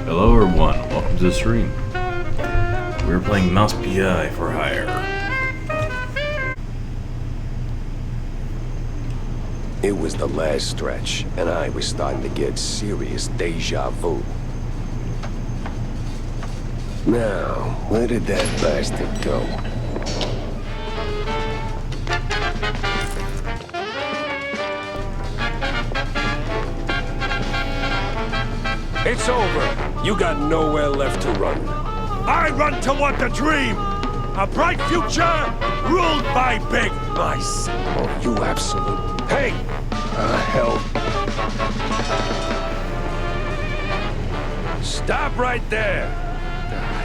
Hello everyone, welcome to the stream. We're playing Mouse PI for hire. It was the last stretch, and I was starting to get serious deja vu. Now, where did that bastard go? It's over. You got nowhere left to run. I run toward the dream! A bright future ruled by big mice! Oh, you absolute... Hey! Hell. Stop right there!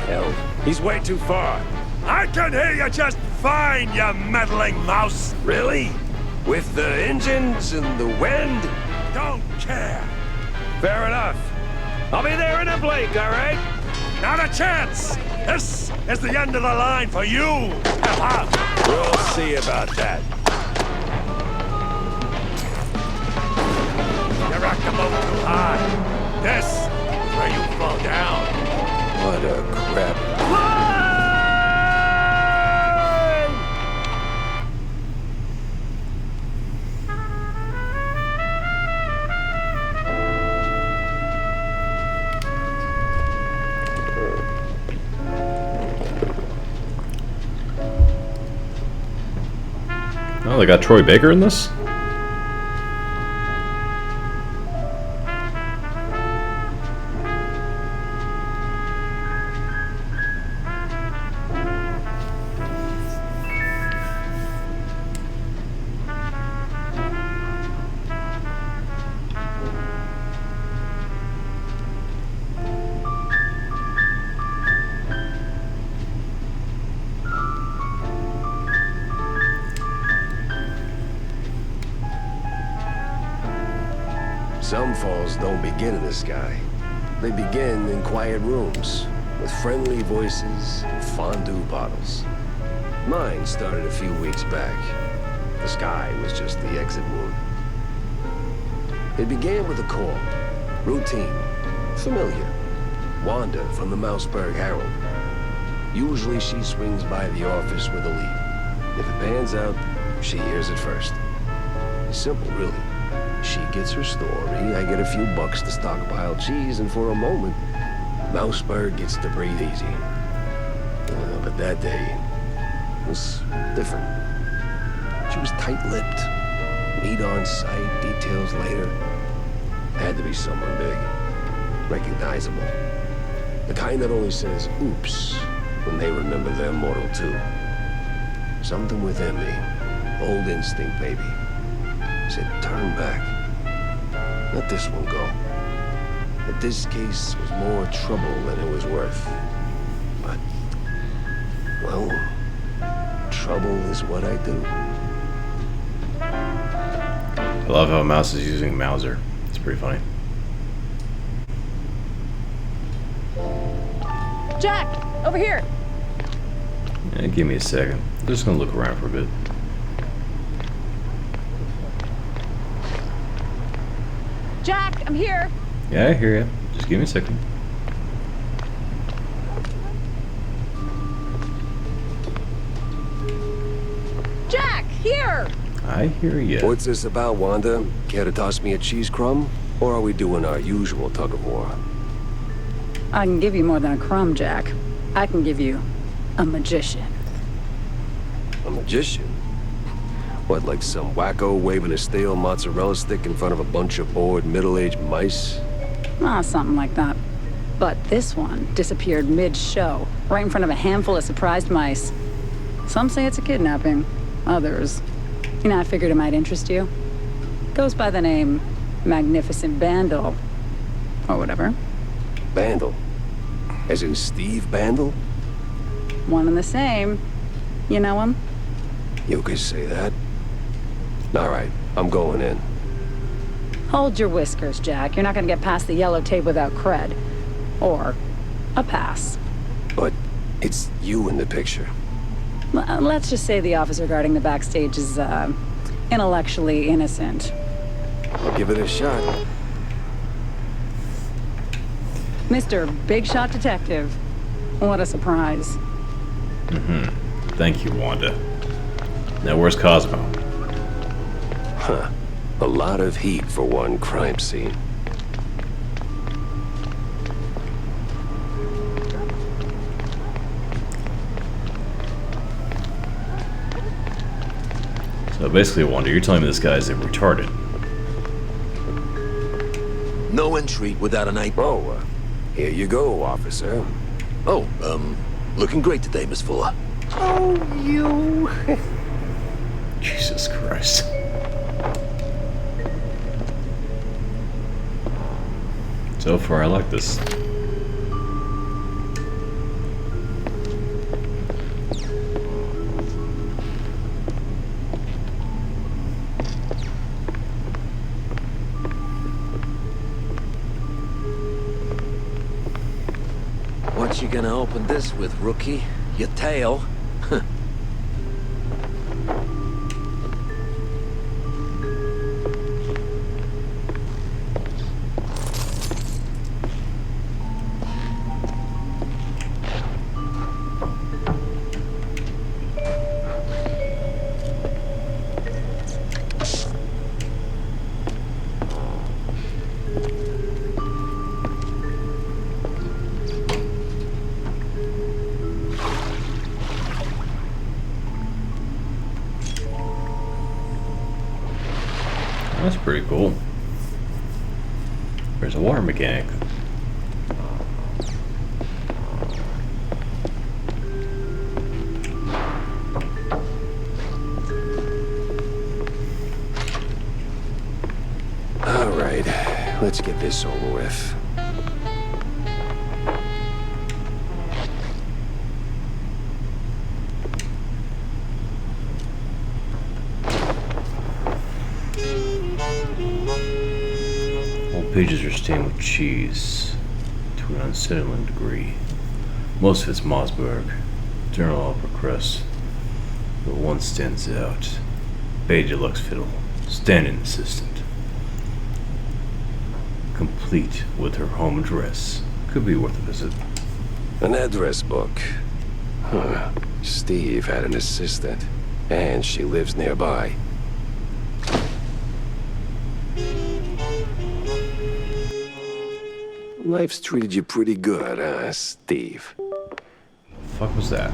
Hell. He's way too far. I can hear you just fine, you meddling mouse! Really? With the engines and the wind? Don't care! Fair enough. I'll be there in a blink, all right? Not a chance! This is the end of the line for you! We'll see about that. You rocked the boat too high. This is where you fall down. What a crap. Oh, they got Troy Baker in this? Some falls don't begin in the sky. They begin in quiet rooms, with friendly voices and fondue bottles. Mine started a few weeks back. The sky was just the exit wound. It began with a call. Routine. Familiar. Wanda from the Mouseburg Herald. Usually she swings by the office with a lead. If it pans out, she hears it first. It's simple, really. She gets her story, I get a few bucks to stockpile cheese, and for a moment, Mouseburg gets to breathe easy. But that day was different. She was tight-lipped. Meat on sight, details later. Had to be someone big. Recognizable. The kind that only says, oops, when they remember they're mortal too. Something within me. Old instinct, baby. Said, turn back. Let this one go. That this case was more trouble than it was worth. But, well, trouble is what I do. I love how Mouse is using Mauser. It's pretty funny. Jack, over here. Yeah, give me a second. I'm just gonna look around for a bit. Jack, I'm here. Yeah, I hear you. Just give me a second. Jack, here. I hear you. What's this about, Wanda? Care to toss me a cheese crumb? Or are we doing our usual tug of war? I can give you more than a crumb, Jack. I can give you a magician. A magician? What, like some wacko waving a stale mozzarella stick in front of a bunch of bored middle-aged mice? Something like that. But this one disappeared mid-show, right in front of a handful of surprised mice. Some say it's a kidnapping. Others, I figured it might interest you. Goes by the name Magnificent Bandle. Or whatever. Bandle? As in Steve Bandle? One and the same. You know him? You could say that. All right, I'm going in. Hold your whiskers, Jack. You're not gonna get past the yellow tape without cred. Or a pass. But it's you in the picture. Let's just say the officer guarding the backstage is, intellectually innocent. I'll give it a shot. Mr. Big Shot Detective. What a surprise. Thank you, Wanda. Now, where's Cosmo? Huh. A lot of heat for one crime scene. So basically, Wanda, you're telling me this guy's retarded. No entry without an ape. Oh, here you go, officer. Oh, looking great today, Miss Fuller. Oh, you... Jesus Christ. So far, I like this. What you gonna open this with, rookie? Your tail? That's pretty cool. There's a water mechanic. All right, let's get this over with. All pages are stained with cheese to an unsettling degree. Most of it's Mossberg, General Opera crest, but one stands out. Beige Deluxe Fiddle, stand-in assistant. Complete with her home address. Could be worth a visit. An address book. Huh. Steve had an assistant, and she lives nearby. Life's treated you pretty good, huh, Steve? The fuck was that?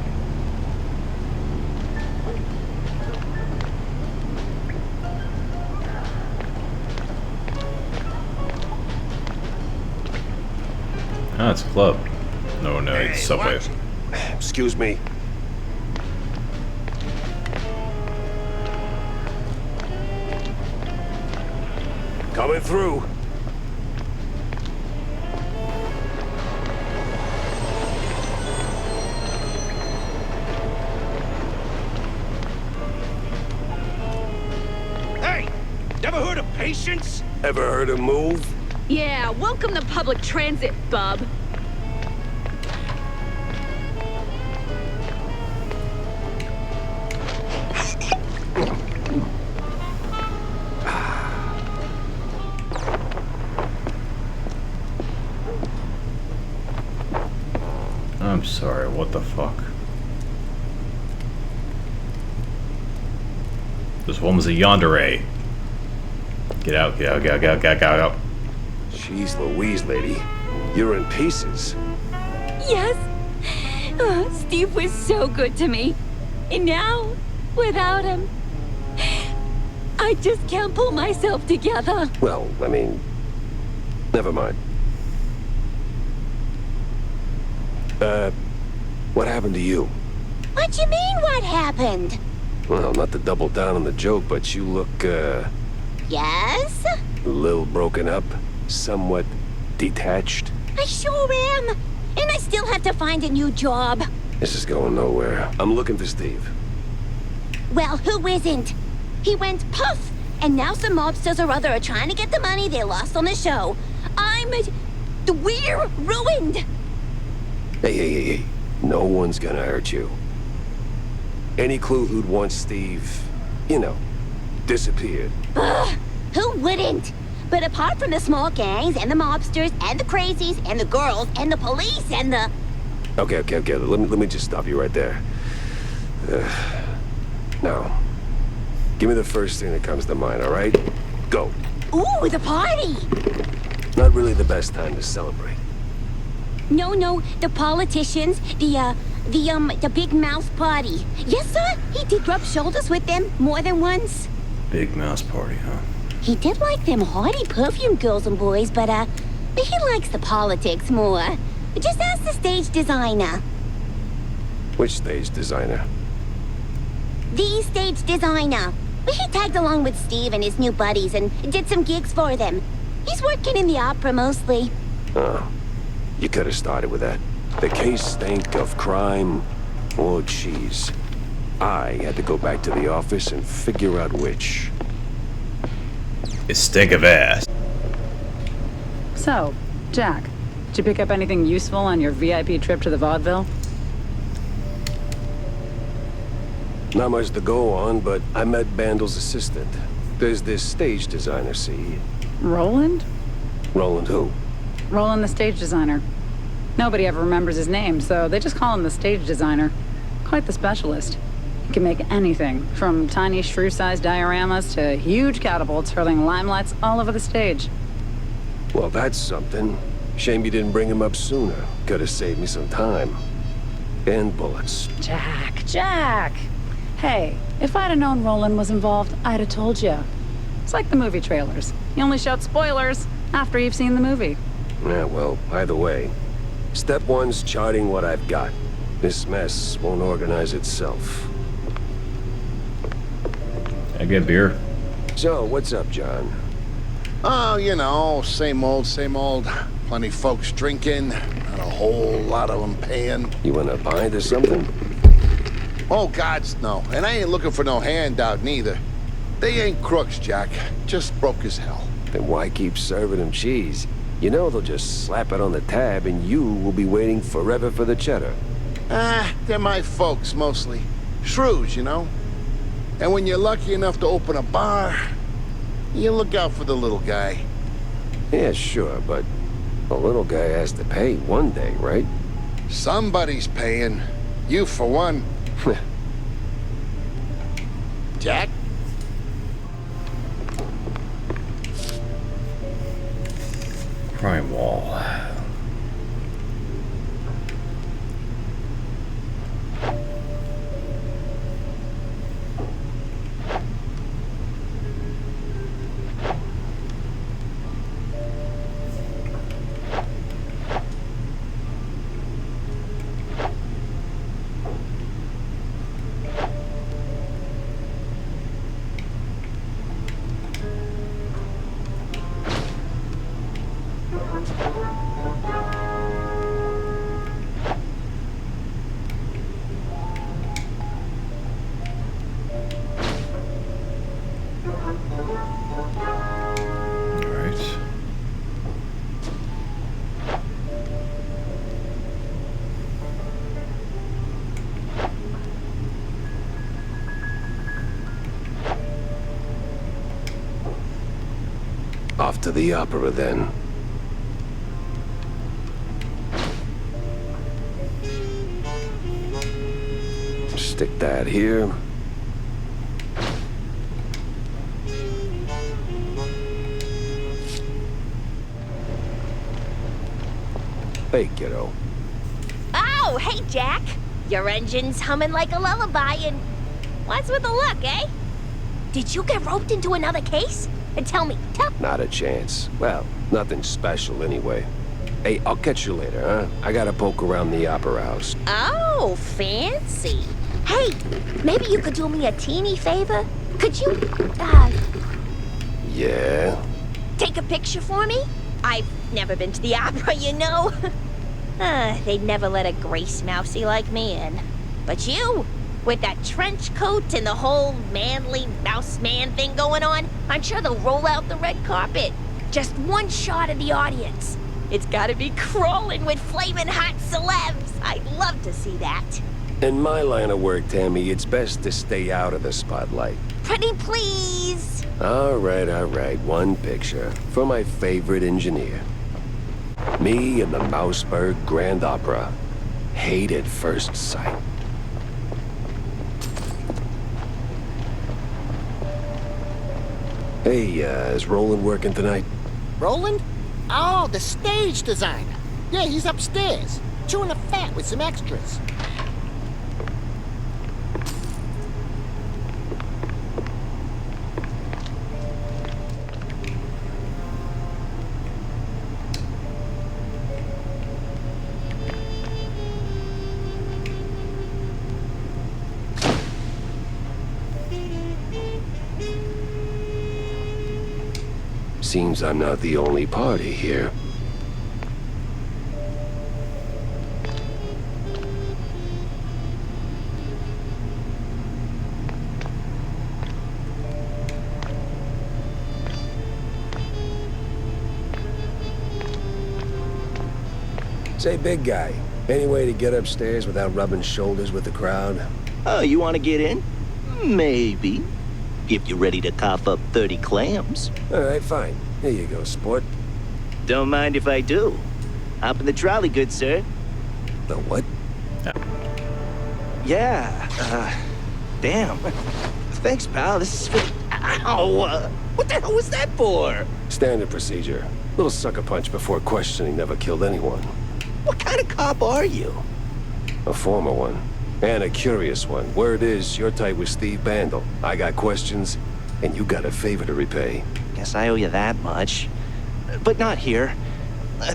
Ah, it's a club. No, it's Subway. Excuse me. Coming through. Hey! Never heard of patience? Ever heard of move? Yeah, welcome to public transit, bub. I'm sorry, what the fuck? This one was a yandere. Get out, get out, get out, get out, get out, get out. Jeez Louise, lady. You're in pieces. Yes. Oh, Steve was so good to me. And now, without him, I just can't pull myself together. Well, I mean, never mind. What happened to you? What you mean, what happened? Well, not to double down on the joke, but you look, Yes? a little broken up, somewhat detached. I sure am. And I still have to find a new job. This is going nowhere. I'm looking for Steve. Well, who isn't? He went puff, and now some mobsters or other are trying to get the money they lost on the show. We're ruined. Hey. No one's gonna hurt you. Any clue who'd want Steve, you know, disappeared? Ugh, who wouldn't? But apart from the small gangs and the mobsters and the crazies and the girls and the police and the... Okay. Let me just stop you right there. Now, give me the first thing that comes to mind, all right? Go. Ooh, the party! Not really the best time to celebrate. No, the politicians, the big mouth party. Yes, sir, he did rub shoulders with them more than once. Big mouse party, huh? He did like them haughty perfume girls and boys, but he likes the politics more. Just ask the stage designer. Which stage designer? The stage designer. He tagged along with Steve and his new buddies and did some gigs for them. He's working in the opera mostly. Oh, you could have started with that. The case stank of crime or cheese. I had to go back to the office and figure out which. It stink of ass. So, Jack, did you pick up anything useful on your VIP trip to the vaudeville? Not much to go on, but I met Bandel's assistant. There's this stage designer, see? Roland? Roland who? Roland, the stage designer. Nobody ever remembers his name, so they just call him the stage designer. Quite the specialist. He can make anything, from tiny shrew-sized dioramas to huge catapults hurling limelights all over the stage. Well, that's something. Shame you didn't bring him up sooner. Could have saved me some time. And bullets. Jack! Hey, if I'd have known Roland was involved, I'd have told you. It's like the movie trailers. You only shout spoilers after you've seen the movie. Yeah, well, either way. Step one's charting what I've got. This mess won't organize itself. I get beer. So, what's up, John? Oh, you know, same old, same old. Plenty folks drinking, not a whole lot of them paying. You wanna bind or something? Oh, gods, no. And I ain't looking for no handout, neither. They ain't crooks, Jack. Just broke as hell. Then why keep serving them cheese? You know they'll just slap it on the tab and you will be waiting forever for the cheddar. They're my folks, mostly. Shrews, you know? And when you're lucky enough to open a bar, you look out for the little guy. Yeah, sure, but the little guy has to pay one day, right? Somebody's paying. You, for one. Jack? Crime wall. Off to the opera, then. Stick that here. Hey, kiddo. Oh, hey, Jack. Your engine's humming like a lullaby, and what's with the look, eh? Did you get roped into another case? And tell me. Not a chance. Well, nothing special anyway. Hey, I'll catch you later, huh? I gotta poke around the opera house. Oh, fancy. Hey, maybe you could do me a teeny favor? Could you, Yeah? take a picture for me? I've never been to the opera, you know. They'd never let a grace mousey like me in. But you, with that trench coat and the whole manly mouse man thing going on, I'm sure they'll roll out the red carpet. Just one shot of the audience. It's gotta be crawling with flaming hot celebs. I'd love to see that. In my line of work, Tammy, it's best to stay out of the spotlight. Pretty please. All right. One picture for my favorite engineer. Me and the Mouseburg Grand Opera. Hate at first sight. Hey, is Roland working tonight? Roland? Oh, the stage designer. Yeah, he's upstairs, chewing the fat with some extras. Seems I'm not the only party here. Say, big guy, any way to get upstairs without rubbing shoulders with the crowd? Oh, you want to get in? Maybe. If you're ready to cough up 30 clams. All right, fine. Here you go, sport. Don't mind if I do. Hop in the trolley, good sir. The what? Yeah, damn. Thanks, pal. This is... Ow! What the hell was that for? Standard procedure. Little sucker punch before questioning never killed anyone. What kind of cop are you? A former one. And a curious one. Word is, you're tight with Steve Bandle. I got questions, and you got a favor to repay. Guess I owe you that much. But not here.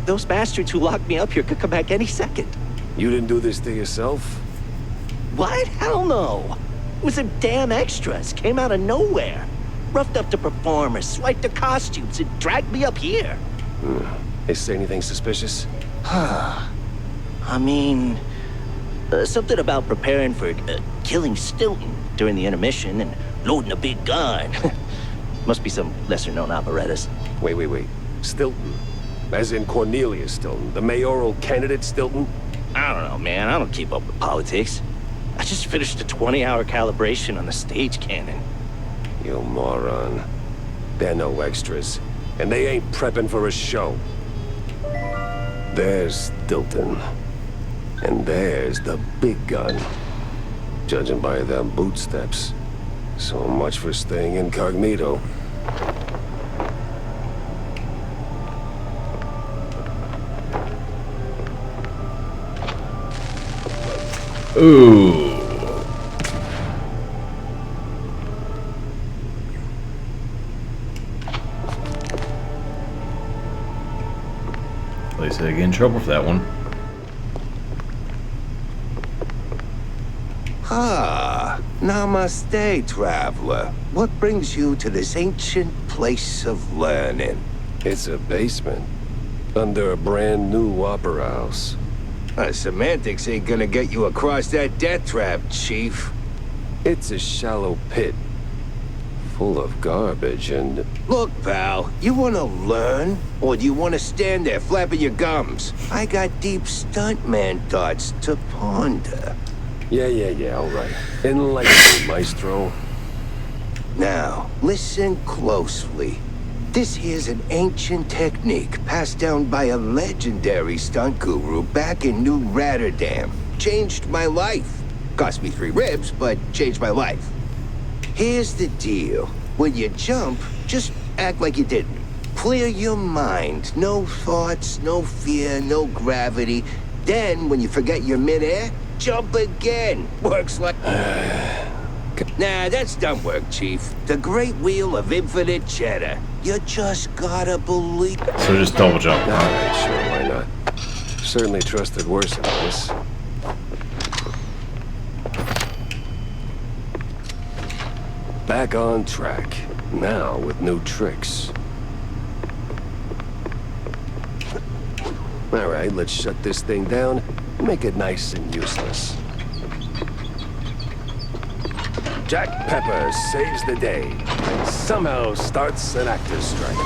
Those bastards who locked me up here could come back any second. You didn't do this to yourself? What? Hell no. It was them damn extras. Came out of nowhere. Roughed up the performers, swiped their costumes, and dragged me up here. They say anything suspicious? I mean... something about preparing for killing Stilton during the intermission and loading a big gun. Must be some lesser-known operettas. Wait. Stilton? As in Cornelius Stilton, the mayoral candidate Stilton? I don't know, man. I don't keep up with politics. I just finished a 20-hour calibration on the stage cannon. You moron. They're no extras, and they ain't prepping for a show. There's Stilton. And there's the big gun. Judging by them bootsteps. So much for staying incognito. Ooh. At least I get in trouble for that one. Ah, namaste, traveler. What brings you to this ancient place of learning? It's a basement. Under a brand new opera house. Semantics ain't gonna get you across that death trap, Chief. It's a shallow pit. Full of garbage and... Look, pal, you wanna learn? Or do you wanna stand there flapping your gums? I got deep stuntman thoughts to ponder. Yeah, all right. Enlighten me, maestro. Now, listen closely. This here's an ancient technique passed down by a legendary stunt guru back in New Rotterdam. Changed my life. Cost me 3 ribs, but changed my life. Here's the deal. When you jump, just act like you didn't. Clear your mind. No thoughts, no fear, no gravity. Then, when you forget you're midair, jump again. Works like... Nah, that's dumb work, Chief. The great wheel of infinite cheddar. You just gotta believe... So just double jump. All right, sure, why not? Certainly trusted worse than this. Back on track. Now with new tricks. All right, let's shut this thing down. Make it nice and useless. Jack Pepper saves the day and somehow starts an actor's strike.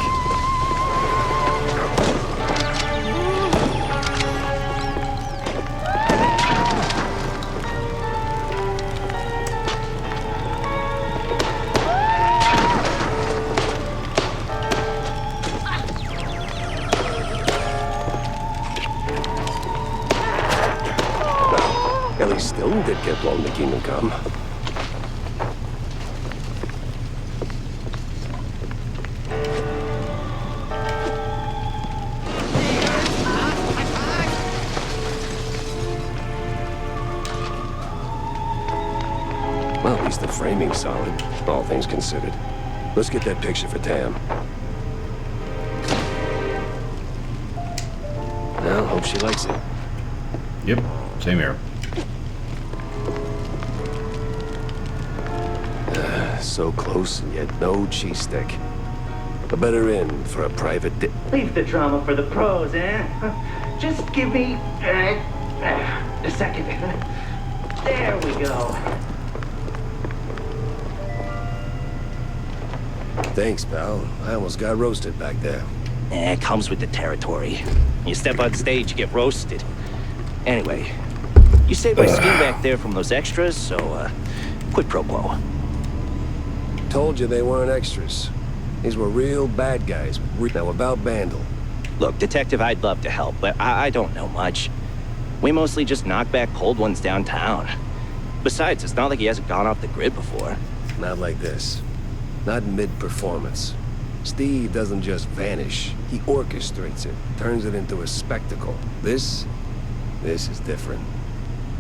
Stone did get blown to Kingdom Come. Well, at least the framing's solid, all things considered. Let's get that picture for Tam. Well, hope she likes it. Yep, same here. So close and yet no cheese stick. A better inn for a private Leave the drama for the pros, eh? Just give me a second. There we go. Thanks, pal. I almost got roasted back there. It comes with the territory. You step on stage, you get roasted. Anyway, you saved my skin back there from those extras, so, quid pro quo. Told you they weren't extras. These were real bad guys. Now about Bandle. Look, Detective, I'd love to help, but I don't know much. We mostly just knock back cold ones downtown. Besides, it's not like he hasn't gone off the grid before. Not like this. Not mid-performance. Steve doesn't just vanish. He orchestrates it, turns it into a spectacle. This is different.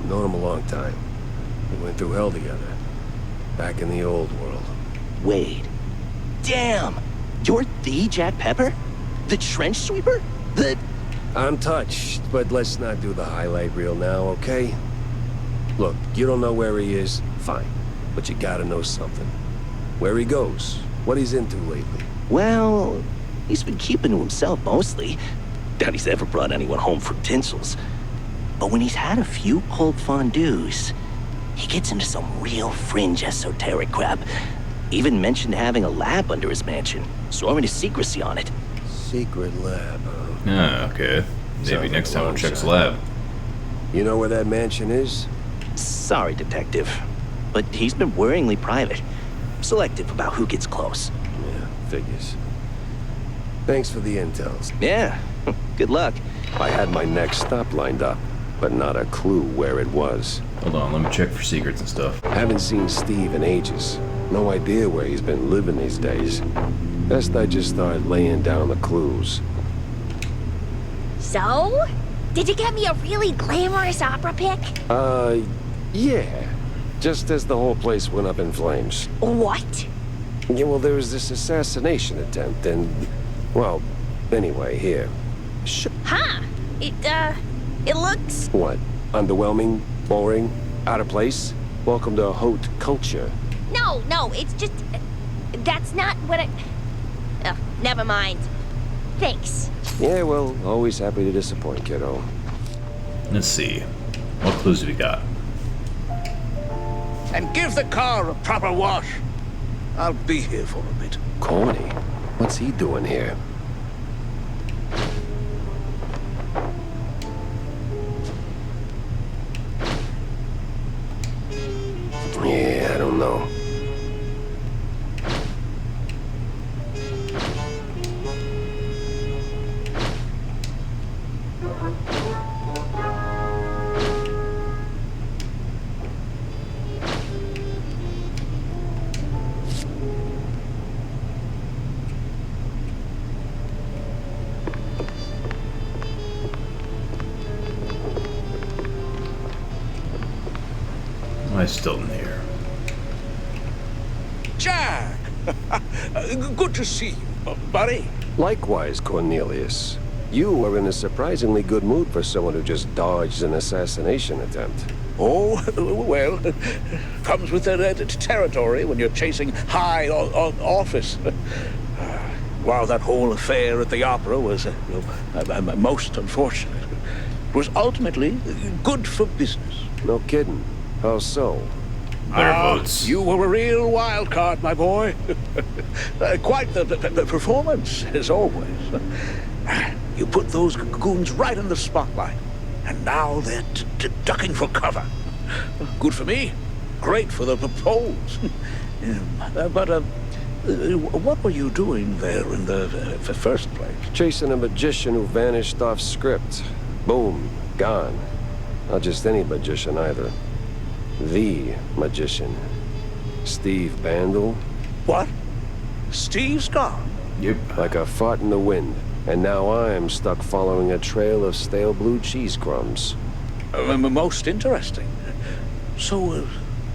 Known him a long time. We went through hell together. Back in the old world. Wait. Damn! You're the Jack Pepper? The trench sweeper? I'm touched, but let's not do the highlight reel now, okay? Look, you don't know where he is, fine. But you gotta know something. Where he goes, what he's into lately. Well, he's been keeping to himself mostly. Doubt he's ever brought anyone home for tinsels. But when he's had a few cold fondues, he gets into some real fringe esoteric crap. Even mentioned having a lab under his mansion, sworn to secrecy on it. Secret lab, huh? Ah, okay. Maybe Sounds next like a time we'll long check his shot. lab. You know where that mansion is? Sorry, Detective, but he's been worryingly private. Selective about who gets close. Yeah, figures. Thanks for the intels. Yeah, good luck. I had my next stop lined up, but not a clue where it was. Hold on, let me check for secrets and stuff. Haven't seen Steve in ages. No idea where he's been living these days. Best I just start laying down the clues. So? Did you get me a really glamorous opera pic? Yeah. Just as the whole place went up in flames. What? Yeah, well, there was this assassination attempt and... Well, anyway, here. Huh. It looks... What? Underwhelming? Boring? Out of place? Welcome to haute culture. No, it's just... That's not what I... Oh, never mind. Thanks. Yeah, well, always happy to disappoint, kiddo. Let's see. What clues do we got? And give the car a proper wash. I'll be here for a bit. Corny? What's he doing here? Yeah, I don't know. Why is Stilton here? Jack! Good to see you, buddy. Likewise, Cornelius. You are in a surprisingly good mood for someone who just dodged an assassination attempt. Oh, well, comes with the territory when you're chasing high office. While that whole affair at the opera was most unfortunate, it was ultimately good for business. No kidding. How so? Better votes. You were a real wild card, my boy. Quite the performance, as always. You put those goons right in the spotlight, and now they're ducking for cover. Good for me. Great for the polls. But what were you doing there in the first place? Chasing a magician who vanished off script. Boom. Gone. Not just any magician either. The magician. Steve Bandel. What? Steve's gone? Yep. Like a fart in the wind. And now I'm stuck following a trail of stale blue cheese crumbs. Most interesting. So,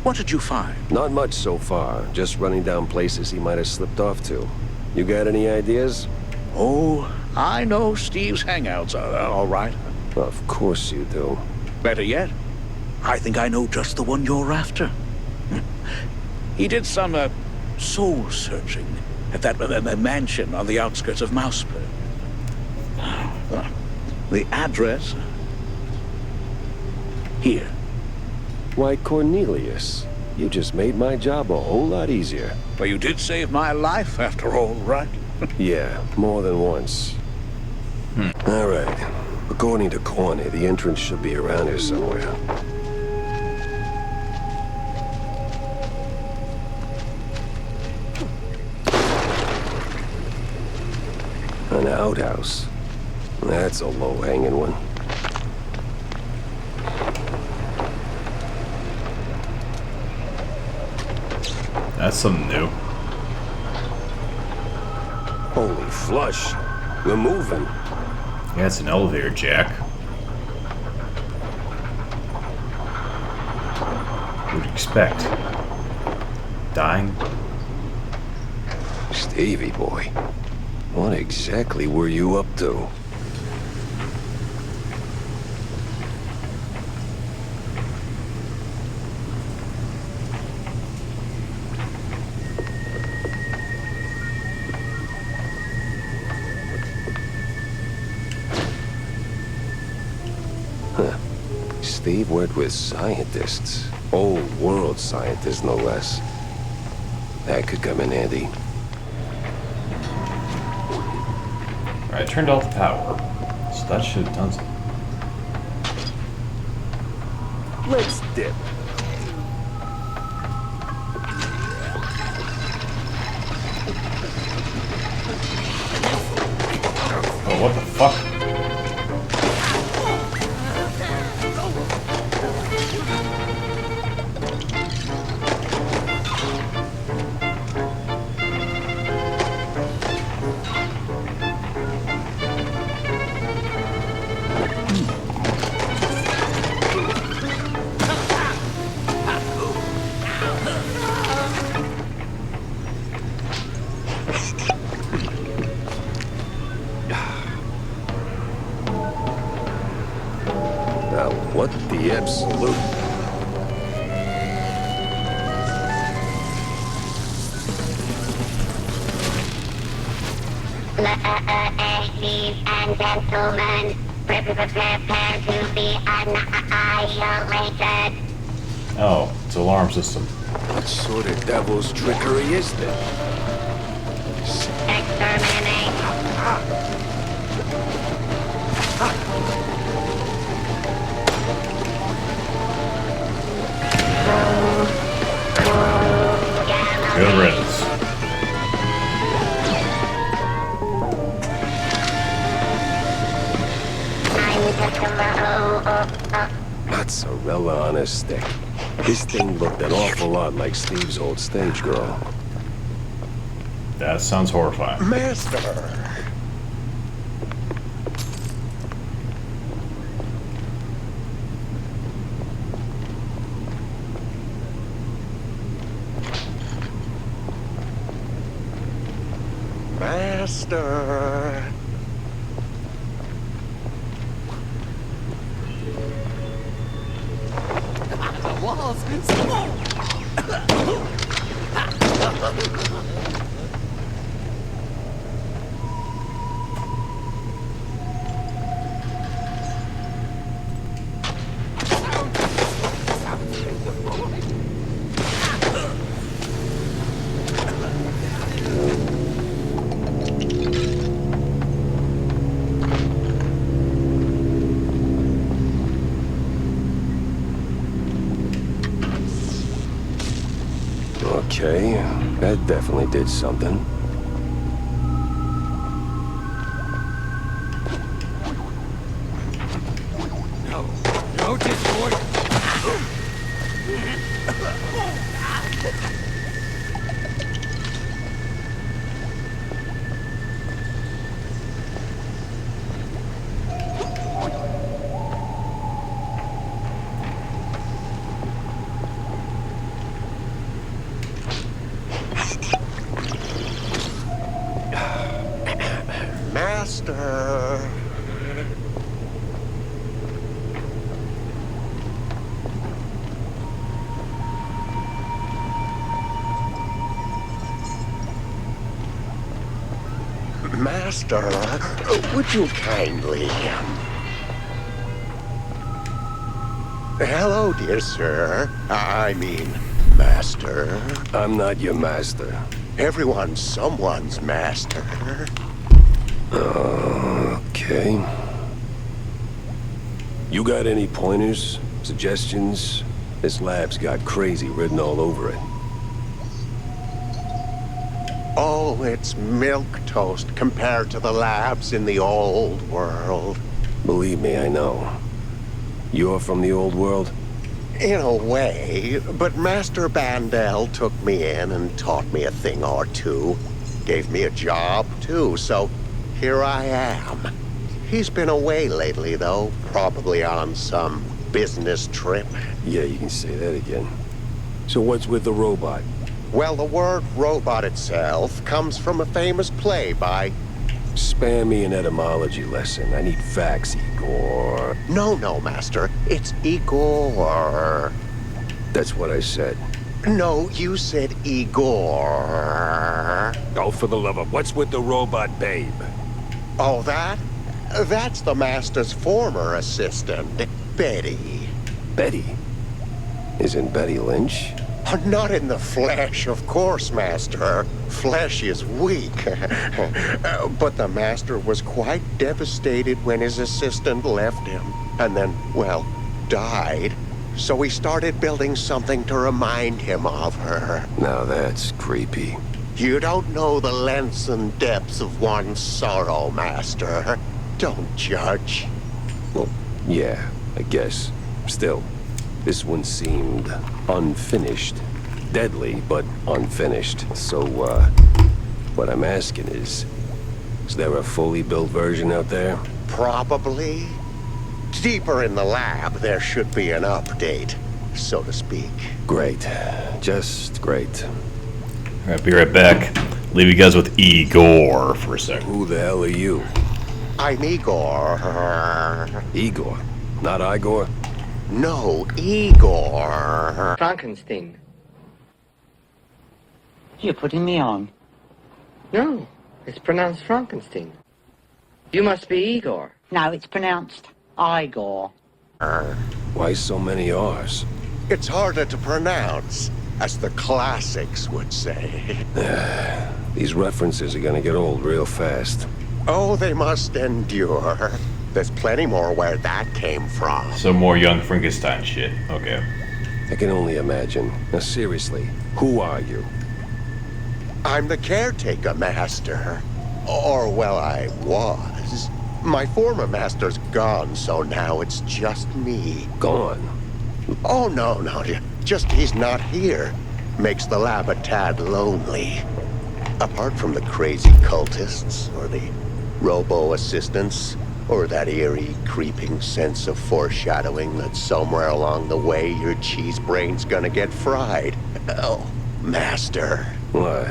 what did you find? Not much so far. Just running down places he might have slipped off to. You got any ideas? Oh, I know Steve's hangouts are all right. Of course you do. Better yet, I think I know just the one you're after. He did some, soul-searching at that mansion on the outskirts of Mouseburg. The address... here. Why, Cornelius, you just made my job a whole lot easier. Well, you did save my life, after all, right? Yeah, more than once. All right. According to Corny, the entrance should be around here somewhere. An outhouse. That's a low-hanging one. That's something new. Holy flush. We're moving. Yeah, it's an elevator, Jack. What'd you expect? Dying? Stevie boy, what exactly were you up to? Steve worked with scientists. Old world scientists, no less. That could come in handy. Alright, I turned off the power. So that should have done something. Let's dip. Oh, what the fuck? Now, what the absolute... Ladies and gentlemen, prepare to be annihilated. Oh, it's an alarm system. What sort of devil's trickery is this? Exterminate. Good riddance. Mozzarella on a stick. This thing looked an awful lot like Steve's old stage girl. That sounds horrifying. Master! Master! Okay, that definitely did something. No, Discord. Master, would you kindly... Hello, dear sir. I mean, master. I'm not your master. Everyone's someone's master. Okay. You got any pointers? Suggestions? This lab's got crazy written all over it. Oh, it's milquetoast compared to the labs in the old world. Believe me, I know. You're from the old world? In a way, but Master Bandel took me in and taught me a thing or two. Gave me a job, too, so here I am. He's been away lately, though, probably on some business trip. Yeah, you can say that again. So what's with the robot? Well, the word robot itself comes from a famous play by... Spare me an etymology lesson. I need facts, Igor. No, Master. It's Igor. That's what I said. No, you said Igor. Oh, for the love of... What's with the robot babe? Oh, that? That's the Master's former assistant, Betty. Betty? Isn't Betty Lynch? Not in the flesh, of course, Master. Flesh is weak. But the Master was quite devastated when his assistant left him. And then, well, died. So he started building something to remind him of her. Now that's creepy. You don't know the lengths and depths of one's sorrow, Master. Don't judge. Well, yeah, I guess. Still, this one seemed unfinished. Deadly, but unfinished. So, what I'm asking is there a fully built version out there? Probably. Deeper in the lab, there should be an update, so to speak. Great. Just great. Alright, be right back. Leave you guys with Igor for a second. Who the hell are you? I'm Igor. Igor? Not Igor? No, Igor. Frankenstein. You're putting me on. No, it's pronounced Frankenstein. You must be Igor. No, it's pronounced Igor. Why so many R's? It's harder to pronounce, as the classics would say. These references are gonna get old real fast. Oh, they must endure. There's plenty more where that came from. Some more Young Frankenstein shit. Okay. I can only imagine. Now seriously, who are you? I'm the caretaker, Master. Or, well, I was. My former master's gone, so now it's just me. Gone? Oh, no, just he's not here. Makes the lab a tad lonely. Apart from the crazy cultists, or the robo-assistants, or that eerie, creeping sense of foreshadowing that somewhere along the way your cheese brain's gonna get fried. Oh, Master. What?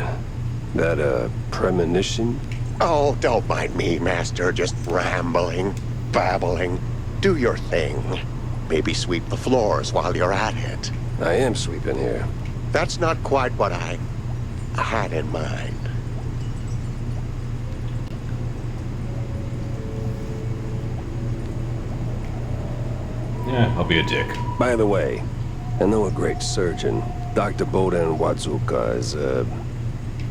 That a premonition? Oh, don't mind me, Master. Just rambling, babbling. Do your thing. Maybe sweep the floors while you're at it. I am sweeping here. That's not quite what I had in mind. Yeah, I'll be a dick. By the way, I know a great surgeon. Dr. Bodan Wazuka is,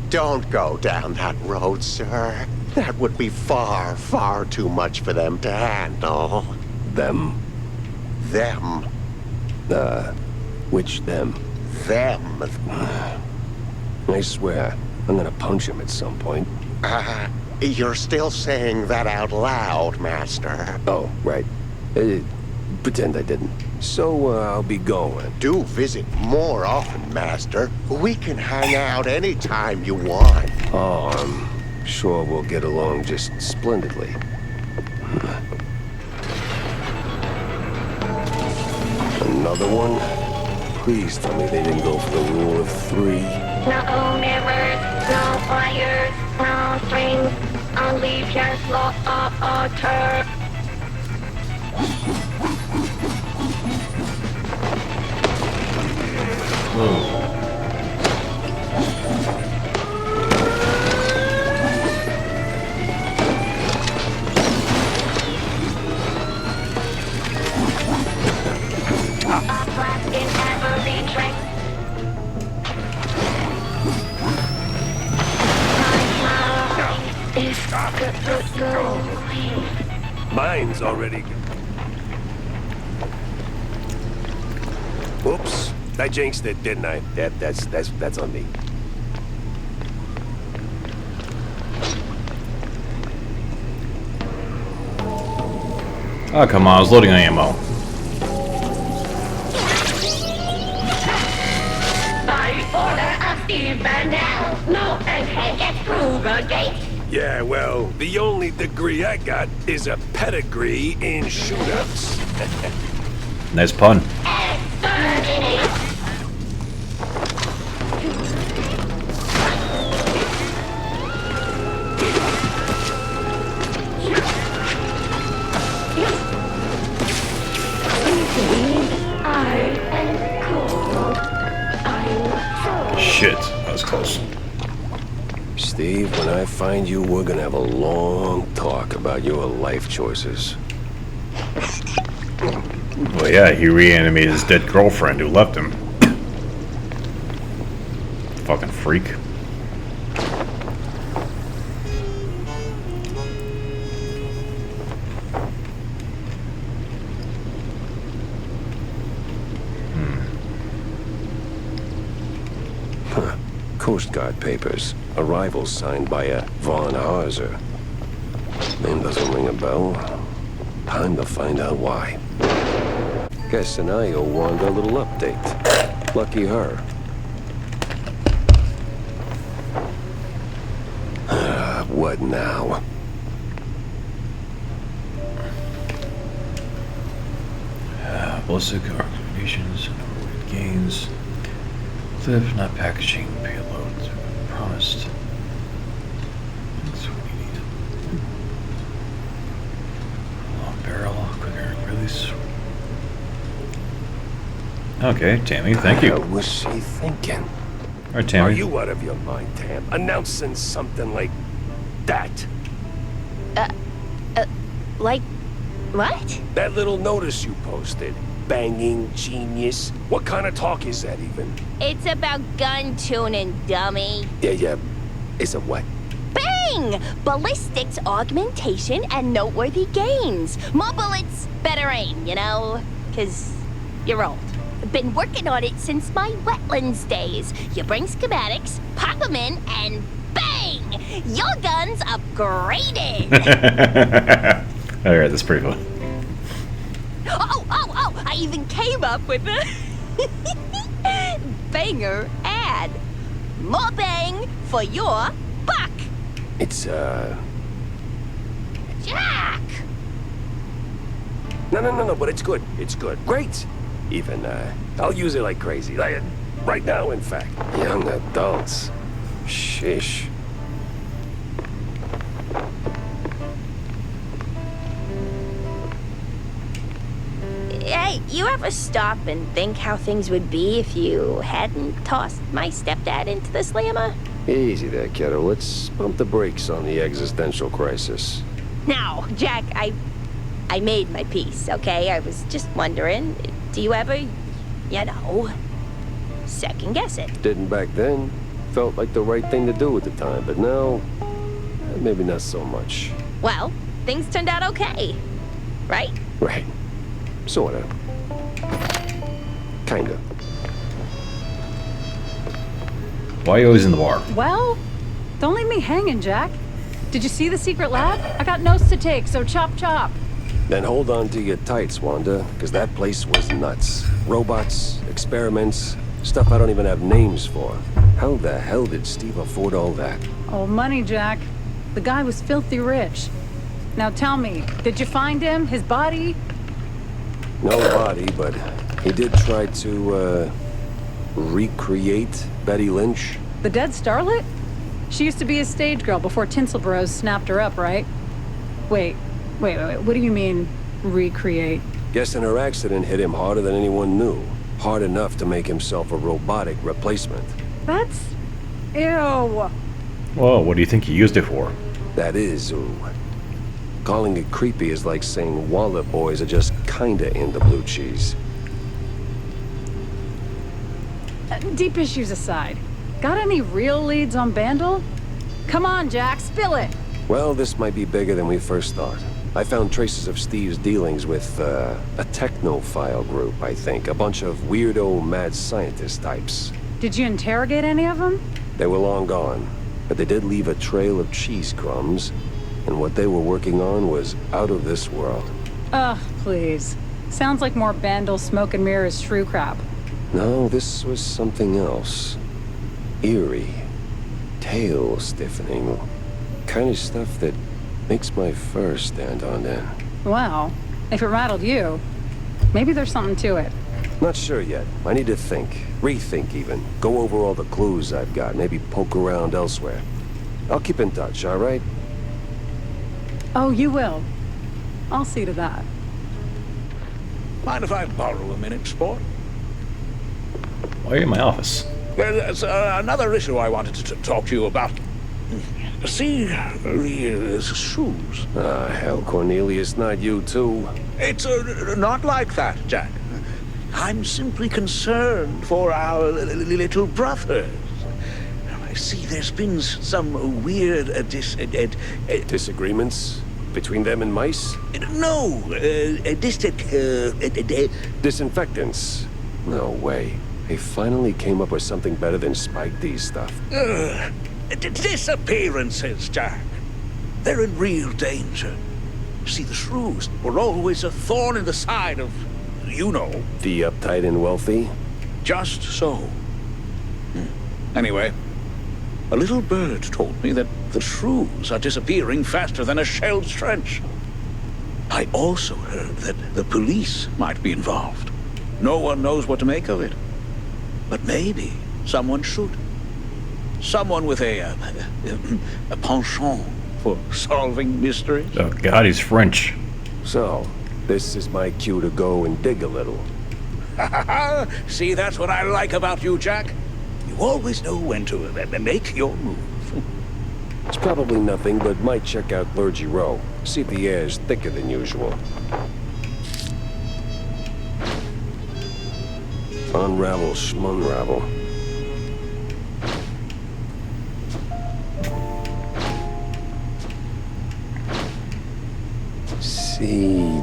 Don't go down that road, sir. That would be far, far too much for them to handle. Them? Them. Which them? Them. I swear, I'm gonna punch him at some point. You're still saying that out loud, Master. Oh, right. Pretend I didn't. So, I'll be going. Do visit more often, Master. We can hang out anytime you want. Oh, I'm sure we'll get along just splendidly. Another one? Please tell me they didn't go for the rule of 3. No mirrors, no wires, no strings, only pure slaughter. Mine's already... Oops. I jinxed it, didn't I? That's on me. Oh, come on, I was loading ammo. By order of Steve Burnell, no egghead gets through the gate. Yeah, well, the only degree I got is a pedigree in shootouts. Nice pun. Exterminate. Shit, that was close. Steve, when I find you, we're gonna have a long talk about your life choices. Well, yeah, he reanimated his dead girlfriend who left him. Fucking freak. Coast Guard papers. Arrival signed by a Von Harzer. Name doesn't ring a bell. Time to find out why. Guess and I owe Wanda a little update. Lucky her. What now? Ballistic recommendations, overweight gains. Clip, not packaging, payloads, promised. That's what we need. Long barrel, quicker release. Okay, Tammy, thank you. What was she thinking? Alright, Tammy. Are you out of your mind, Tam? Announcing something like that? Like, what? That little notice you posted. Banging genius. What kind of talk is that even? It's about gun tuning, dummy. Yeah. Is it what? Bang! Ballistics augmentation and noteworthy gains. More bullets, better aim, you know? 'Cause you're old. Been working on it since my wetlands days. You bring schematics, pop them in, and bang! Your gun's upgraded! Alright, that's pretty fun. Oh! I even came up with a banger ad. More bang for your buck. It's, Jack! No, but it's good. It's good. Great. Even, I'll use it like crazy. Like, right now, in fact. Young adults. Shish. Hey, you ever stop and think how things would be if you hadn't tossed my stepdad into the slammer? Easy there, kiddo. Let's pump the brakes on the existential crisis. Now, Jack, I made my peace, okay? I was just wondering, do you ever, second guess it? Didn't back then. Felt like the right thing to do at the time, but now, maybe not so much. Well, things turned out okay, right? Right. Sorta. Kinda. Why are you always in the bar? Well, don't leave me hanging, Jack. Did you see the secret lab? I got notes to take, so chop chop. Then hold on to your tights, Wanda, because that place was nuts. Robots, experiments, stuff I don't even have names for. How the hell did Steve afford all that? Oh, money, Jack. The guy was filthy rich. Now tell me, did you find him? His body? No body, but he did try to, recreate Betty Lynch. The dead starlet? She used to be a stage girl before Tinsel Bros snapped her up, right? Wait. What do you mean, recreate? Guessing her accident hit him harder than anyone knew. Hard enough to make himself a robotic replacement. That's... ew. Well, what do you think he used it for? That is, ooh. Calling it creepy is like saying Wallet boys are just kinda into blue cheese. Deep issues aside, got any real leads on Bandle? Come on, Jack, spill it. Well, this might be bigger than we first thought. I found traces of Steve's dealings with, a technophile group, I think. A bunch of weirdo mad scientist types. Did you interrogate any of them? They were long gone, but they did leave a trail of cheese crumbs, and what they were working on was out of this world. Ugh, please. Sounds like more Bandle smoke and mirrors shrew crap. No, this was something else. Eerie. Tail stiffening. Kind of stuff that makes my fur stand on end. Well, if it rattled you, maybe there's something to it. Not sure yet. I need to think. Rethink even. Go over all the clues I've got. Maybe poke around elsewhere. I'll keep in touch, all right? Oh, you will. I'll see to that. Mind if I borrow a minute, sport? Why are you in my office? Well, there's another issue I wanted to talk to you about. See, the shrews. Ah, hell, Cornelius, not you too. It's not like that, Jack. I'm simply concerned for our little brothers. I see there's been some weird disagreements between them and mice? No, disinfectants. No way. They finally came up with something better than Spike D's stuff. Disappearances, Jack. They're in real danger. See, the shrews were always a thorn in the side of, you know. The uptight and wealthy? Just so. Anyway, a little bird told me that the shrews are disappearing faster than a shell's trench. I also heard that the police might be involved. No one knows what to make of it. But maybe someone should. Someone with a penchant for solving mysteries. Oh God, he's French. So, this is my cue to go and dig a little. See, that's what I like about you, Jack. You always know when to make your move. It's probably nothing, but might check out Clergy Row. See if the air's thicker than usual. Unravel, schmunravel. See...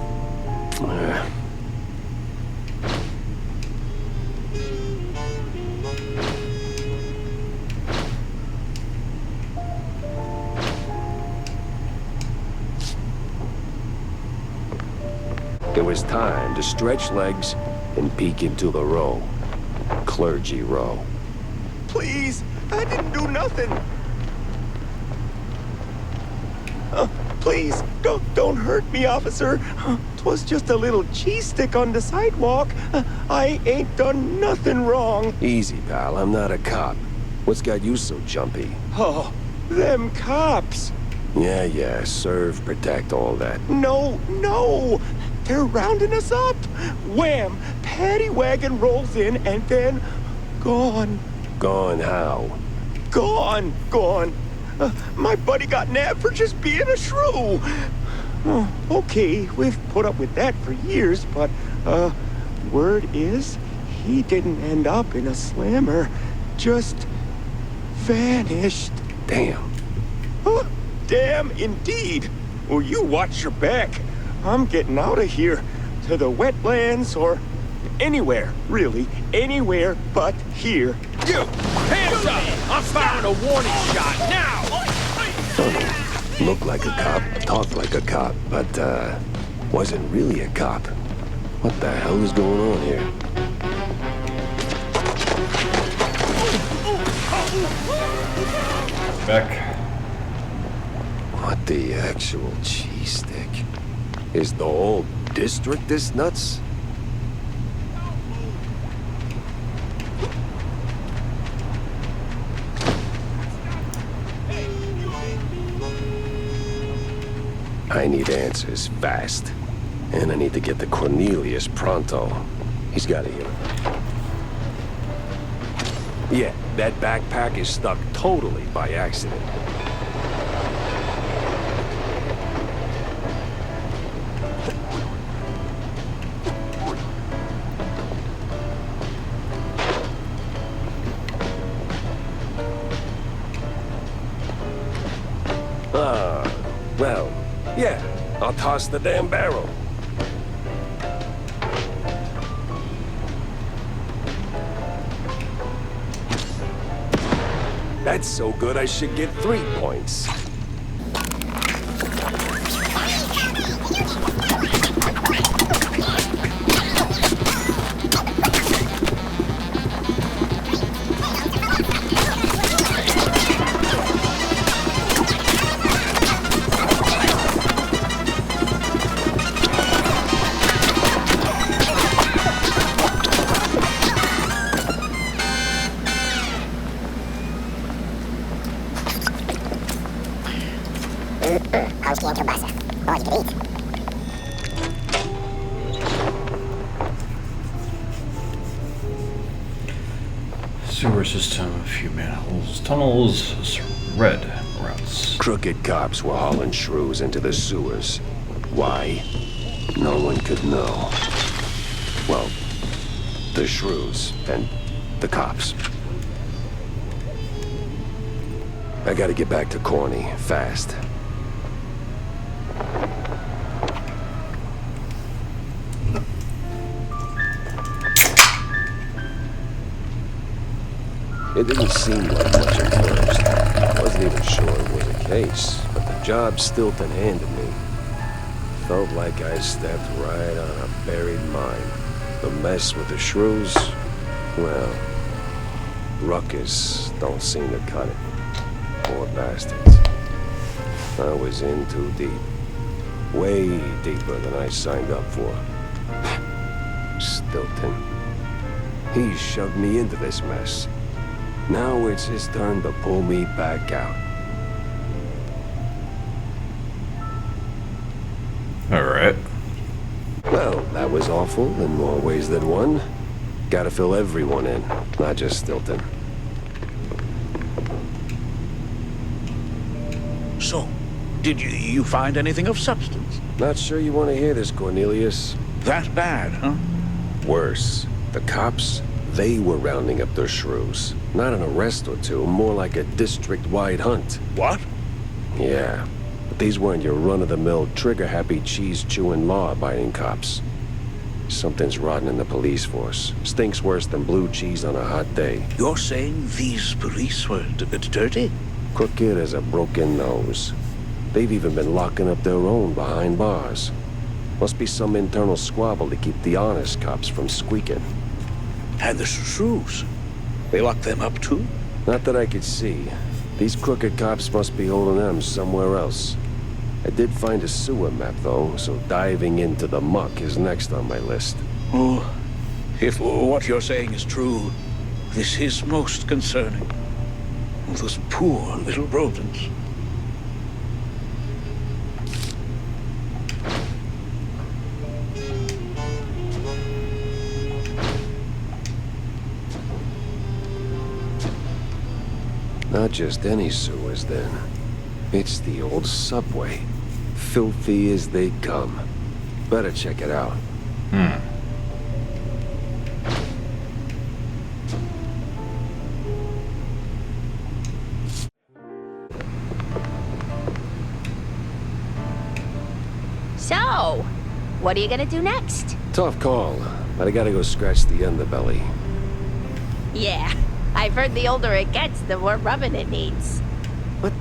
It was time to stretch legs and peek into the row. Clergy Row. Please, I didn't do nothing. Please, don't hurt me, officer. 'Twas just a little cheese stick on the sidewalk. I ain't done nothing wrong. Easy, pal. I'm not a cop. What's got you so jumpy? Oh, them cops. Yeah, serve, protect, all that. No. They're rounding us up. Wham! Paddy wagon rolls in and then gone. Gone how? Gone. My buddy got nabbed for just being a shrew. Oh, okay, we've put up with that for years, but, word is, he didn't end up in a slammer. Just vanished. Damn. Oh, damn indeed. Well, you watch your back. I'm getting out of here. To the wetlands or anywhere, really. Anywhere but here. You! Hands up! I'm firing a warning shot now! Funny. Looked like a cop, talked like a cop, but, wasn't really a cop. What the hell is going on here? Back. What the actual cheese stick? Is the whole district this nuts? I need answers fast. And I need to get to Cornelius pronto. He's gotta hear it. Yeah, that backpack is stuck totally by accident. Well, yeah, I'll toss the damn barrel. That's so good I should get 3 points. How's kielbasa? All you can eat. Sewer system, a few manholes, tunnels, red routes. Crooked cops were hauling shrews into the sewers. Why? No one could know. Well, the shrews and the cops. I gotta get back to Corny, fast. It didn't seem like much at first. I wasn't even sure it was a case, but the job Stilton handed me felt like I stepped right on a buried mine. The mess with the shrews, well, ruckus don't seem to cut it. Poor bastards. I was in too deep. Way deeper than I signed up for. Stilton. He shoved me into this mess. Now it's his turn to pull me back out. Alright. Well, that was awful in more ways than one. Gotta fill everyone in, not just Stilton. So, did you find anything of substance? Not sure you want to hear this, Cornelius. That bad, huh? Worse. The cops, they were rounding up their shrews. Not an arrest or two, more like a district-wide hunt. What? Yeah. But these weren't your run-of-the-mill, trigger-happy, cheese-chewing, law-abiding cops. Something's rotten in the police force. Stinks worse than blue cheese on a hot day. You're saying these police were dirty? Crooked as a broken nose. They've even been locking up their own behind bars. Must be some internal squabble to keep the honest cops from squeaking. And the shrews? They locked them up too? Not that I could see. These crooked cops must be holding them somewhere else. I did find a sewer map, though, so diving into the muck is next on my list. Oh, if what you're saying is true, this is most concerning. Those poor little rodents. Not just any sewers, then. It's the old subway. Filthy as they come. Better check it out. So, what are you gonna do next? Tough call, but I gotta go scratch the underbelly. Yeah, I've heard the older it gets, the more rubbing it needs. What?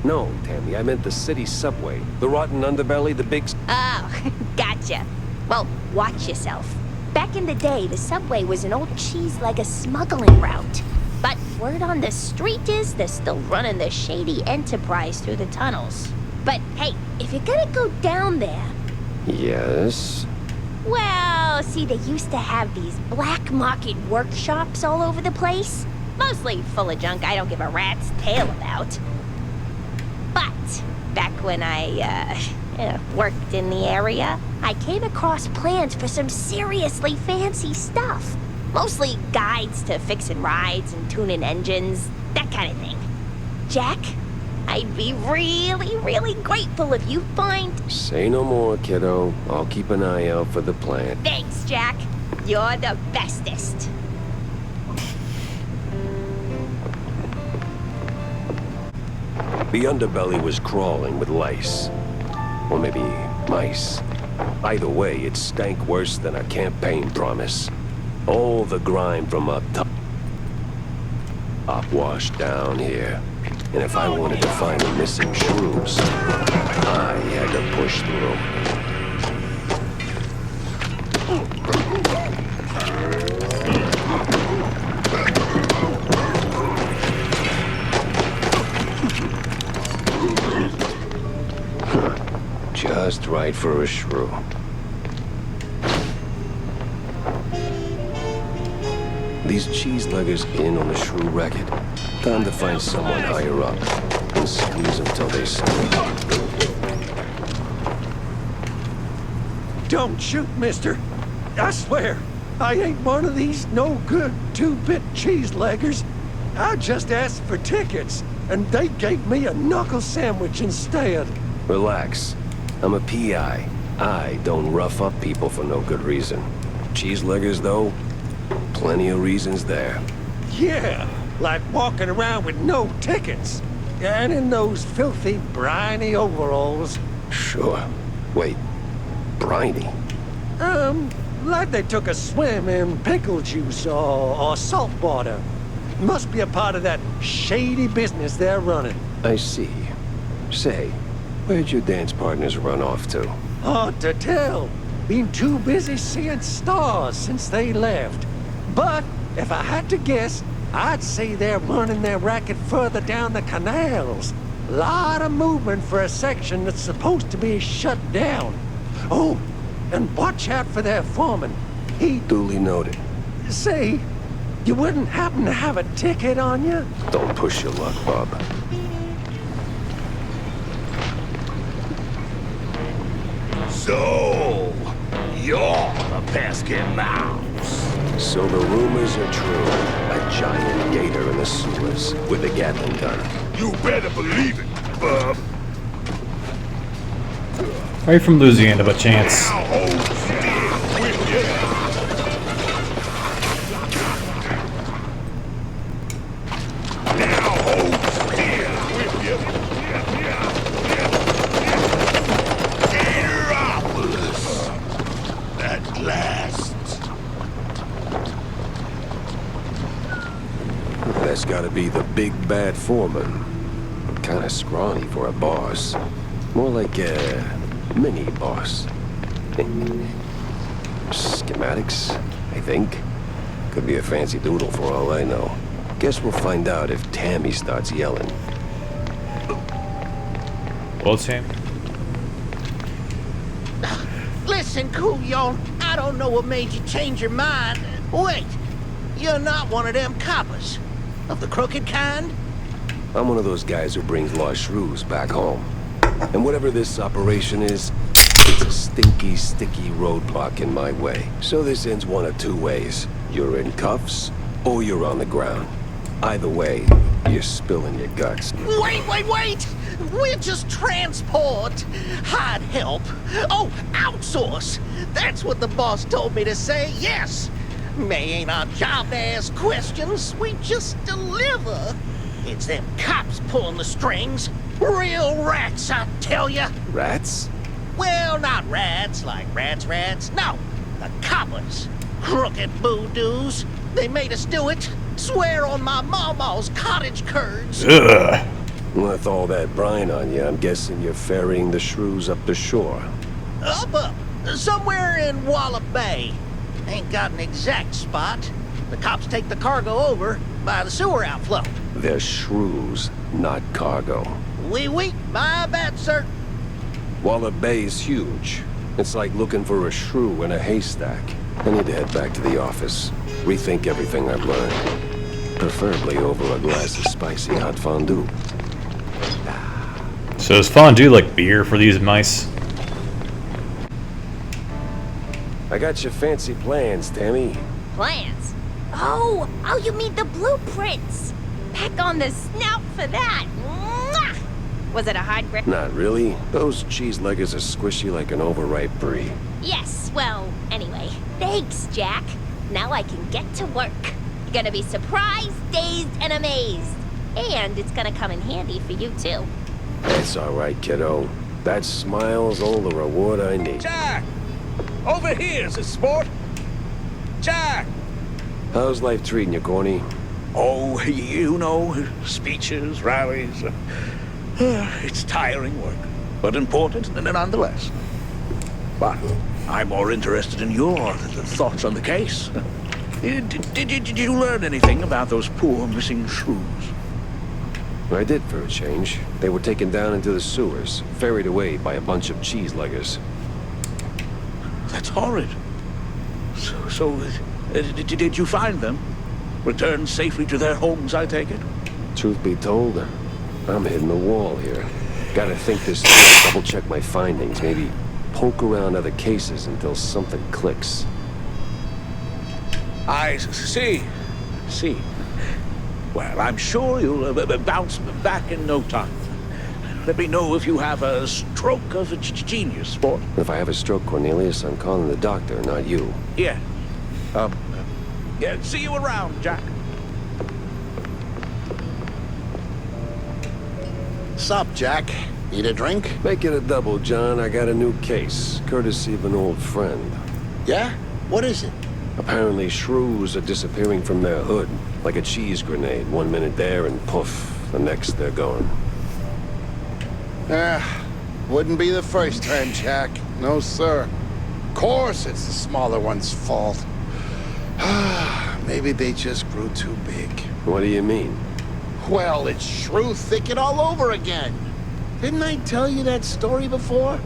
No, Tammy, I meant the city subway. The rotten underbelly, the big... Oh, gotcha. Well, watch yourself. Back in the day, the subway was an old cheese-leg smuggling route. But word on the street is they're still running the shady enterprise through the tunnels. But hey, if you're gonna go down there... Yes? Well, see, they used to have these black market workshops all over the place. Mostly full of junk I don't give a rat's tail about. But back when I, worked in the area, I came across plans for some seriously fancy stuff. Mostly guides to fixing rides and tuning engines, that kind of thing. Jack, I'd be really, really grateful if you find... Say no more, kiddo. I'll keep an eye out for the plan. Thanks, Jack. You're the bestest. The underbelly was crawling with lice. Or maybe mice. Either way, it stank worse than a campaign promise. All the grime from up top washed down here. And if I wanted to find the missing shrews, I had to push through. Just right for a shrew. These cheese-leggers in on the shrew racket. Time to find someone higher up and squeeze them till they sleep. Don't shoot, mister. I swear, I ain't one of these no-good two-bit cheese-leggers. I just asked for tickets, and they gave me a knuckle sandwich instead. Relax. I'm a PI. I don't rough up people for no good reason. Cheese-leggers, though, plenty of reasons there. Yeah, like walking around with no tickets. And in those filthy, briny overalls. Sure. Wait, briny? Like they took a swim in pickle juice or salt water. Must be a part of that shady business they're running. I see. Say, where'd your dance partners run off to? Hard to tell. Been too busy seeing stars since they left. But if I had to guess, I'd say they're running their racket further down the canals. Lot of movement for a section that's supposed to be shut down. Oh, and watch out for their foreman. He... Duly noted. Say, you wouldn't happen to have a ticket on you? Don't push your luck, Bob. So, you're the pesky mouse. So the rumors are true. A giant gator in the sewers with a Gatling gun. You better believe it, bub. Are you from Louisiana by chance? Now hold still with you. Now hold still with you. Gatoropoulos. At last. That's gotta be the big bad foreman. Kinda scrawny for a boss. More like a mini boss. Schematics, I think. Could be a fancy doodle for all I know. Guess we'll find out if Tammy starts yelling. Well, Sam. Listen, Couillon, I don't know what made you change your mind. Wait, you're not one of them coppers. Of the crooked kind? I'm one of those guys who brings lost shrews back home. And whatever this operation is, it's a stinky, sticky roadblock in my way. So this ends one of two ways. You're in cuffs, or you're on the ground. Either way, you're spilling your guts. Wait! We're just transport. Hard help. Oh, outsource. That's what the boss told me to say, yes. May ain't our job to ask questions, we just deliver. It's them cops pulling the strings. Real rats, I tell ya. Rats? Well, not rats like rats. No, the coppers. Crooked boodoos. They made us do it. Swear on my mama's cottage curds. Ugh. With all that brine on you, I'm guessing you're ferrying the shrews up the shore. Up. Somewhere in Wallop Bay. Ain't got an exact spot. The cops take the cargo over by the sewer outflow. They're shrews, not cargo. Oui, my bad, sir. Wallop Bay's huge. It's like looking for a shrew in a haystack. I need to head back to the office. Rethink everything I've learned. Preferably over a glass of spicy hot fondue. So is fondue like beer for these mice? I got your fancy plans, Tammy. Plans? Oh, you mean the blueprints. Back on the snout for that. Mwah! Was it a hard grip? Not really. Those cheese-leggers are squishy like an overripe brie. Yes, well, anyway. Thanks, Jack. Now I can get to work. You're gonna be surprised, dazed, and amazed. And it's gonna come in handy for you, too. That's all right, kiddo. That smile's all the reward I need. Jack! Over here, sport! Jack! How's life treating you, Corny? Oh, you know, speeches, rallies. It's tiring work, but important nonetheless. But I'm more interested in your thoughts on the case. Did you learn anything about those poor missing shrews? I did for a change. They were taken down into the sewers, ferried away by a bunch of cheese-leggers. That's horrid. So, did you find them? Returned safely to their homes, I take it? Truth be told, I'm hitting the wall here. Gotta think this through, double-check my findings, maybe poke around other cases until something clicks. I see. Well, I'm sure you'll bounce back in no time. Let me know if you have a stroke of genius, sport. If I have a stroke, Cornelius, I'm calling the doctor, not you. Yeah. Yeah, see you around, Jack. Sup, Jack? Need a drink? Make it a double, John. I got a new case, courtesy of an old friend. Yeah? What is it? Apparently, shrews are disappearing from their hood, like a cheese grenade. 1 minute there, and poof, the next they're gone. Wouldn't be the first time, Jack. No, sir. Of course it's the smaller one's fault. Maybe they just grew too big. What do you mean? Well, it's shrew thicket all over again. Didn't I tell you that story before?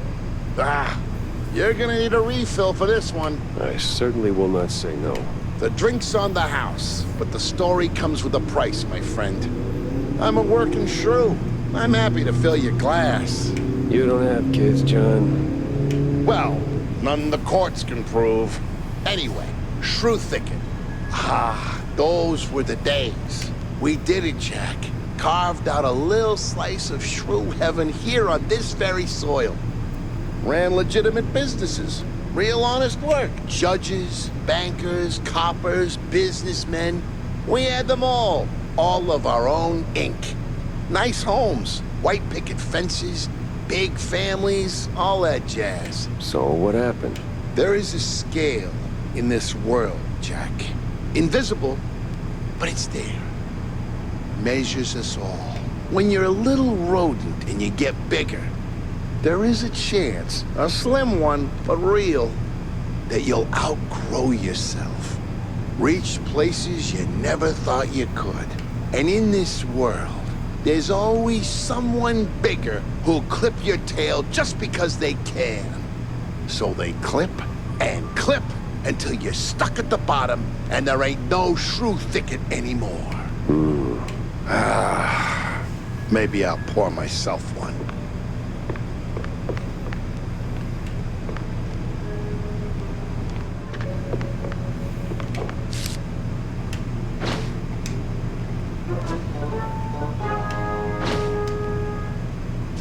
You're gonna need a refill for this one. I certainly will not say no. The drink's on the house, but the story comes with a price, my friend. I'm a working shrew. I'm happy to fill your glass. You don't have kids, John? Well, none the courts can prove. Anyway, shrew thicket. Those were the days. We did it, Jack. Carved out a little slice of shrew heaven here on this very soil. Ran legitimate businesses. Real honest work. Judges, bankers, coppers, businessmen. We had them all. All of our own ink. Nice homes, white picket fences, big families, all that jazz. So what happened? There is a scale in this world, Jack. Invisible, but it's there. Measures us all. When you're a little rodent and you get bigger, there is a chance, a slim one, but real, that you'll outgrow yourself. Reach places you never thought you could. And in this world, there's always someone bigger who'll clip your tail just because they can. So they clip and clip until you're stuck at the bottom and there ain't no shrew thicket anymore. Maybe I'll pour myself one.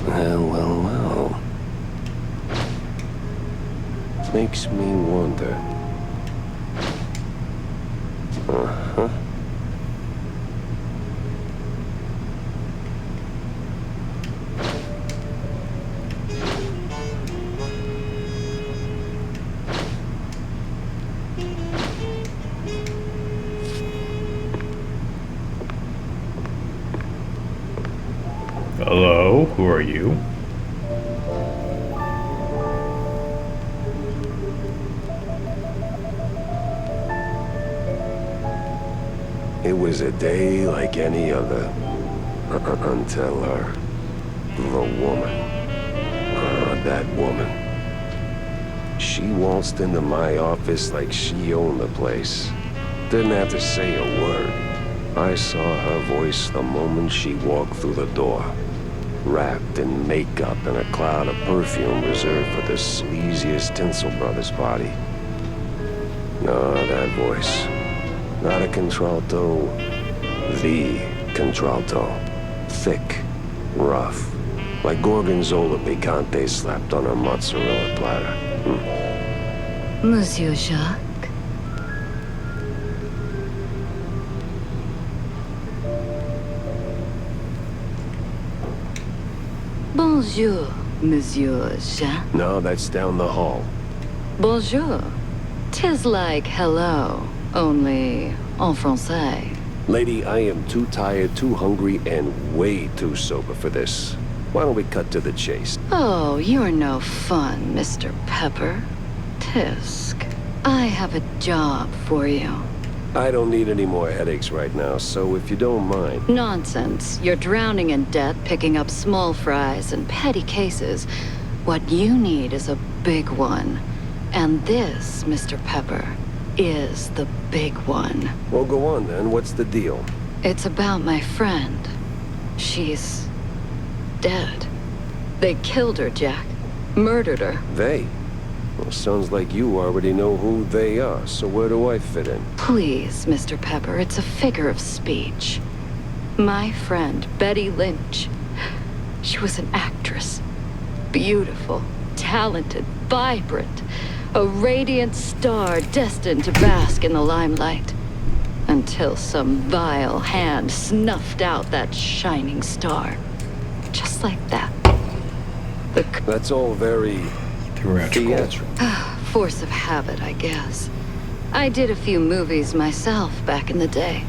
Well. Makes me wonder. Uh-huh. Hello, who are you? It was a day like any other. Until the woman. That woman. She waltzed into my office like she owned the place. Didn't have to say a word. I saw her voice the moment she walked through the door. Wrapped in makeup and a cloud of perfume reserved for the sleaziest Tinsel Brothers party. No, that voice. Not a contralto, the contralto. Thick, rough, like Gorgonzola picante slapped on a mozzarella platter. Monsieur Jacques? Bonjour. Monsieur Jean? No, that's down the hall. Bonjour. 'Tis like hello, only en français. Lady, I am too tired, too hungry, and way too sober for this. Why don't we cut to the chase? Oh, you're no fun, Mr. Pepper. Tisk. I have a job for you. I don't need any more headaches right now, so if you don't mind... Nonsense. You're drowning in debt, picking up small fries and petty cases. What you need is a big one. And this, Mr. Pepper, is the big one. Well, go on then. What's the deal? It's about my friend. She's... dead. They killed her, Jack. Murdered her. They? Well, sounds like you already know who they are, so where do I fit in? Please, Mr. Pepper, it's a figure of speech. My friend, Betty Lynch. She was an actress. Beautiful, talented, vibrant. A radiant star destined to bask in the limelight. Until some vile hand snuffed out that shining star. Just like that. That's all very... theatrical. Force of habit, I guess. I did a few movies myself back in the day.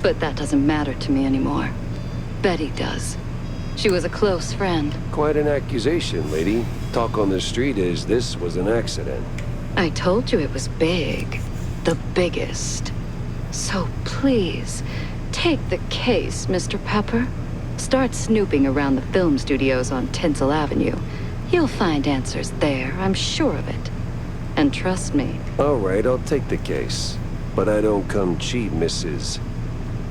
But that doesn't matter to me anymore. Betty does. She was a close friend. Quite an accusation, lady. Talk on the street is this was an accident. I told you it was big. The biggest. So please, take the case, Mr. Pepper. Start snooping around the film studios on Tinsel Avenue. You'll find answers there, I'm sure of it. And trust me. All right, I'll take the case. But I don't come cheap, Mrs.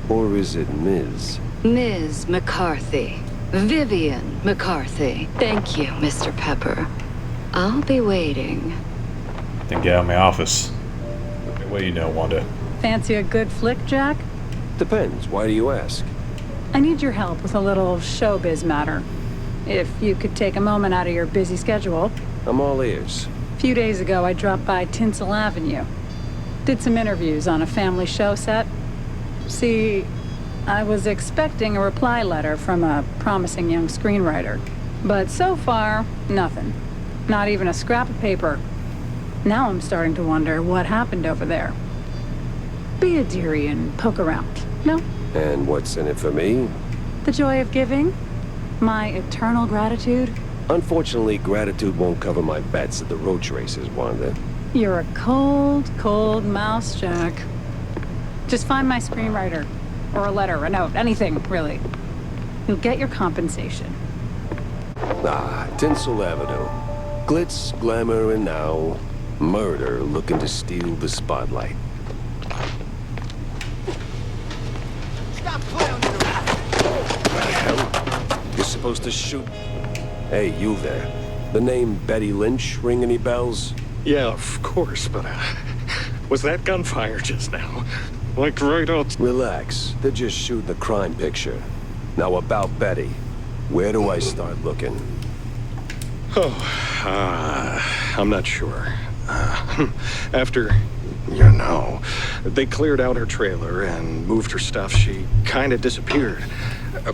Or is it Ms.? Ms. McCarthy. Vivian McCarthy. Thank you, Mr. Pepper. I'll be waiting. Then get out of my office. What do you know, Wanda? Fancy a good flick, Jack? Depends. Why do you ask? I need your help with a little showbiz matter. If you could take a moment out of your busy schedule. I'm all ears. A few days ago, I dropped by Tinsel Avenue. Did some interviews on a family show set. See, I was expecting a reply letter from a promising young screenwriter. But so far, nothing. Not even a scrap of paper. Now I'm starting to wonder what happened over there. Be a dearie and poke around, no? And what's in it for me? The joy of giving? My eternal gratitude? Unfortunately, gratitude won't cover my bets at the roach races, Wanda. You're a cold, cold mouse, Jack. Just find my screenwriter. Or a letter, a note, anything, really. You'll get your compensation. Ah, Tinsel Avenue. Glitz, glamour, and now... murder looking to steal the spotlight. Stop clowning around. What the hell? You're supposed to shoot... Hey, you there. The name Betty Lynch ring any bells? Yeah, of course, but was that gunfire just now? Like right out... Relax. They're just shooting a crime picture. Now about Betty. Where do I start looking? Oh, I'm not sure. After, you know, they cleared out her trailer and moved her stuff, she kind of disappeared.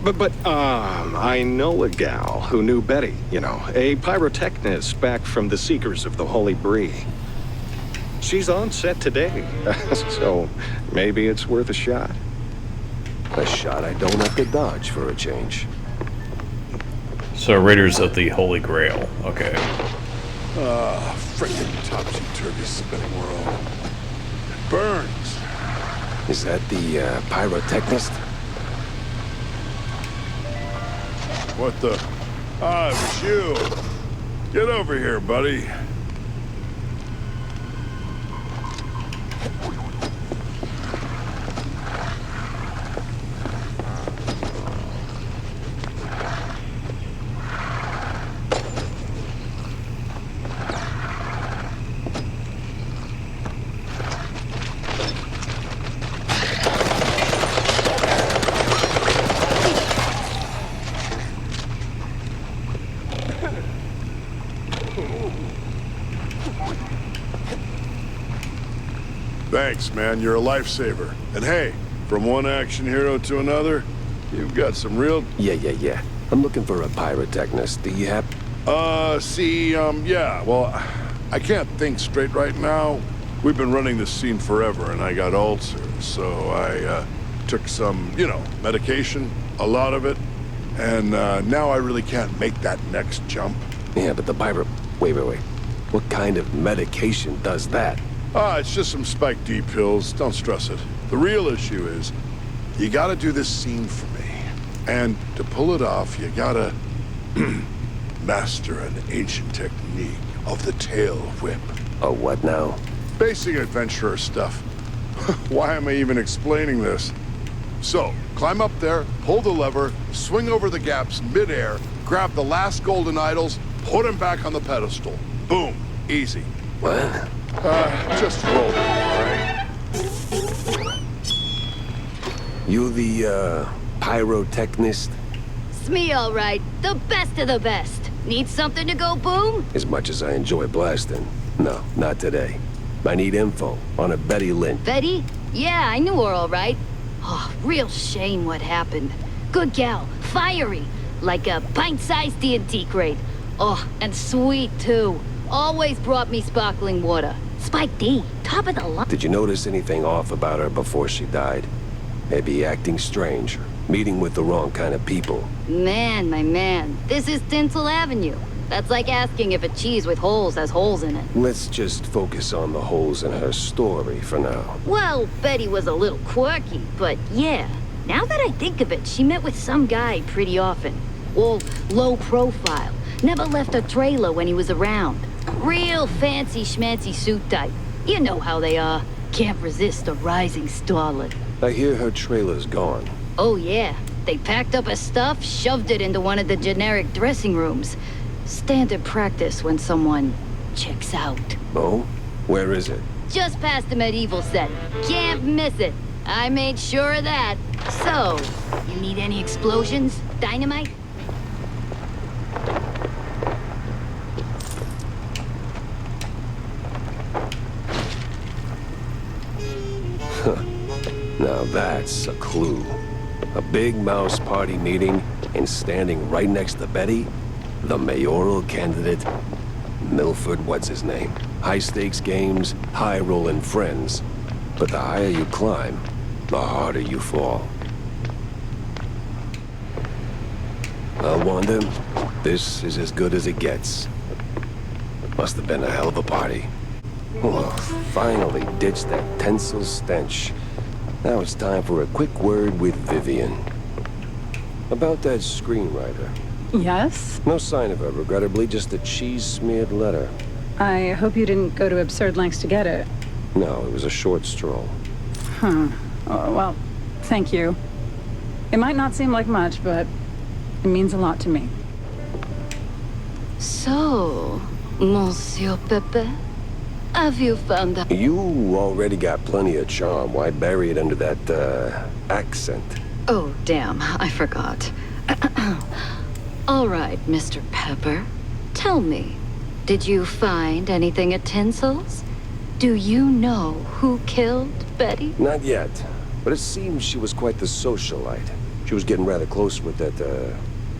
But I know a gal who knew Betty, you know, a pyrotechnist back from the Seekers of the Holy Bree. She's on set today, so maybe it's worth a shot. A shot I don't have to dodge for a change. So, Raiders of the Holy Grail. Okay. Frickin' topsy-turvy spinning world. It burns. Is that the pyrotechnist? What the? Ah, it was you. Get over here, buddy. Thanks, man. You're a lifesaver. And hey, from one action hero to another, you've got some real... Yeah. I'm looking for a pyrotechnist. Do you have... Yeah, well, I can't think straight right now. We've been running this scene forever, and I got ulcers, so I, took some, medication, a lot of it, and, now I really can't make that next jump. Yeah, but the Bible... Wait. What kind of medication does that? It's just some Spike D pills. Don't stress it. The real issue is, you gotta do this scene for me. And to pull it off, you gotta master an ancient technique of the tail whip. Oh, what now? Basic adventurer stuff. Why am I even explaining this? So, climb up there, pull the lever, swing over the gaps midair, grab the last golden idols, put them back on the pedestal. Boom. Easy. What? Just roll it, all right? You the, pyrotechnist? It's me, all right. The best of the best. Need something to go boom? As much as I enjoy blasting. No, not today. I need info on a Betty Lynch. Betty? Yeah, I knew her all right. Oh, real shame what happened. Good gal, fiery, like a pint-sized D&T crate. Oh, and sweet, too. Always brought me sparkling water. Spike D, top of the line. Did you notice anything off about her before she died? Maybe acting strange, or meeting with the wrong kind of people. Man, my man, this is Tinsel Avenue. That's like asking if a cheese with holes has holes in it. Let's just focus on the holes in her story for now. Well, Betty was a little quirky, but yeah. Now that I think of it, she met with some guy pretty often. All low profile. Never left her trailer when he was around. Real fancy schmancy suit type. You know how they are. Can't resist a rising starlet. I hear her trailer's gone. Oh yeah. They packed up her stuff, shoved it into one of the generic dressing rooms. Standard practice when someone checks out. Oh? Where is it? Just past the medieval set. Can't miss it. I made sure of that. So, you need any explosions? Dynamite? Now that's a clue. A big mouse party meeting, and standing right next to Betty, the mayoral candidate, Milford what's his name. High stakes games, high rolling friends. But the higher you climb, the harder you fall. Well, Wanda, this is as good as it gets. Must have been a hell of a party. Oh, finally ditched that tinsel stench. Now it's time for a quick word with Vivian. About that screenwriter. Yes? No sign of her, regrettably, just a cheese-smeared letter. I hope you didn't go to absurd lengths to get it. No, it was a short stroll. Oh, well, thank you. It might not seem like much, but it means a lot to me. So, Monsieur Pepe, have you found out? You already got plenty of charm. Why bury it under that, accent? Oh, damn, I forgot. All right, Mr. Pepper. Tell me, did you find anything at Tinsel's? Do you know who killed Betty? Not yet, but it seems she was quite the socialite. She was getting rather close with that,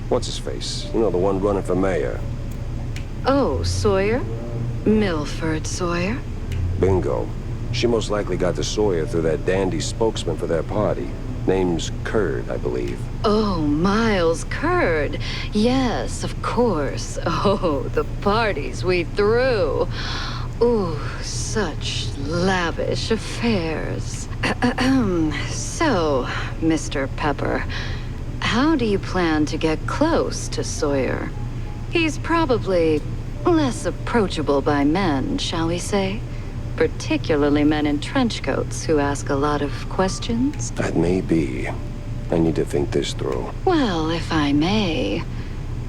what's-his-face? You know, the one running for mayor. Oh, Sawyer? Milford Sawyer? Bingo. She most likely got to Sawyer through that dandy spokesman for their party. Name's Curd, I believe. Oh, Miles Curd. Yes, of course. Oh, the parties we threw. Ooh, such lavish affairs. So, Mr. Pepper, how do you plan to get close to Sawyer? He's probably less approachable by men, shall we say? Particularly men in trench coats who ask a lot of questions. That may be. I need to think this through. Well, if I may,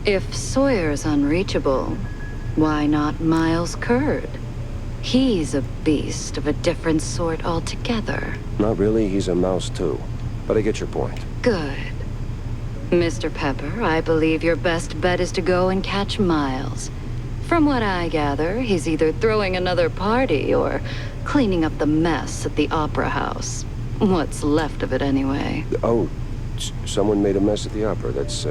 if Sawyer's unreachable, why not Miles Curd? He's a beast of a different sort altogether. Not really, he's a mouse too. But I get your point. Good. Mr. Pepper, I believe your best bet is to go and catch Miles. From what I gather, he's either throwing another party or cleaning up the mess at the Opera House. What's left of it, anyway. Oh, someone made a mess at the opera. That's,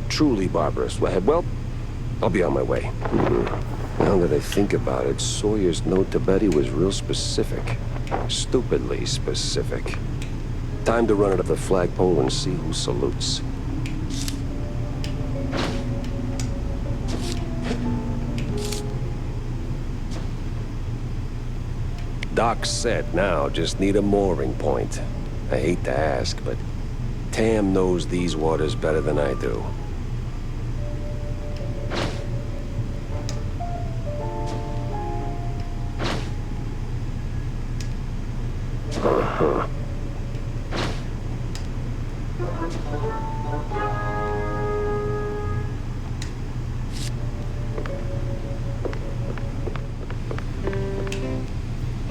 truly barbarous. Well, I'll be on my way. Now that I think about it, Sawyer's note to Betty was real specific. Stupidly specific. Time to run it up the flagpole and see who salutes. Doc's set now, just need a mooring point. I hate to ask, but Tam knows these waters better than I do.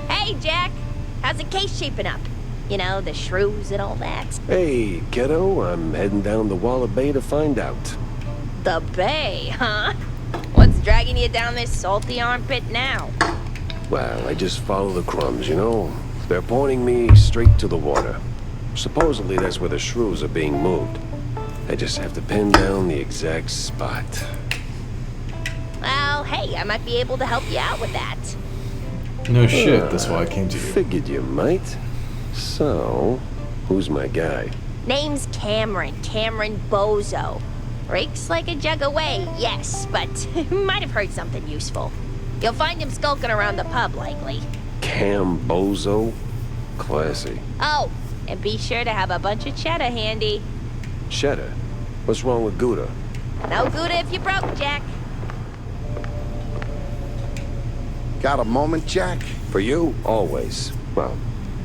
Hey, Jack. How's the case shaping up? You know, the shrews and all that. Hey, kiddo, I'm heading down the Walla Bay to find out. The bay, huh? What's dragging you down this salty armpit now? Well, I just follow the crumbs, you know? They're pointing me straight to the water. Supposedly that's where the shrews are being moved. I just have to pin down the exact spot. Well, hey, I might be able to help you out with that. No shit, that's why I came to you. Figured you might. So, who's my guy? Name's Cameron Bozo. Rakes like a jug away, yes, but might have heard something useful. You'll find him skulking around the pub, likely. Cam Bozo? Classy. Oh, and be sure to have a bunch of cheddar handy. Cheddar? What's wrong with Gouda? No Gouda if you broke, Jack. Got a moment, Jack? For you, always. Well,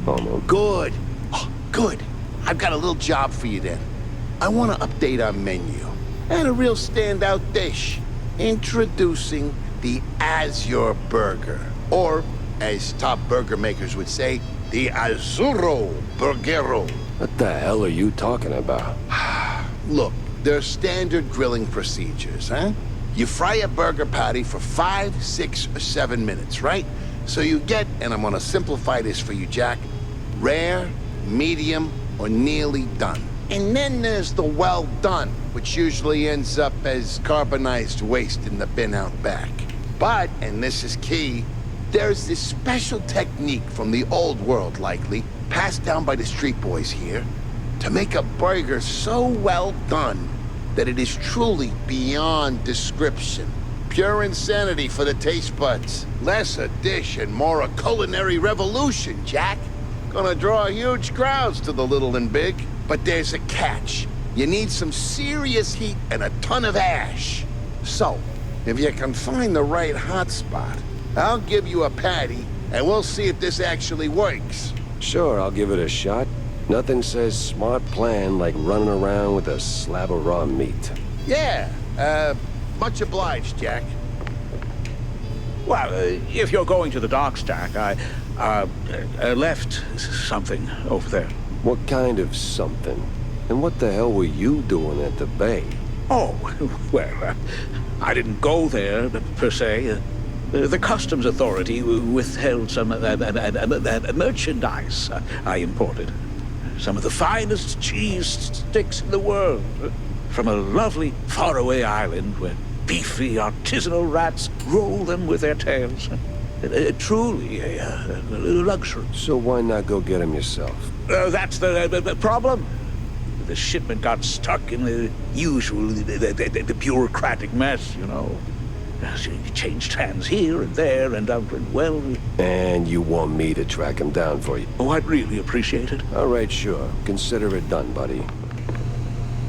almost. Good. Oh, good. I've got a little job for you then. I want to update our menu. And a real standout dish. Introducing the Azure Burger. Or, as top burger makers would say, the Azzurro Burgero. What the hell are you talking about? Look, there are standard grilling procedures, huh? You fry a burger patty for 5, 6, or 7 minutes, right? So you get, and I'm gonna simplify this for you, Jack, rare, medium, or nearly done. And then there's the well done, which usually ends up as carbonized waste in the bin out back. But, and this is key, there's this special technique from the old world, likely, passed down by the street boys here, to make a burger so well done that it is truly beyond description. Pure insanity for the taste buds. Less a dish and more a culinary revolution, Jack. Gonna draw huge crowds to the little and big. But there's a catch. You need some serious heat and a ton of ash. So, if you can find the right hotspot, I'll give you a patty, and we'll see if this actually works. Sure, I'll give it a shot. Nothing says smart plan like running around with a slab of raw meat. Yeah, much obliged, Jack. Well, if you're going to the docks, Jack, I left something over there. What kind of something? And what the hell were you doing at the bay? Oh, well, I didn't go there, per se. The customs authority withheld some merchandise I imported. Some of the finest cheese sticks in the world. From a lovely faraway island where beefy artisanal rats roll them with their tails. Truly a luxury. So why not go get them yourself? That's the problem. The shipment got stuck in the usual, the bureaucratic mess, you know. It changed hands here and there, and well... And you want me to track him down for you? Oh, I'd really appreciate it. All right, sure. Consider it done, buddy.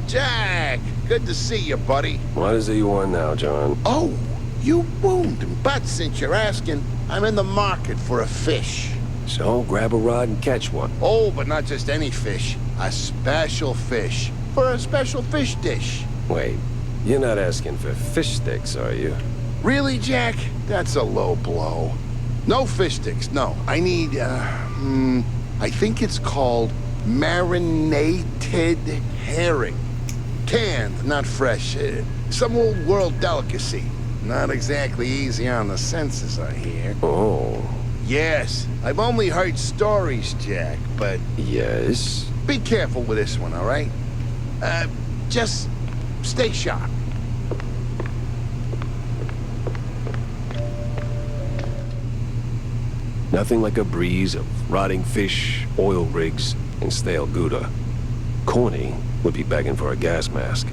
Jack! Good to see you, buddy. What is it you want now, John? Oh, you boomed. But since you're asking, I'm in the market for a fish. So, grab a rod and catch one. Oh, but not just any fish. A special fish. For a special fish dish. Wait, you're not asking for fish sticks, are you? Really, Jack? That's a low blow. No fish sticks, no. I need, I think it's called marinated herring. Canned, not fresh. Some old world delicacy. Not exactly easy on the senses, I hear. Oh. Yes, I've only heard stories, Jack, but... Yes? Be careful with this one, all right? Just stay sharp. Nothing like a breeze of rotting fish, oil rigs, and stale Gouda. Corny would be begging for a gas mask.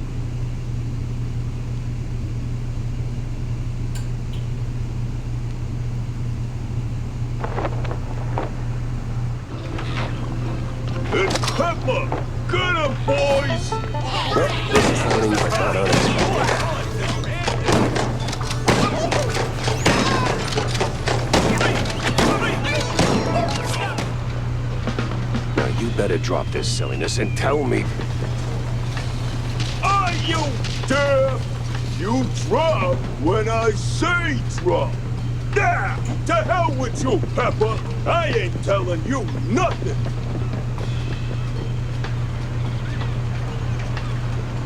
It's Pepper! Get him, boys! Disappointing but not unexpected. Now you better drop this silliness and tell me... Are you deaf? You drop when I say drop. Nah, to hell with you, Pepper. I ain't telling you nothing.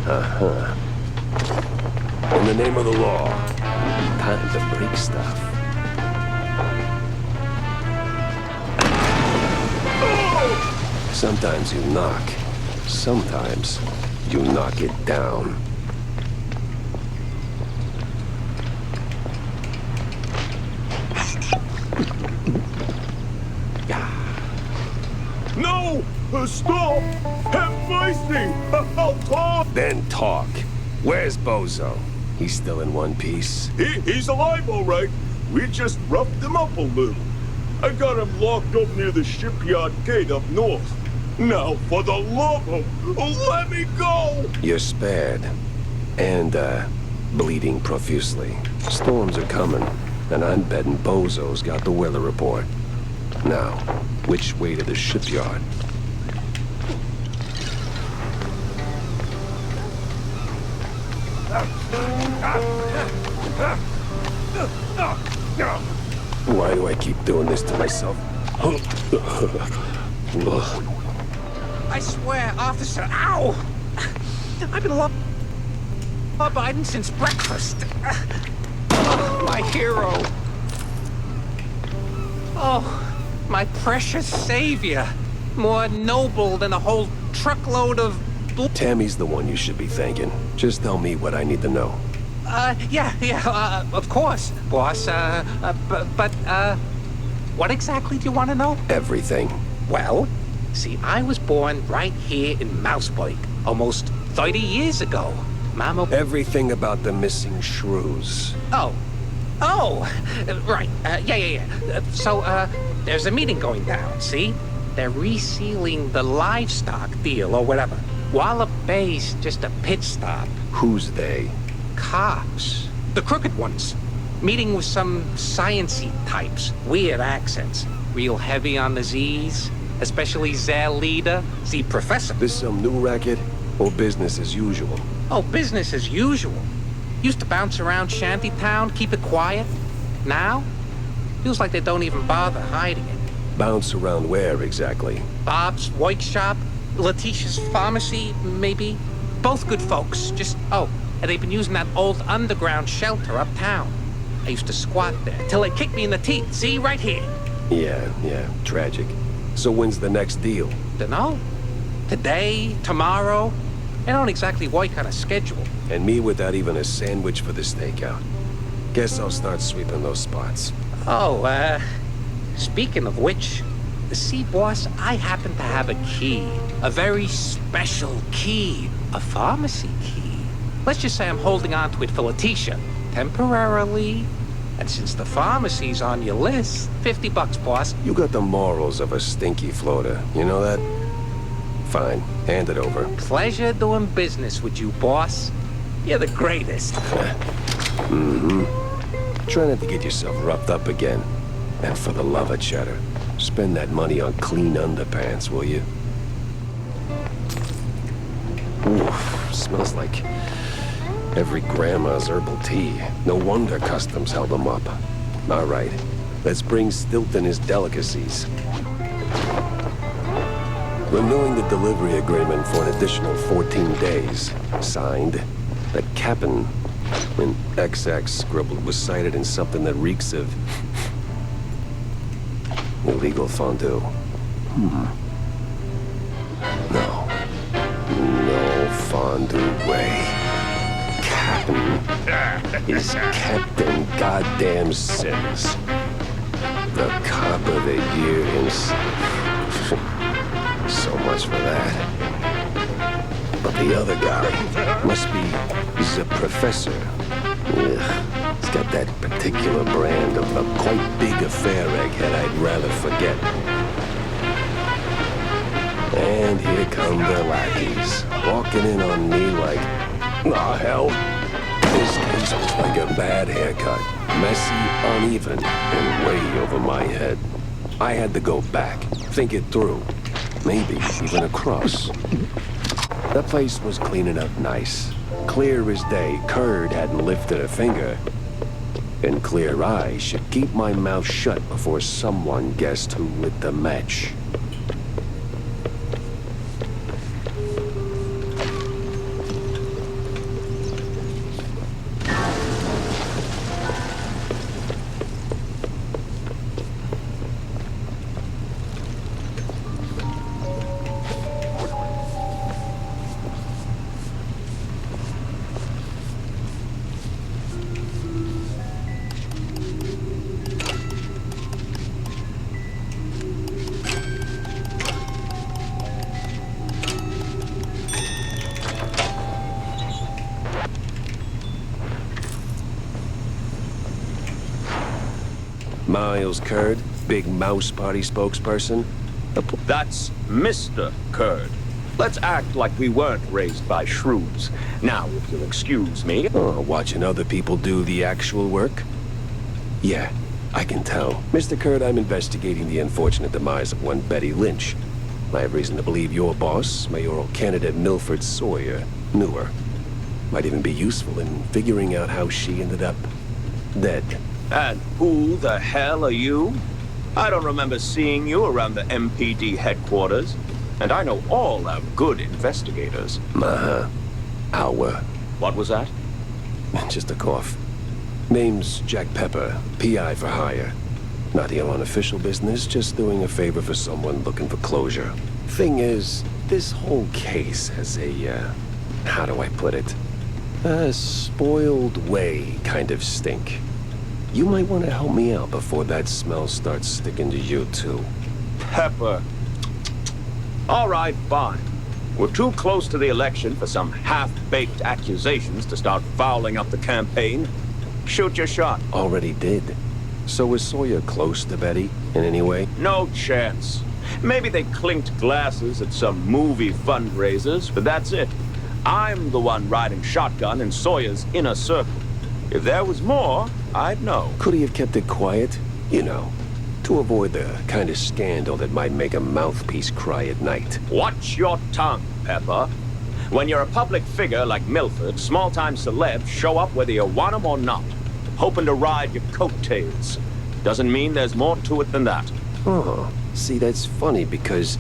Uh-huh. In the name of the law, time to break stuff. Sometimes you knock. Sometimes you knock it down. No! Stop! Have mercy! I'll talk! Then talk. Where's Bozo? He's still in one piece? He's alive, all right. We just roughed him up a little. I got him locked up near the shipyard gate up north. Now, for the love of... let me go! You're spared. And, bleeding profusely. Storms are coming, and I'm betting Bozo's got the weather report. Now, which way to the shipyard? Why do I keep doing this to myself? I swear, officer, ow! I've been law-abiding since breakfast. My hero. Oh, my precious savior. More noble than a whole truckload of... Tammy's the one you should be thanking. Just tell me what I need to know. Of course, boss. What exactly do you want to know? Everything. Well, see, I was born right here in Mouseburg, almost 30 years ago. Mama... Everything about the missing shrews. Right. So, there's a meeting going down, see? They're resealing the livestock deal or whatever. Wallop Bay's just a pit stop. Who's they? Cops. The crooked ones. Meeting with some science-y types. Weird accents. Real heavy on the Z's. Especially their leader, the professor. This some new racket or business as usual? Oh, business as usual. Used to bounce around Shantytown, keep it quiet. Now, feels like they don't even bother hiding it. Bounce around where exactly? Bob's workshop, Letitia's pharmacy, maybe. Both good folks, just, and they've been using that old underground shelter uptown. I used to squat there till they kicked me in the teeth, see, right here. Yeah, tragic. So when's the next deal? Dunno. Today, tomorrow. They don't exactly work on a schedule. And me without even a sandwich for the stakeout. Guess I'll start sweeping those spots. Speaking of which, see, boss, I happen to have a key. A very special key. A pharmacy key. Let's just say I'm holding on to it for Letitia. Temporarily. And since the pharmacy's on your list, $50, boss. You got the morals of a stinky floater, you know that? Fine, hand it over. Pleasure doing business with you, boss. You're the greatest. Try not to get yourself roughed up again. And for the love of cheddar, spend that money on clean underpants, will you? Oof, smells like every grandma's herbal tea. No wonder customs held them up. All right, let's bring Stilton his delicacies. Renewing the delivery agreement for an additional 14 days. Signed, the captain in XX scribbled was cited in something that reeks of illegal fondue. No fondue way. Captain is Captain Goddamn Sims. The shop of the year himself. So much for that. But the other guy must be the professor. Ugh, he's got that particular brand of a quite big affair egghead I'd rather forget. And here come the lackeys, walking in on me like, ah, hell. This case was like a bad haircut. Messy, uneven, and way over my head. I had to go back, think it through. Maybe even across. The place was cleaning up nice. Clear as day, Curd hadn't lifted a finger. And clear eyes should keep my mouth shut before someone guessed who lit the match. Miles Curd, big mouse party spokesperson. That's Mr. Curd. Let's act like we weren't raised by shrews. Now, if you'll excuse me... Oh, watching other people do the actual work? Yeah, I can tell. Mr. Curd, I'm investigating the unfortunate demise of one Betty Lynch. I have reason to believe your boss, mayoral candidate Milford Sawyer, knew her. Might even be useful in figuring out how she ended up dead. And who the hell are you? I don't remember seeing you around the MPD headquarters. And I know all our good investigators. Uh-huh. Our. What was that? Just a cough. Name's Jack Pepper, PI for hire. Not here on official business, just doing a favor for someone looking for closure. Thing is, this whole case has a, how do I put it? A spoiled way kind of stink. You might want to help me out before that smell starts sticking to you, too. Pepper. All right, fine. We're too close to the election for some half-baked accusations to start fouling up the campaign. Shoot your shot. Already did. So was Sawyer close to Betty in any way? No chance. Maybe they clinked glasses at some movie fundraisers, but that's it. I'm the one riding shotgun in Sawyer's inner circle. If there was more, I'd know. Could he have kept it quiet? You know, to avoid the kind of scandal that might make a mouthpiece cry at night. Watch your tongue, Pepper. When you're a public figure like Milford, small-time celebs show up whether you want them or not, hoping to ride your coattails. Doesn't mean there's more to it than that. Oh, see, that's funny because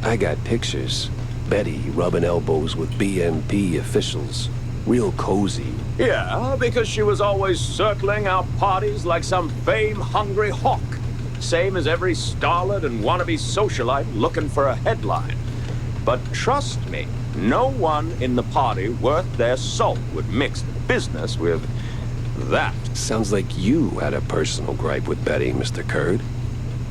I got pictures. Betty rubbing elbows with BMP officials. Real cozy. Yeah, because she was always circling our parties like some fame-hungry hawk. Same as every starlet and wannabe socialite looking for a headline. But trust me, no one in the party worth their salt would mix business with that. Sounds like you had a personal gripe with Betty, Mr. Curd.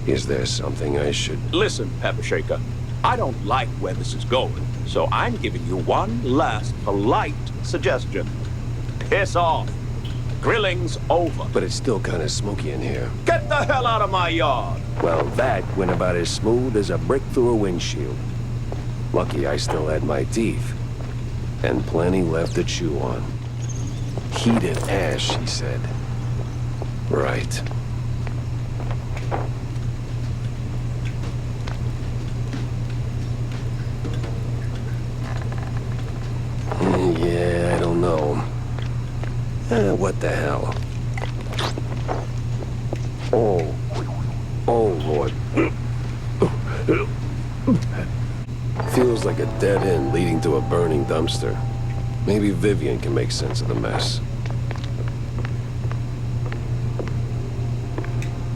Is there something I should... Listen, Pepper Shaker, I don't like where this is going, so I'm giving you one last polite suggestion. Piss off. Grilling's over. But it's still kind of smoky in here. Get the hell out of my yard. Well, that went about as smooth as a brick through a windshield. Lucky I still had my teeth. And plenty left to chew on. Heated ash, he said. Right. Yeah, I don't know. What the hell? Oh. Oh, Lord. Feels like a dead end leading to a burning dumpster. Maybe Vivian can make sense of the mess.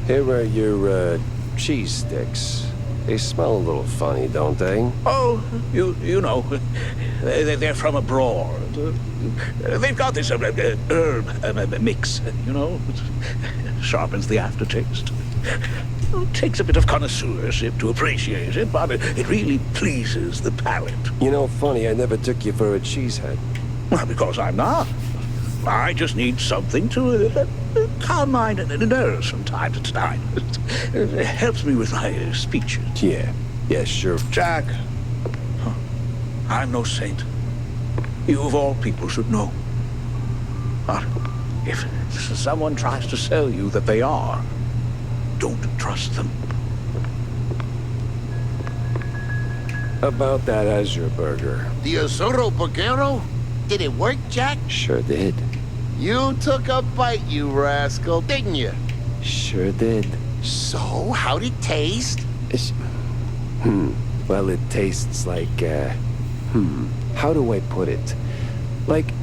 Here are your, cheese sticks. They smell a little funny, don't they? Oh, you know, they're from abroad. They've got this herb mix, you know, sharpens the aftertaste. Takes a bit of connoisseurship to appreciate it, but it really pleases the palate. You know, funny, I never took you for a cheesehead. Well, because I'm not. I just need something to calm my nerves from time to time. It helps me with my speeches. Yeah, sure. Jack, I'm no saint. You of all people should know. But if someone tries to sell you that they are, don't trust them. About that Azure burger. The Azuro Burgero? Did it work, Jack? Sure did. You took a bite, you rascal, didn't you? Sure did. So, how'd it taste? Well, it tastes like, how do I put it? Like,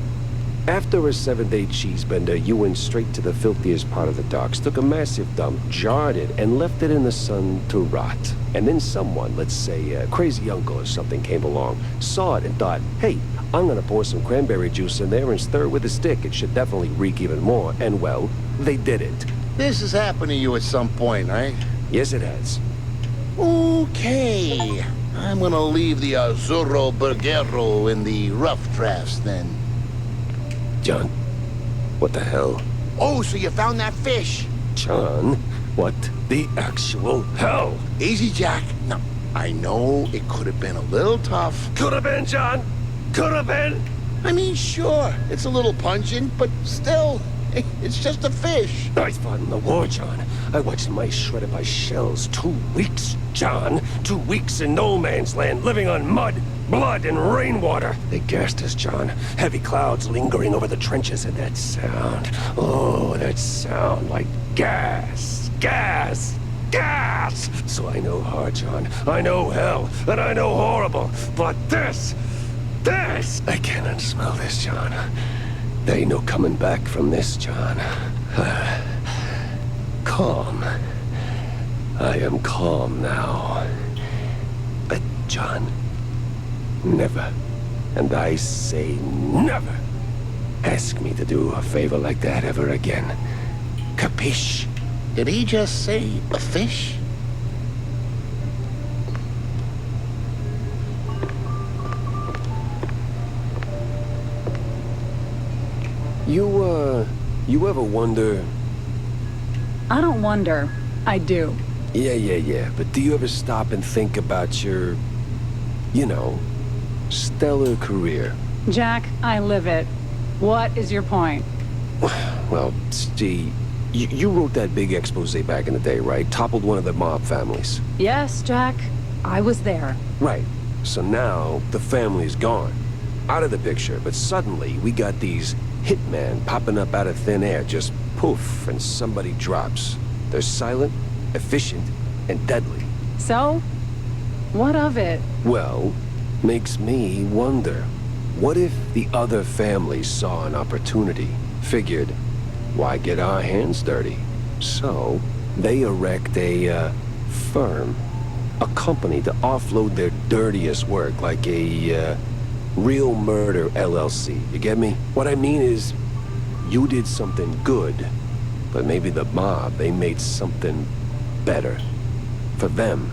after a 7-day cheese bender, you went straight to the filthiest part of the docks, took a massive dump, jarred it, and left it in the sun to rot. And then someone, let's say a crazy uncle or something, came along, saw it and thought, hey, I'm gonna pour some cranberry juice in there and stir it with a stick. It should definitely reek even more. And well, they did it. This has happened to you at some point, right? Yes, it has. Okay. I'm gonna leave the Azuro Burgero in the rough drafts then. John, what the hell? Oh, so you found that fish? John, what the actual hell? Easy, Jack. No, I know it could have been a little tough. Could have been, John. Could have been. I mean, sure, it's a little pungent, but still, it's just a fish. I fought in the war, John. I watched mice shredded by shells. 2 weeks, John. 2 weeks in no man's land, living on mud, blood, and rainwater. They gassed us, John. Heavy clouds lingering over the trenches, and that sound. Oh, that sound like gas. Gas. Gas! So I know hard, John. I know hell, and I know horrible. But this! I cannot smell this, John. There ain't no coming back from this, John. Calm. I am calm now. But, John, never, and I say never, ask me to do a favor like that ever again. Capiche? Did he just say a fish? You ever wonder... I don't wonder. I do. Yeah. But do you ever stop and think about your, you know, stellar career? Jack, I live it. What is your point? Well, see, you wrote that big expose back in the day, right? Toppled one of the mob families. Yes, Jack. I was there. Right. So now, the family's gone. Out of the picture, but suddenly we got these hitmen popping up out of thin air, just poof, and somebody drops. They're silent, efficient, and deadly. So? What of it? Well, makes me wonder. What if the other families saw an opportunity? Figured, why get our hands dirty? So, they erect a, firm. A company to offload their dirtiest work, like a, Real Murder LLC. You get me? What I mean is, you did something good, but maybe the mob, they made something better. For them,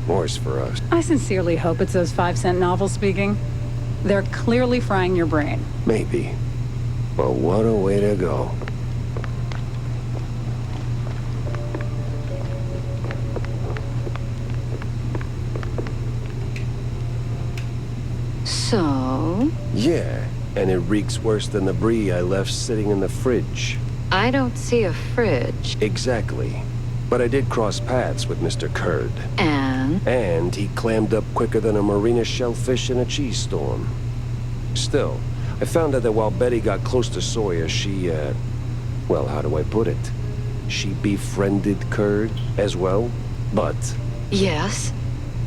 worse for us. I sincerely hope it's those 5-cent novels speaking. They're clearly frying your brain. Maybe. But what a way to go. So? Yeah, and it reeks worse than the brie I left sitting in the fridge. I don't see a fridge. Exactly. But I did cross paths with Mr. Kurd. And? And he clammed up quicker than a marina shellfish in a cheese storm. Still, I found out that while Betty got close to Sawyer, she, well, how do I put it? She befriended Kurd as well, but... Yes?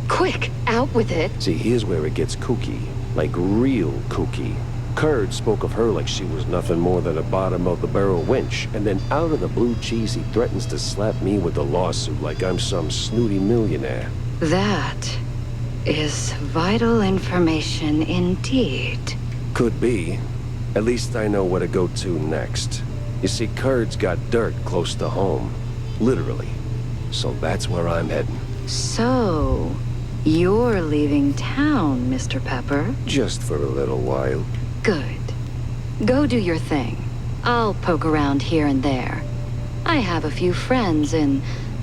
Quick, out with it. See, here's where it gets kooky. Like real kooky. Kurd spoke of her like she was nothing more than a bottom-of-the-barrel wench, and then out of the blue cheese he threatens to slap me with a lawsuit like I'm some snooty millionaire. That is vital information indeed. Could be. At least I know where to go to next. You see, Kurd's got dirt close to home. Literally. So that's where I'm heading. So, you're leaving town, Mr. Pepper? Just for a little while. Good. Go do your thing. I'll poke around here and there. I have a few friends in,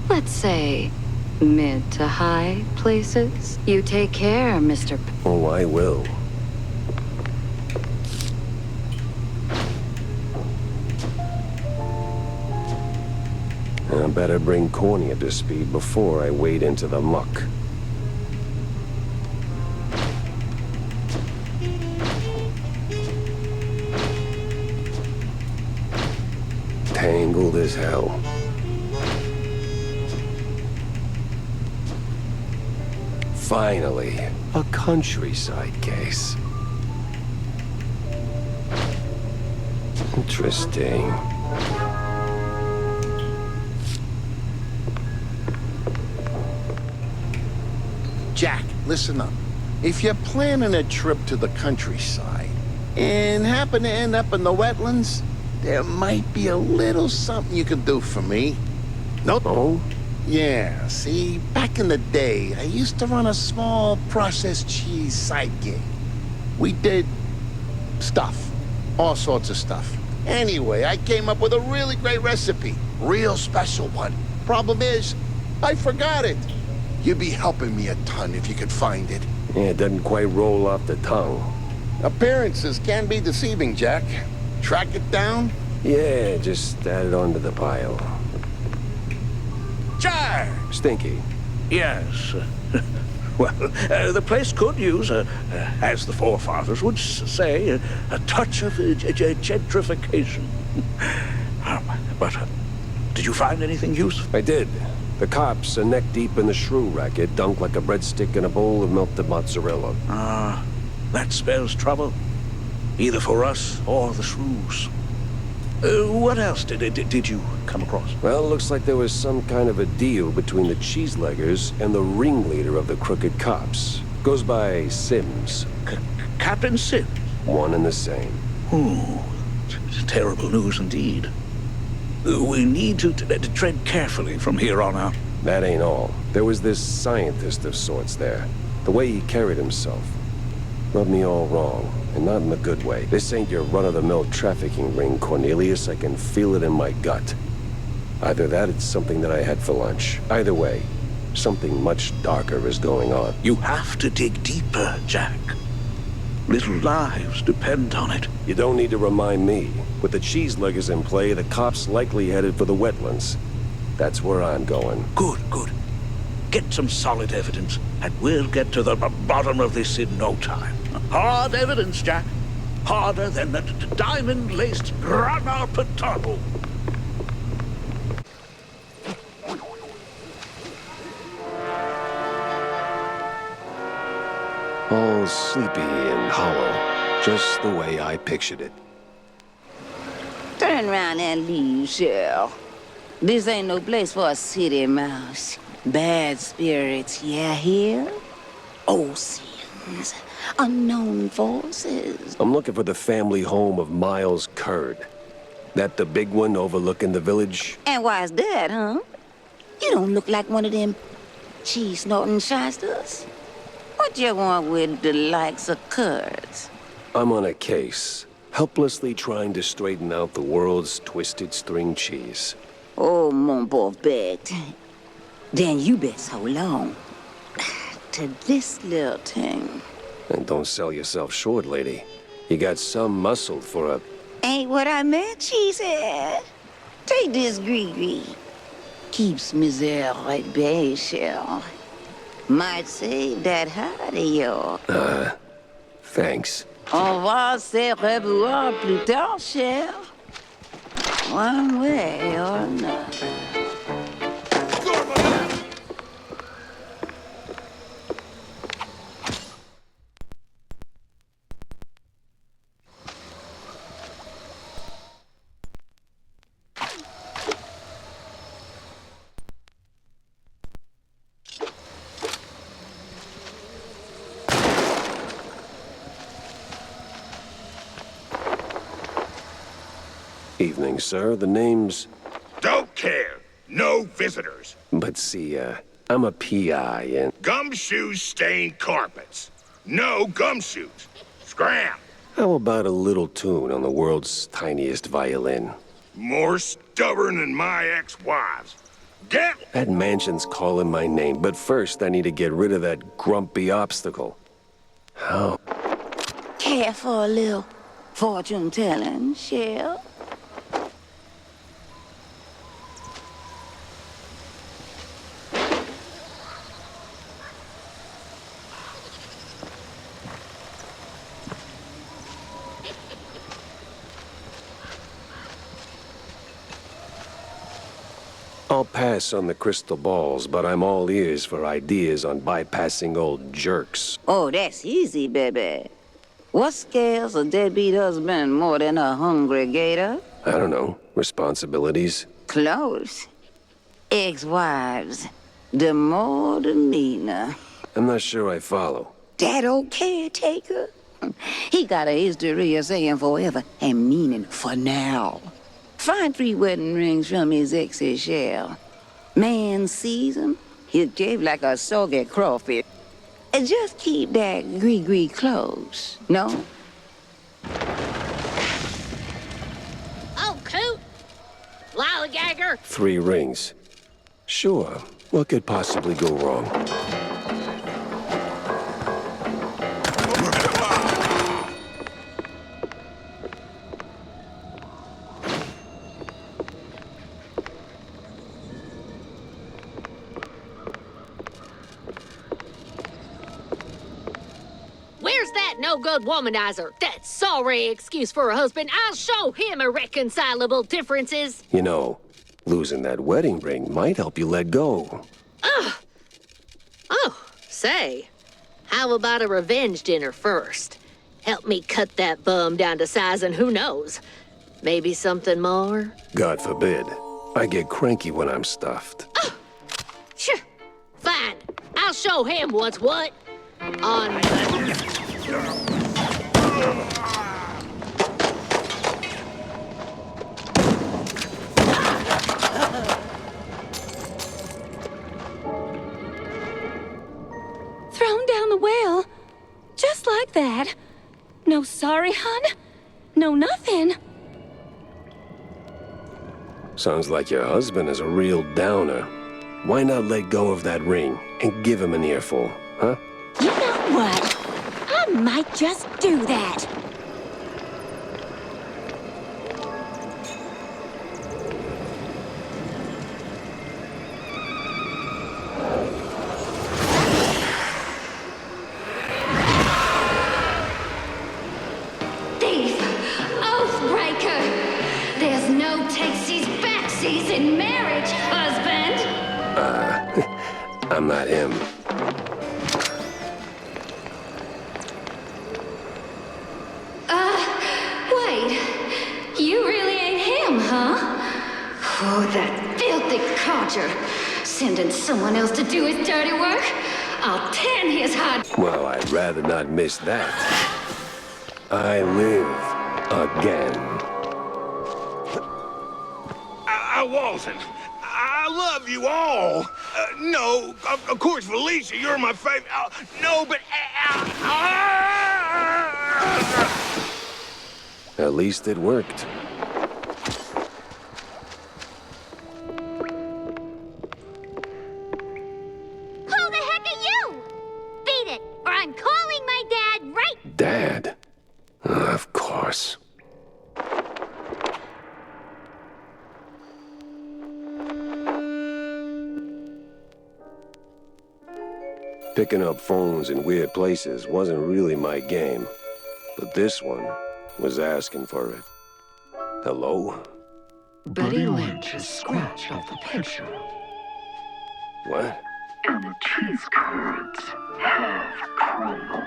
let's say, mid to high places. You take care, Mr. Oh, I will. I better bring Corny up to speed before I wade into the muck. Tangled as hell. Finally, a countryside case. Interesting. Jack, listen up. If you're planning a trip to the countryside and happen to end up in the wetlands, there might be a little something you can do for me. Nope. Oh? Yeah, see, back in the day, I used to run a small processed cheese side gig. We did stuff. All sorts of stuff. Anyway, I came up with a really great recipe. Real special one. Problem is, I forgot it. You'd be helping me a ton if you could find it. Yeah, it doesn't quite roll off the tongue. Appearances can be deceiving, Jack. Track it down? Yeah, just add it onto the pile. Jack! Stinky. Yes. Well, the place could use, as the forefathers would say, a touch of gentrification. But did you find anything useful? I did. The cops are neck deep in the shrew racket, dunked like a breadstick in a bowl of melted mozzarella. Ah, that spells trouble. Either for us or the shrews. What else did you come across? Well, looks like there was some kind of a deal between the cheeseleggers and the ringleader of the crooked cops. Goes by Sims. Captain Sims? One and the same. Oh, terrible news indeed. We need to tread carefully from here on out. That ain't all. There was this scientist of sorts there. The way he carried himself rubbed me all wrong, and not in a good way. This ain't your run-of-the-mill trafficking ring, Cornelius. I can feel it in my gut. Either that, it's something that I had for lunch. Either way, something much darker is going on. You have to dig deeper, Jack. Little lives depend on it. You don't need to remind me. With the cheeseleggers in play, the cops likely headed for the wetlands. That's where I'm going. Good. Get some solid evidence, and we'll get to the bottom of this in no time. Hard evidence, Jack. Harder than the diamond-laced Grana Padano. All sleepy and hollow, just the way I pictured it. Turn around and leave, Shell. This ain't no place for a city mouse. Bad spirits, yeah, here? Old sins, unknown forces. I'm looking for the family home of Miles Curd. That the big one overlooking the village? And why's that, huh? You don't look like one of them cheese-snorting shysters. What you want with the likes of Curds? I'm on a case, helplessly trying to straighten out the world's twisted string cheese. Oh, mon pauvre bête. Then you best hold on to this little thing. And don't sell yourself short, lady. You got some muscle for a... Ain't what I meant, she said. Take this gree-gree. Keeps misère right bay, Shell. Might save that heart of yours. Thanks. On va se revoir plus tard, Shell. One way or another. Evening, sir. The name's... Don't care. No visitors. But see, I'm a PI and... Gumshoes stain carpets. No gumshoes. Scram! How about a little tune on the world's tiniest violin? More stubborn than my ex-wives. Get... That mansion's calling my name, but first I need to get rid of that grumpy obstacle. How? Care for a little fortune-telling, Shell? I'll pass on the crystal balls, but I'm all ears for ideas on bypassing old jerks. Oh, that's easy, baby. What scales a deadbeat husband more than a hungry gator? I don't know. Responsibilities? Close. Ex-wives. The more the meaner. I'm not sure I follow. That old caretaker? He got a history of saying forever and meaning for now. Find 3 wedding rings from his ex's shell. Man sees 'em, he'll cave like a soggy crawfish. And just keep that gree-gree close, no? Oh, coot! Lollygagger! 3 rings. Sure. What could possibly go wrong? Where's that no-good womanizer? That sorry excuse for a husband. I'll show him irreconcilable differences. You know, losing that wedding ring might help you let go. Ugh. Oh, say, how about a revenge dinner first? Help me cut that bum down to size and who knows, maybe something more? God forbid. I get cranky when I'm stuffed. Sure. Fine. I'll show him what's what. On... Thrown down the well. Just like that. No sorry, hun? No nothing. Sounds like your husband is a real downer. Why not let go of that ring and give him an earful, huh? You know what? I might just do that. Thief! Oathbreaker! There's no takesies backsies in marriage, husband! I'm not him. Wait. You really ain't him, huh? Oh, that filthy codger. Sending someone else to do his dirty work? I'll tan his hide. Well, I'd rather not miss that. I live again. I wasn't. I love you all. No, of course, Felicia, you're my favorite. No, but... At least it worked. Who the heck are you? Beat it, or I'm calling my dad right... Dad? Of course. Picking up phones in weird places wasn't really my game, but this one was asking for it. Hello? Betty Lynch is scratched off the picture. What? And the cheese curds have crumbled.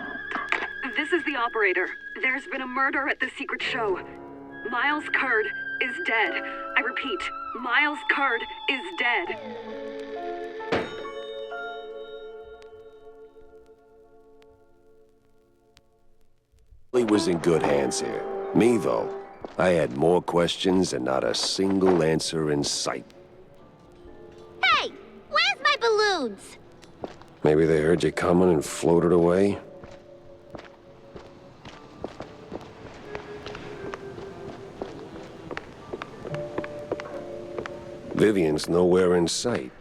This is the operator. There's been a murder at the secret show. Miles Curd is dead. I repeat, Miles Curd is dead. He was in good hands here. Me, though, I had more questions and not a single answer in sight. dudes. Maybe they heard you coming and floated away? Vivian's nowhere in sight.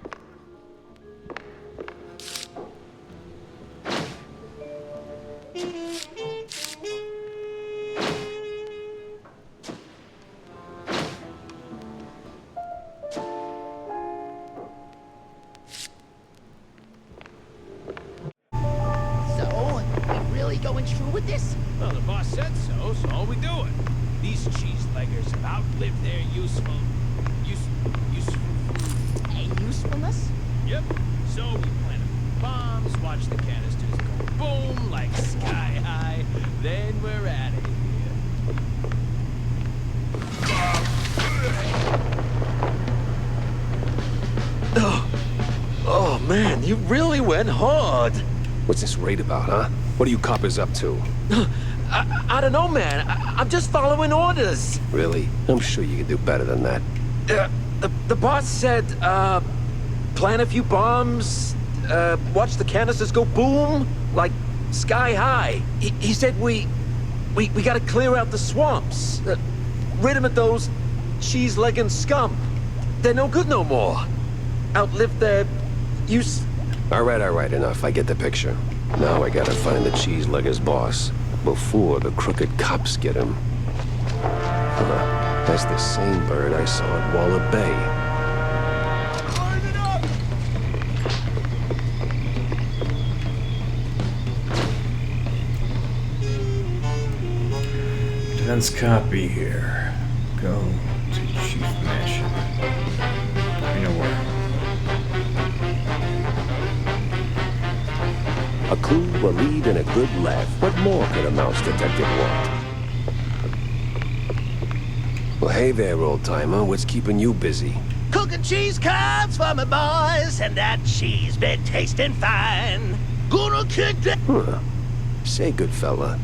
So, we really going through with this? Well, the boss said so, so all we do it. These cheese-leggers have outlived their useful usefulness? Yep. So we plant bombs, watch the canisters go boom like sky high, then we're out of Oh, man, you really went hard. What's this raid about, huh? What are you coppers up to? I don't know, man. I'm just following orders. Really? I'm sure you can do better than that. The boss said, plant a few bombs, watch the canisters go boom, like sky high. He said we gotta clear out the swamps. Rid of those cheese-legging scum. They're no good no more. Outlived their use. All right, enough. I get the picture. Now I gotta find the cheese-legger's boss before the crooked cops get him. That's the same bird I saw at Waller Bay. Defense copy here. Go to Chief Mansion. You know where. A clue, a lead, and a good laugh. What more could a mouse detective want? Well, hey there, old-timer. What's keeping you busy? Cooking cheese cards for my boys, and that cheese been tasting fine. Gonna kick that. Huh. Say, good fella,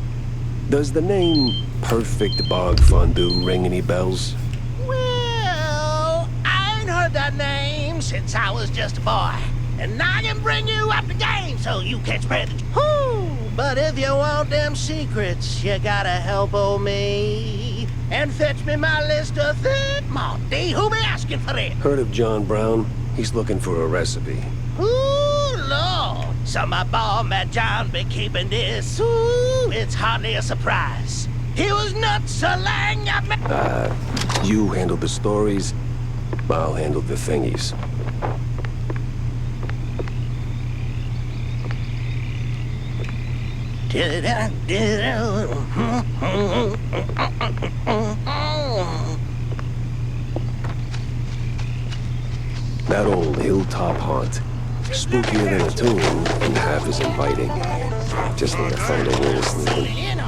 does the name Perfect Bog Fondue ring any bells? Well, I ain't heard that name since I was just a boy. And I can bring you up the game so you can spread the... Whoo! But if you want them secrets, you gotta help old me. And fetch me my list of things. Monty, who be asking for it? Heard of John Brown? He's looking for a recipe. Ooh, Lord. So my boy, Matt John, been keeping this. Ooh, it's hardly a surprise. He was nuts a lang at me. You handle the stories, I'll handle the thingies. That old hilltop haunt. Spookier than a tomb and half as inviting. Just need to find a way to sneak in.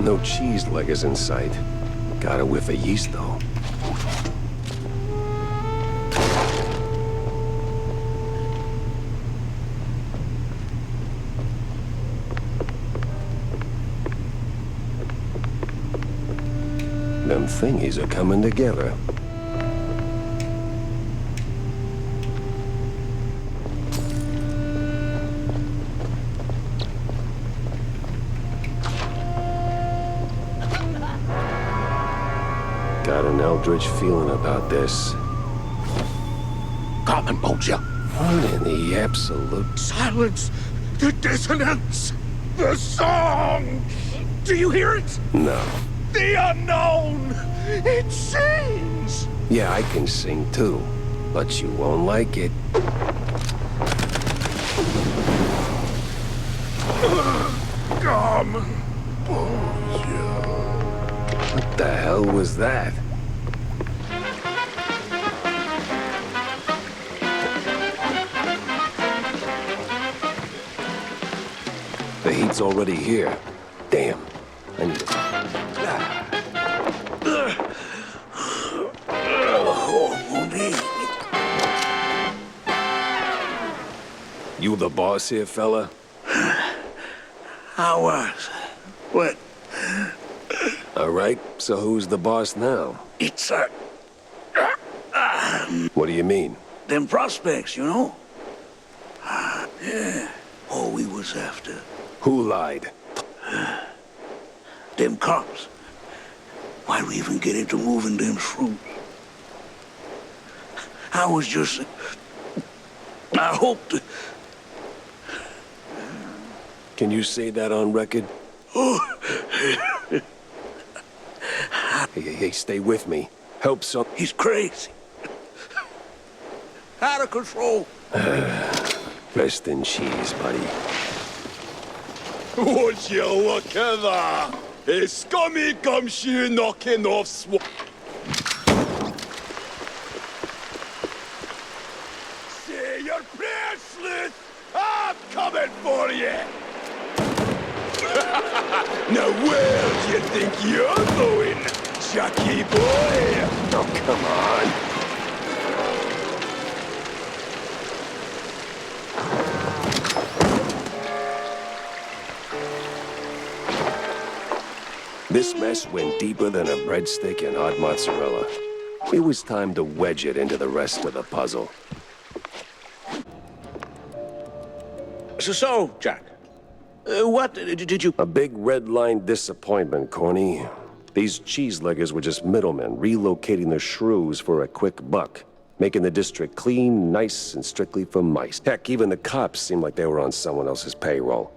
No cheese-leggers in sight. Got a whiff of yeast, though. Them thingies are coming together. Got an eldritch feeling about this. Carmen, won't you? What in the absolute... Silence! The dissonance! The song! Do you hear it? No. The unknown! It sings! Yeah, I can sing too, but you won't like it. Carmen, What the hell was that? The heat's already here. Damn. I need to... You the boss here, fella? I was. What? All right, so who's the boss now? It's, What do you mean? them prospects, you know? Yeah. All we was after. Who lied? Them cops. Why'd we even get into moving them shrews? I was just... I hoped... Can you say that on record? Hey, stay with me. Help some... He's crazy. Out of control. Rest in cheese, buddy. Would you look at that? A scummy gumshoe knocking off Say your prayers, sleuth! I'm coming for you! Now where do you think you're going, Jackie boy? Oh, come on. This mess went deeper than a breadstick and hot mozzarella. It was time to wedge it into the rest of the puzzle. So, Jack, what did you... A big red line disappointment, Corny. These cheeseleggers were just middlemen relocating the shrews for a quick buck, making the district clean, nice, and strictly for mice. Heck, even the cops seemed like they were on someone else's payroll.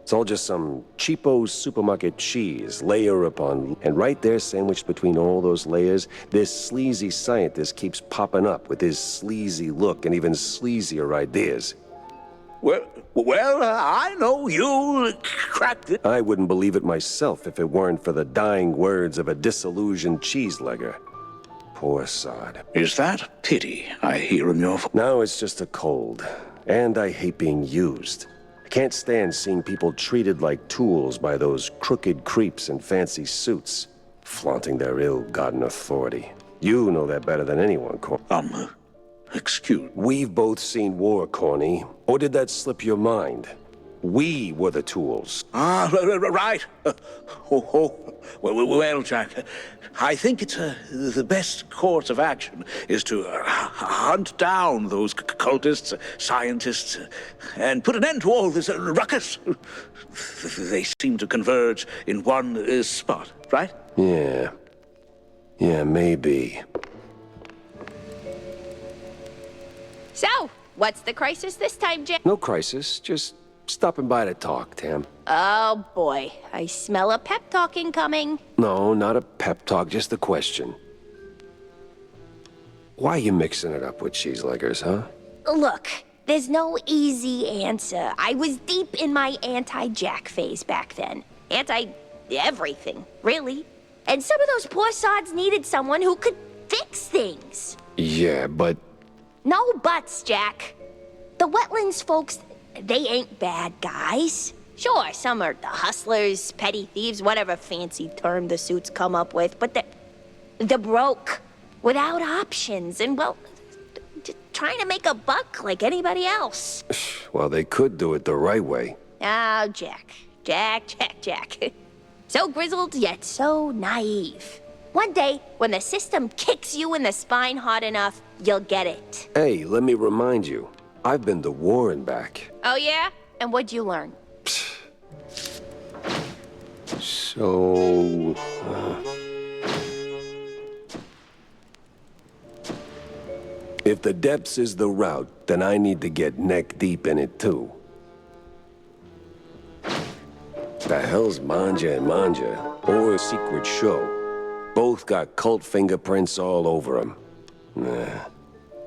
It's all just some cheapo supermarket cheese, layer upon... And right there, sandwiched between all those layers, this sleazy scientist keeps popping up with his sleazy look and even sleazier ideas. Well, I know you cracked it. I wouldn't believe it myself if it weren't for the dying words of a disillusioned cheeselegger. Poor sod. Is that pity I hear in your voice? No, it's just a cold. And I hate being used. I can't stand seeing people treated like tools by those crooked creeps in fancy suits, flaunting their ill-gotten authority. You know that better than anyone, Corny. Excuse. We've both seen war, Corny. Or did that slip your mind? We were the tools. Ah, right. Well, Jack, I think it's the best course of action is to hunt down those cultists, scientists, and put an end to all this ruckus. They seem to converge in one spot, right? Yeah. Yeah, maybe. So, what's the crisis this time, Jack? No crisis, just stopping by to talk, Tam. Oh boy, I smell a pep talk incoming. No, not a pep talk, just a question. Why are you mixing it up with cheeseleggers, huh? Look, there's no easy answer. I was deep in my anti-Jack phase back then. Anti-everything, really. And some of those poor sods needed someone who could fix things. Yeah, but... No buts, Jack. The wetlands folks, they ain't bad guys. Sure, some are the hustlers, petty thieves, whatever fancy term the suits come up with, but they're broke, without options, and, well, just trying to make a buck like anybody else. Well, they could do it the right way. Oh, Jack. So grizzled, yet so naive. One day, when the system kicks you in the spine hard enough, you'll get it. Hey, let me remind you, I've been to war and back. Oh, yeah? And what'd you learn? So... If the depths is the route, then I need to get neck deep in it too. The hell's Manja and Manja, or a secret show? Both got cult fingerprints all over them. Nah,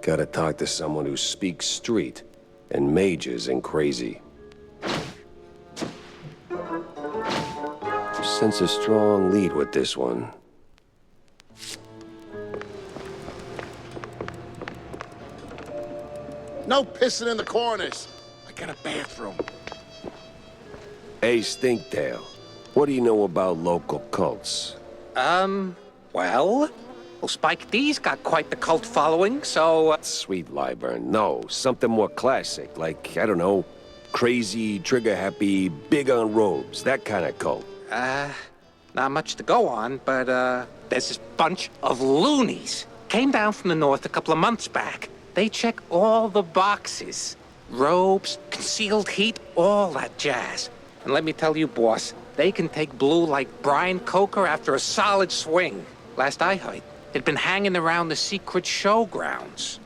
gotta talk to someone who speaks street and majors in crazy. Sense a strong lead with this one. No pissing in the corners. I got a bathroom. Hey, Stinktail, what do you know about local cults? Well, Well, Spike D's got quite the cult following, so... Sweet Lyburn, no. Something more classic, like, I don't know, crazy, trigger-happy, big on robes, that kind of cult. Not much to go on, but, there's this bunch of loonies. Came down from the north a couple of months back. They check all the boxes. Robes, concealed heat, all that jazz. And let me tell you, boss, they can take blue like Brian Coker after a solid swing. Last I heard, it'd been hanging around the secret showgrounds.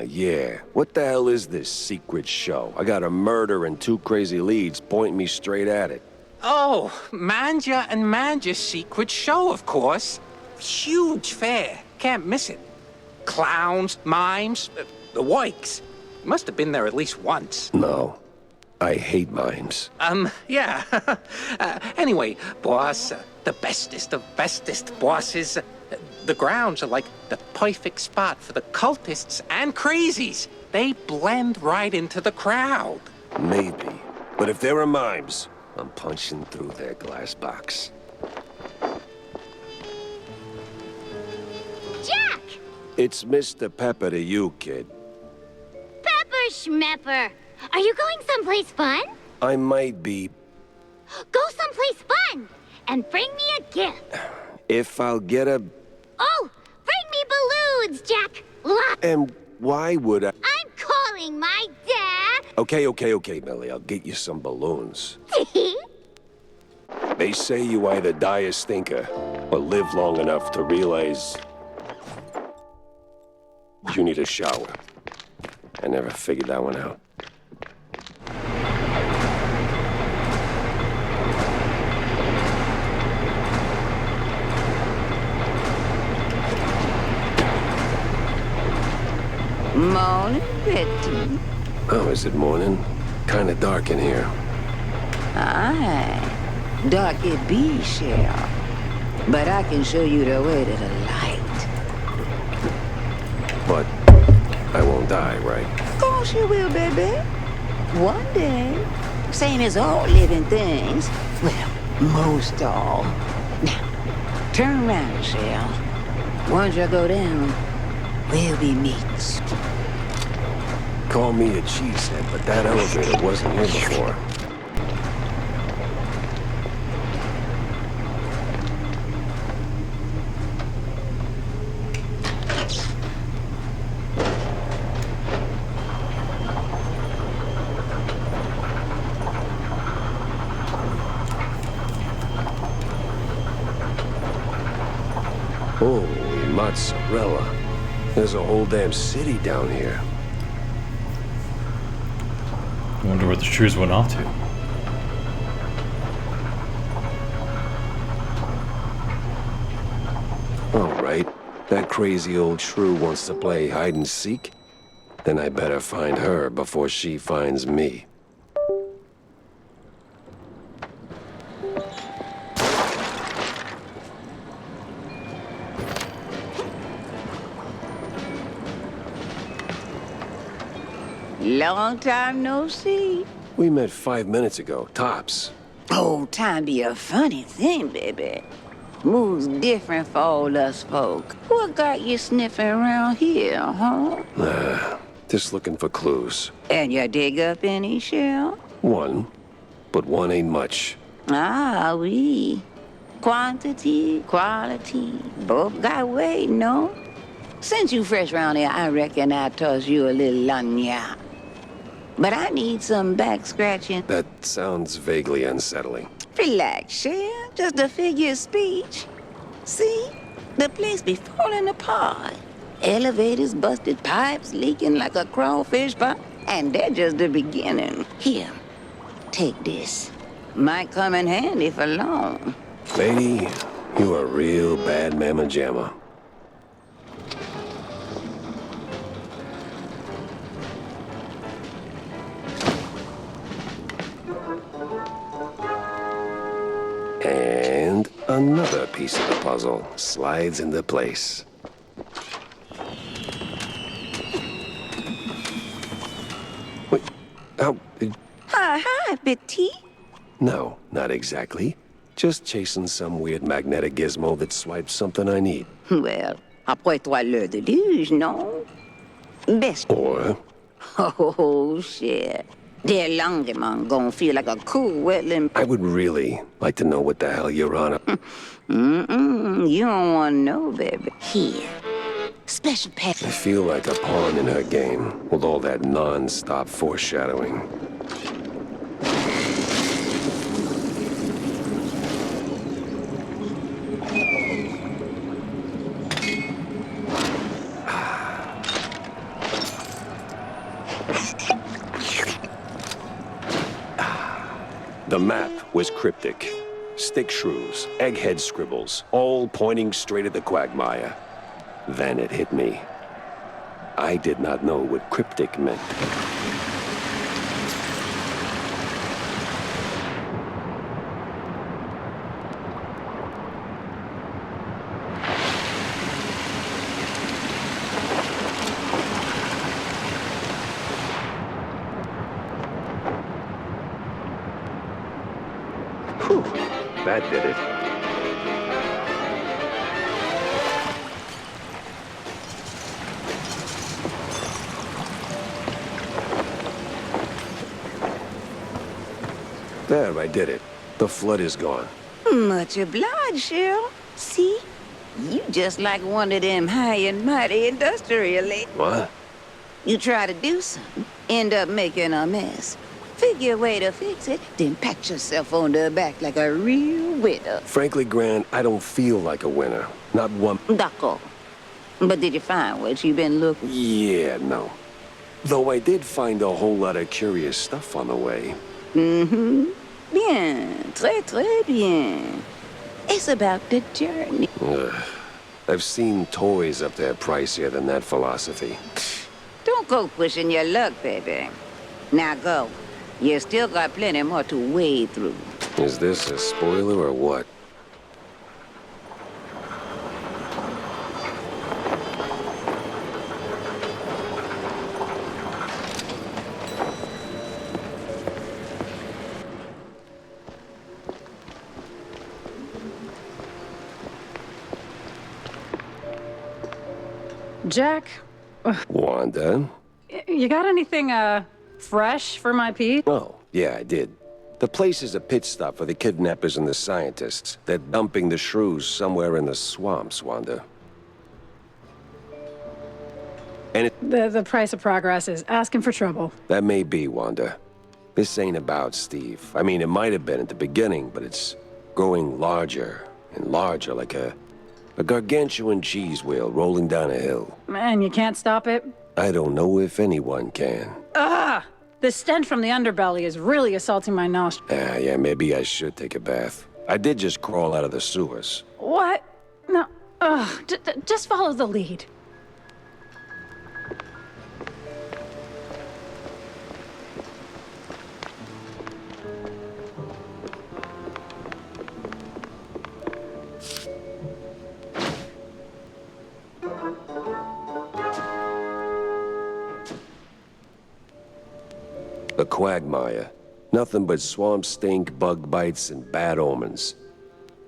Yeah. What the hell is this secret show? I got a murder and 2 crazy leads pointing me straight at it. Oh, Manja and Manja's secret show, of course. Huge fair. Can't miss it. Clowns, mimes, the works. Must have been there at least once. No. I hate mimes. Yeah. Anyway, boss, the bestest of bestest bosses. The grounds are like the perfect spot for the cultists and crazies. They blend right into the crowd. Maybe. But if there are mimes, I'm punching through their glass box. Jack! It's Mr. Pepper to you, kid. Pepper Schmepper! Are you going someplace fun? I might be, Go someplace fun! And bring me a gift! if I'll get a... Oh! Bring me balloons, Jack! Lots! And why would I... I'm calling my dad! Okay, Millie, I'll get you some balloons. They say you either die a stinker, or live long enough to realize... you need a shower. I never figured that one out. Morning, Betty. Oh, is it morning? Kinda dark in here. Aye. Dark it be, Sheriff. But I can show you the way to the light. But I won't die, right? Of course you will, baby. One day. Same as all living things. Well, most all. Now, turn around, Sheriff. Once you go down, we'll be mates. Call me a cheesehead, but that elevator wasn't here before. Holy mozzarella. There's a whole damn city down here. I wonder where the shrews went off to. All right. That crazy old shrew wants to play hide and seek? Then I better find her before she finds me. Long time no see. We met 5 minutes ago, tops. Oh, time be a funny thing, baby. Moves different for all us folk. What got you sniffing around here, huh? Just looking for clues. And you dig up any, Shell? One, but one ain't much. Ah, oui. Quantity, quality, both got weight, no? Since you fresh round here, I reckon I toss you a little lagna. But I need some back scratching. That sounds vaguely unsettling. Relax, Shell. Just a figure of speech. See? The place be falling apart. Elevators, busted pipes, leaking like a crawfish pot. And that's just the beginning. Here, take this. Might come in handy for long. Lady, you a real bad mamma jamma. And another piece of the puzzle slides into place. Wait, how... Hi, Betty. No, not exactly. Just chasing some weird magnetic gizmo that swipes something I need. Well, Après toi, le déluge, non? Best. Or Oh, shit. Their laundryman gonna feel like a cool wetland. I would really like to know what the hell you're on. You don't want to know, baby. Here. Special pet. I feel like a pawn in her game with all that non-stop foreshadowing. The map was cryptic. Stick shrews, egghead scribbles, all pointing straight at the quagmire. Then it hit me. I did not know what cryptic meant. Whew, that did it. There, I did it. The flood is gone. Much obliged, Cheryl. See? You just like one of them high and mighty industrialists. What? You try to do something, end up making a mess. Figure a way to fix it, then pat yourself on the back like a real winner. Frankly, Gran, I don't feel like a winner. Not one. D'accord. But did you find what you've been looking? Yeah, no. Though I did find a whole lot of curious stuff on the way. Mm-hmm. Bien. Très bien. It's about the journey. Ugh. I've seen toys up there pricier than that philosophy. Don't go pushing your luck, baby. Now go. You still got plenty more to wade through. Is this a spoiler or what? Jack, Wanda? you got anything, fresh for my Pete? Oh, yeah, I did. The place is a pit stop for the kidnappers and the scientists. They're dumping the shrews somewhere in the swamps, Wanda. And The price of progress is asking for trouble. that may be, Wanda. This ain't about Steve. I mean, it might have been at the beginning, but it's growing larger and larger, like a gargantuan cheese wheel rolling down a hill. Man, you can't stop it? I don't know if anyone can. Ah! The stench from the underbelly is really assaulting my nostrils. Yeah, maybe I should take a bath. I did just crawl out of the sewers. What? No. Ugh. Just follow the lead. The quagmire. Nothing but swamp stink, bug bites, and bad omens.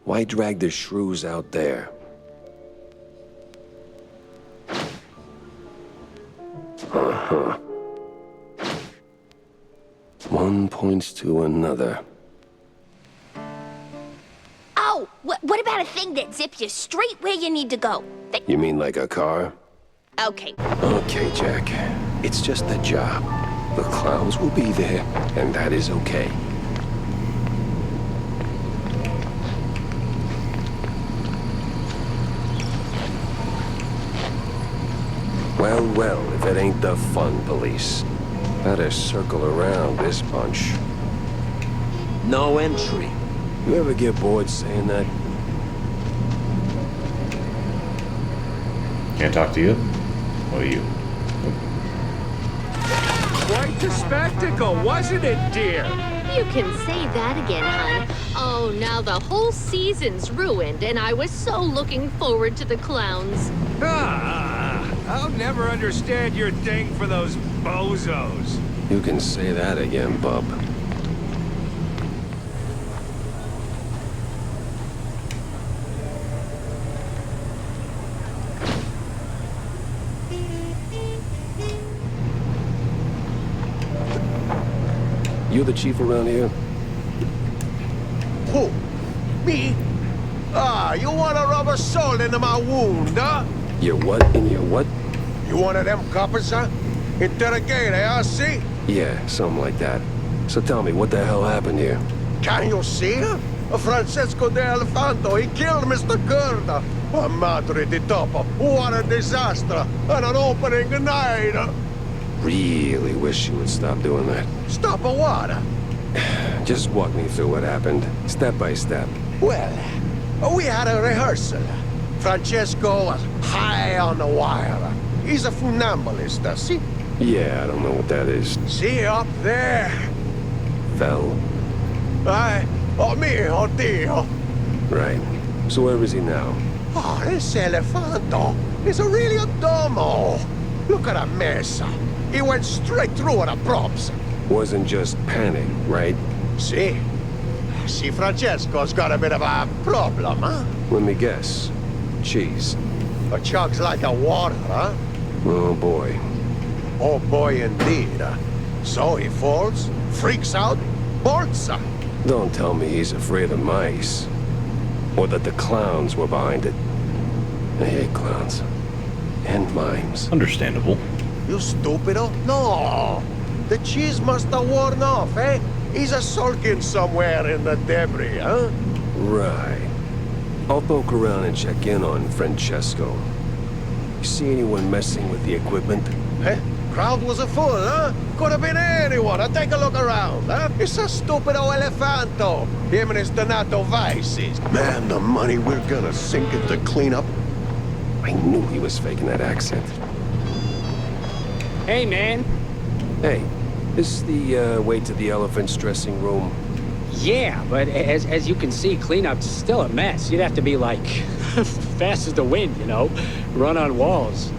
Why drag the shrews out there? Uh-huh. One points to another. Oh, what about a thing that zips you straight where you need to go? You mean like a car? Okay. Okay, Jack. It's just a job. The clowns will be there, and that is okay. Well, if it ain't the fun police. Better circle around this bunch. No entry. You ever get bored saying that? Can't talk to you? What are you? Quite the spectacle, wasn't it, dear? You can say that again, hon. Oh, now the whole season's ruined, and I was so looking forward to the clowns. I'll never understand your thing for those bozos. You can say that again, bub. You the chief around here? Who? Me? Ah, you wanna rub a salt into my wound, huh? Your what in your what? You one of them coppers, huh? Interrogate, huh, see? Yeah, something like that. So tell me, what the hell happened here? Can you see? Francesco de Elefanto, he killed Mr. Curda. Oh, madre di topo, what a disaster! And an opening night! Really wish you would stop doing that. Stop a what? Just walk me through what happened, step by step. Well, we had a rehearsal. Francesco was high on the wire. He's a funambulist, see? Yeah, I don't know what that is. See up there? Fell? Oh mio Dio. Right. So where is he now? Oh, this Elefanto is really a domo. Look at a mess. He went straight through the props. Wasn't just panic, right? See? See, Francesco's got a bit of a problem, huh? Let me guess. Cheese. A chugs like a water, huh? Oh boy. Oh boy indeed. So he falls, freaks out, bolts. Don't tell me he's afraid of mice. Or that the clowns were behind it. I hate clowns. And mimes. Understandable. You stupido? No! The cheese must have worn off, eh? He's a sulking somewhere in the debris, huh? Right. I'll poke around and check in on Francesco. You see anyone messing with the equipment? Eh? Crowd was a full, huh? Could have been anyone. Take a look around, huh? It's a stupido Elefanto. Him and his Donato vices. Man, the money we're gonna sink into cleanup. I knew he was faking that accent. Hey, man. Hey, this the way to the elephant's dressing room? Yeah, but as you can see, cleanup's still a mess. You'd have to be like fast as the wind, you know? Run on walls.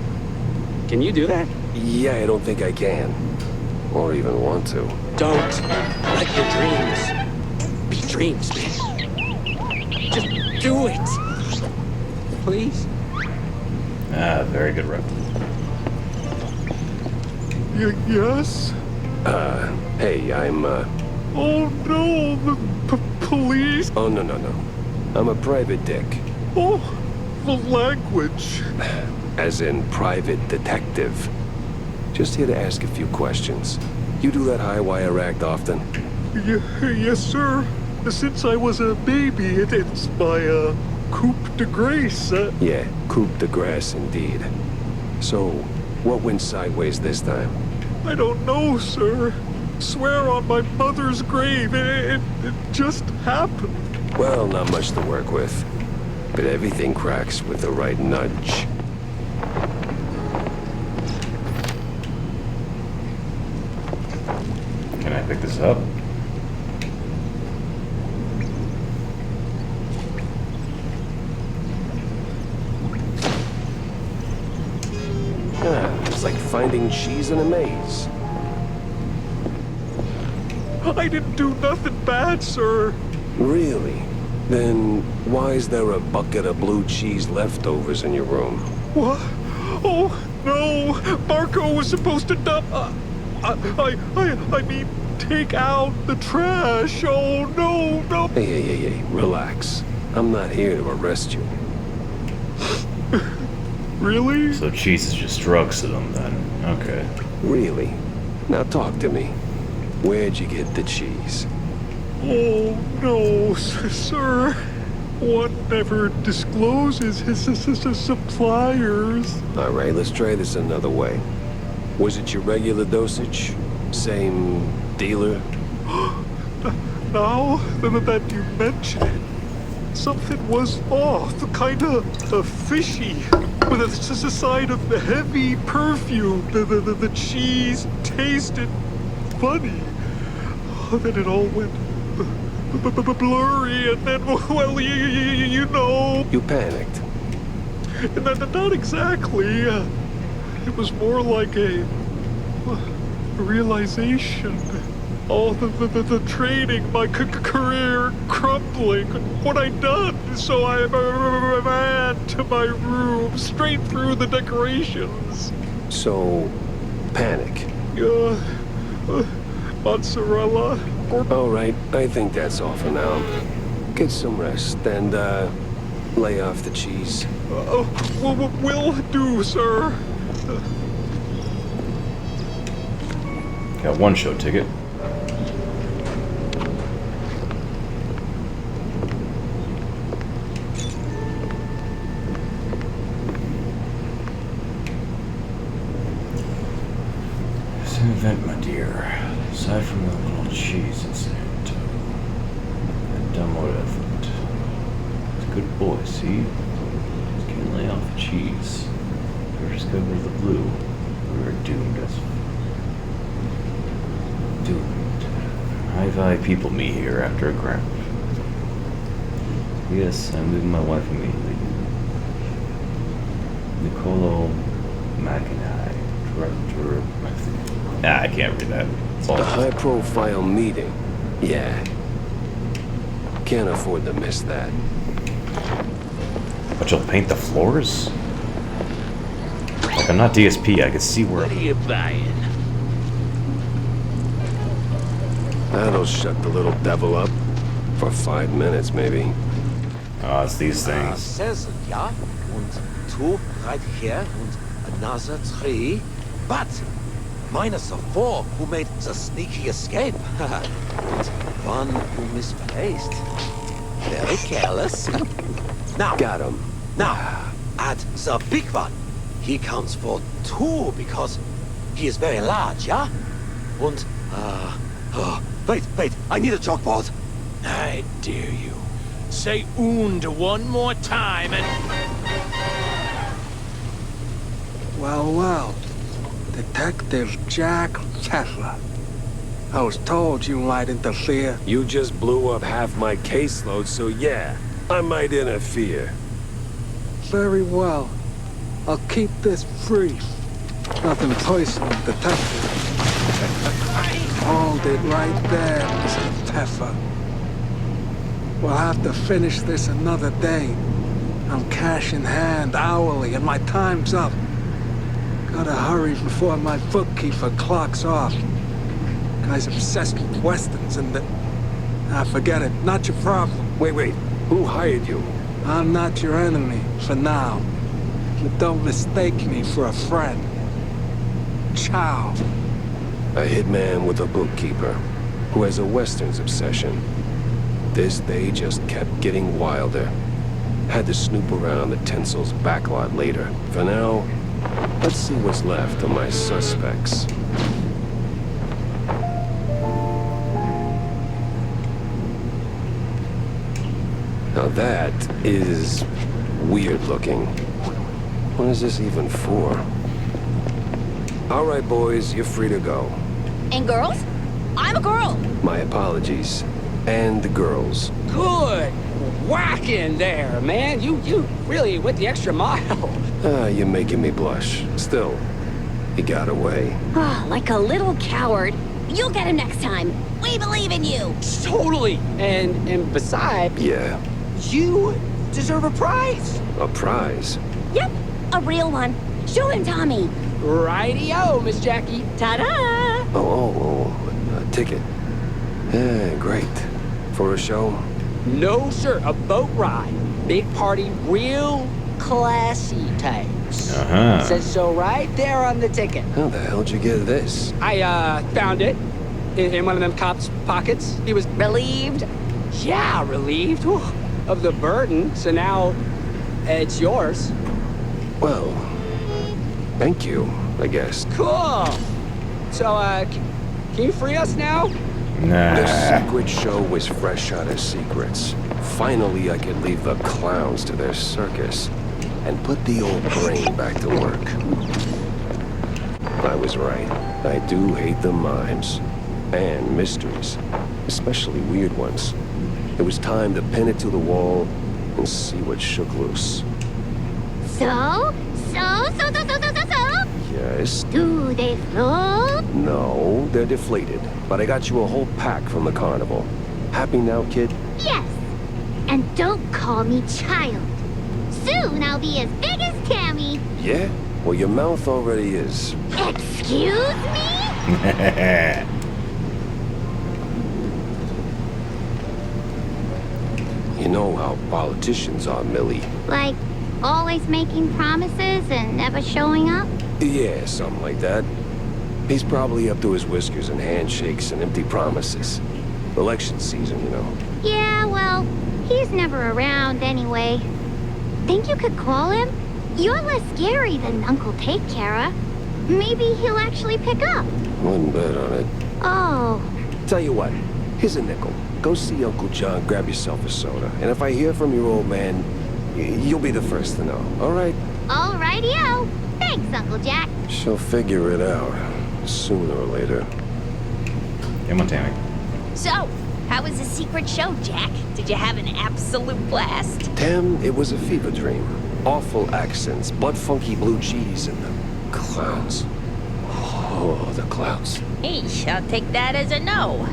Can you do that? Yeah, I don't think I can. Or even want to. Don't let your dreams be dreams, man. Just do it. Please. Ah, very good rep. Yes? Hey, I'm, Oh no, the police! Oh, no. I'm a private dick. Oh, the language. As in private detective. Just here to ask a few questions. You do that high wire act often? Yes, sir. Since I was a baby, it's my, coup de grace. Yeah, coup de grace indeed. So, what went sideways this time? I don't know, sir. Swear on my mother's grave, it just happened. Well, not much to work with. But everything cracks with the right nudge. Can I pick this up? It's like finding cheese in a maze. I didn't do nothing bad, sir. Really? Then why is there a bucket of blue cheese leftovers in your room? What? Oh, no. Marco was supposed to dump... I mean, take out the trash. Oh, no. Hey. Relax. I'm not here to arrest you. Really? So cheese is just drugs to them then. Okay. Really? Now talk to me. Where'd you get the cheese? Oh, no, sir. One never discloses his suppliers. All right, let's try this another way. Was it your regular dosage? Same dealer? Now that you mention it, something was off, kinda fishy. With a side of the heavy perfume, the cheese tasted funny. Then it all went blurry, and then, well, you know. You panicked. Not exactly. It was more like a realization. All the training, my career crumbling. What I'd done, so I ran to my room, straight through the decorations. So, panic. mozzarella. All right, I think that's all for now. Get some rest and, lay off the cheese. Will do, sir. Got one show ticket. It's an event, my dear. Aside from the little cheese incident, that dumb old effort. It's a good boy, see? Just can't lay off the cheese. If we discovered the blue, we were doomed as doomed. High-value people meet here after a cramp. Yes, I'm leaving my wife immediately. Nicolo McIntyre, director. I can't read that. It's all A high-profile meeting. Yeah. Can't afford to miss that. But you'll paint the floors? Like, I'm not DSP, I can see where... What are you buying? That'll shut the little devil up. For 5 minutes, maybe. Oh, it's these things. Says, yeah, and 2 right here, and another 3. But minus the 4 who made the sneaky escape. And 1 who misplaced. Very careless. Now, got him. Now, at the big one, he counts for 2 because he is very large, yeah? And, wait, I need a chalkboard. I dare you. Say "und" 1 more time and... Well, Detective Jack Kessler. I was told you might interfere. You just blew up half my caseload, so yeah, I might interfere. Very well. I'll keep this brief. Nothing personal, Detective. Hold it right there, Mr. Teffer. We'll have to finish this another day. I'm cash in hand hourly, and my time's up. Gotta hurry before my bookkeeper clocks off. Guy's obsessed with westerns and forget it. Not your problem. Wait. Who hired you? I'm not your enemy, for now. But don't mistake me for a friend. Ciao. A hitman with a bookkeeper who has a westerns obsession. This day just kept getting wilder. Had to snoop around the Tinsel's backlot later. For now, let's see what's left of my suspects. Now that is weird looking. What is this even for? All right, boys, you're free to go. And girls? I'm a girl. My apologies. And the girls. Good whacking there, man. You really went the extra mile. You're making me blush. Still, he got away. Like a little coward. You'll get him next time. We believe in you. Totally. And besides... Yeah. You deserve a prize. A prize? Yep, a real one. Show him, Tommy. Righty-o, Miss Jackie. Ta-da! A ticket. Yeah, great. For a show? No, sir. A boat ride. Big party, real classy types. Says so right there on the ticket. How the hell'd you get this? I, found it in one of them cops' pockets. He was relieved? Yeah, relieved. Whew, of the burden. So now it's yours. Well, thank you, I guess. Cool. So, can you free us now? Nah. The secret show was fresh out of secrets. Finally, I could leave the clowns to their circus and put the old brain back to work. I was right. I do hate the mimes. And mysteries. Especially weird ones. It was time to pin it to the wall and see what shook loose. So? Yes? Do they float? No, they're deflated. But I got you a whole pack from the carnival. Happy now, kid? Yes. And don't call me child. Soon I'll be as big as Tammy. Yeah? Well, your mouth already is. Excuse me? You know how politicians are, Millie. Like, always making promises and never showing up? Yeah, something like that. He's probably up to his whiskers in handshakes and empty promises. Election season, you know. Yeah, well, he's never around anyway. Think you could call him? You're less scary than Uncle Take Care. Maybe he'll actually pick up. Wouldn't bet on it. Oh. Tell you what, here's a nickel. Go see Uncle John, grab yourself a soda. And if I hear from your old man, you'll be the first to know, all right? Alrighty-o. Thanks, Uncle Jack. She'll figure it out, sooner or later. Come on, Tammy. So, how was the secret show, Jack? Did you have an absolute blast? Tam, it was a fever dream. Awful accents, butt-funky blue cheese, and the clowns. Oh, the clowns. Eesh, I'll take that as a no.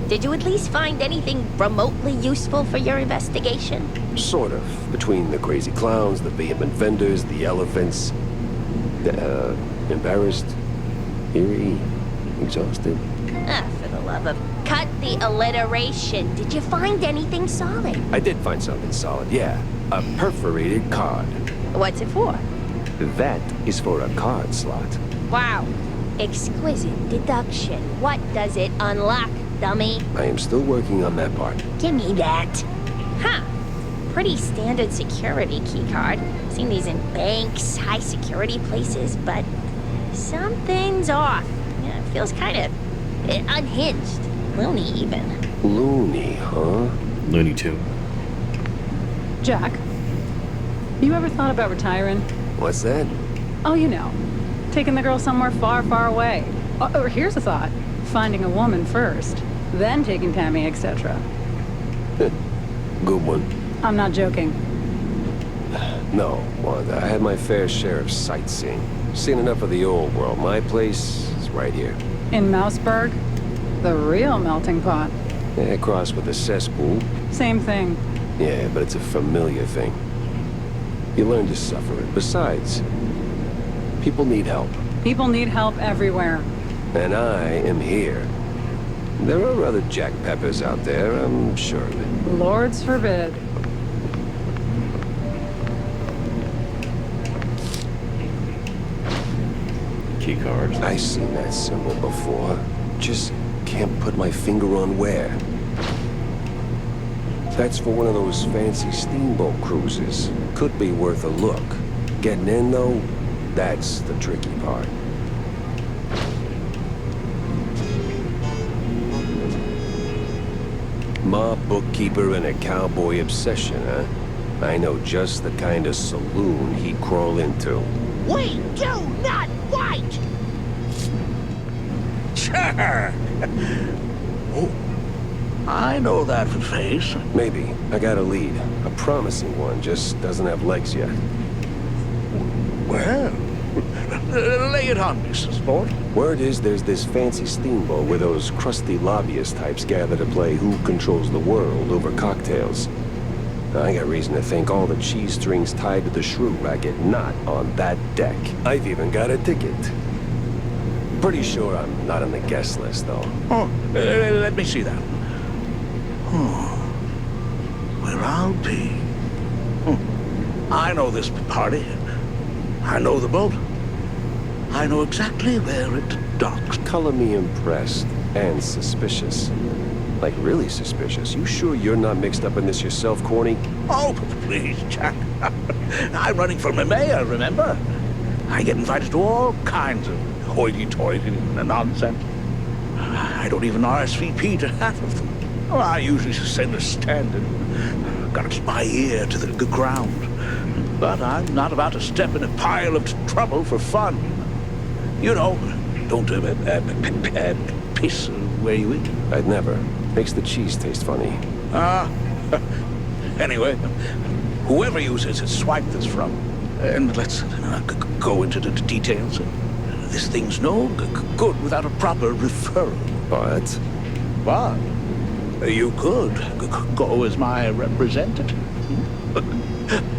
Did you at least find anything remotely useful for your investigation? Sort of. Between the crazy clowns, the vehement vendors, the elephants. Embarrassed, eerie, exhausted. Ah, for the love of... Cut the alliteration. Did you find anything solid? I did find something solid, yeah. A perforated card. What's it for? That is for a card slot. Wow. Exquisite deduction. What does it unlock, dummy? I am still working on that part. Give me that. Huh. Pretty standard security keycard. Seen these in banks, high security places, but something's off. Yeah, it feels kind of unhinged. Loony, even. Loony, huh? Looney Tune. Jack, you ever thought about retiring? What's that? Oh, you know, taking the girl somewhere far, far away. Or here's a thought. Finding a woman first, then taking Tammy, etc. Good one. I'm not joking. No, Wanda, I had my fair share of sightseeing. Seen enough of the old world. My place is right here. In Mouseburg? The real melting pot. Yeah, cross with a cesspool. Same thing. Yeah, but it's a familiar thing. You learn to suffer it. Besides, people need help. People need help everywhere. And I am here. There are other Jack Peppers out there, I'm sure of it. Lords forbid. Key cards. I've seen that symbol before. Just can't put my finger on where. That's for one of those fancy steamboat cruises. Could be worth a look. Getting in, though, that's the tricky part. Mob bookkeeper and a cowboy obsession, huh? I know just the kind of saloon he'd crawl into. We do not fight! Sure. Oh, I know that face. Maybe. I got a lead. A promising one, just doesn't have legs yet. Well, lay it on me, sport. Word is there's this fancy steamboat where those crusty lobbyist types gather to play Who Controls the World over cocktails. I got reason to think all the cheese strings tied to the shrew racket not on that deck. I've even got a ticket. Pretty sure I'm not on the guest list, though. Oh, let me see that. Oh, where I'll be. I know this party. I know the boat. I know exactly where it docks. Color me impressed and suspicious. Like, really suspicious. You sure you're not mixed up in this yourself, Corny? Oh, please, Jack. I'm running for mayor, remember? I get invited to all kinds of hoity-toity nonsense. I don't even RSVP to half of them. Oh, I usually send a stand-in. Gotta keep my ear to the ground. But I'm not about to step in a pile of trouble for fun. You know, don't piss where you eat. I'd never. Makes the cheese taste funny. Anyway, whoever uses it, swipe this from. And let's go into the details. This thing's no good without a proper referral. But? You could go as my representative.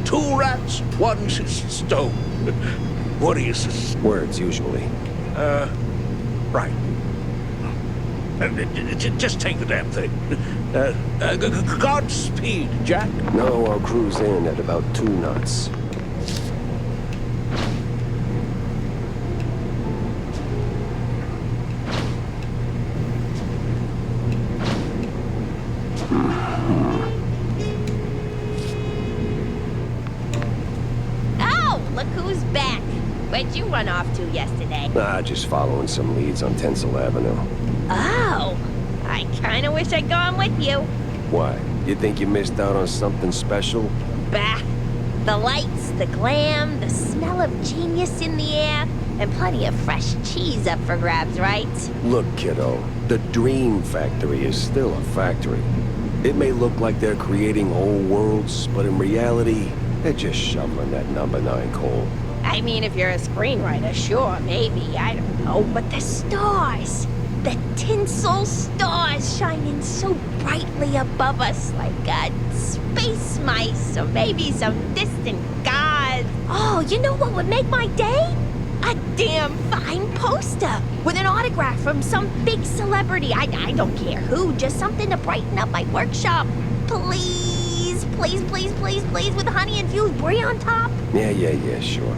2 rats, 1 stone. What do you suggest? Words, usually. Right. Just take the damn thing. Godspeed, Jack. No, I'll cruise in at about 2 knots. Oh, look who's back. Where'd you run off to yesterday? Just following some leads on Tinsel Avenue. Oh, I kinda wish I'd gone with you. Why? You think you missed out on something special? Bah. The lights, the glam, the smell of genius in the air, and plenty of fresh cheese up for grabs, right? Look, kiddo, the Dream Factory is still a factory. It may look like they're creating whole worlds, but in reality, they're just shoveling that number 9 coal. I mean, if you're a screenwriter, sure, maybe, I don't know. But the stars, the tinsel stars shining so brightly above us like space mice or maybe some distant gods. Oh, you know what would make my day? A damn fine poster with an autograph from some big celebrity. I don't care who, just something to brighten up my workshop. Please, please, please, please, please, with honey-infused brie on top. Yeah, sure.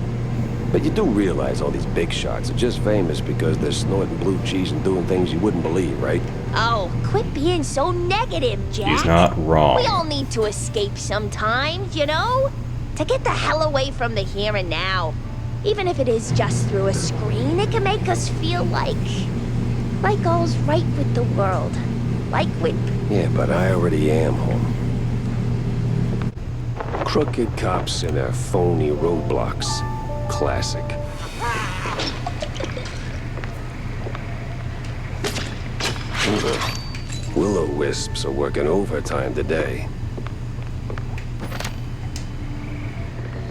But you do realize all these big shots are just famous because they're snorting blue cheese and doing things you wouldn't believe, right? Oh, quit being so negative, Jack. He's not wrong. We all need to escape sometimes, you know? To get the hell away from the here and now. Even if it is just through a screen, it can make us feel like all's right with the world. Like with... Yeah, but I already am home. Crooked cops and their phony roadblocks. Classic. Will-o-wisps are working overtime today.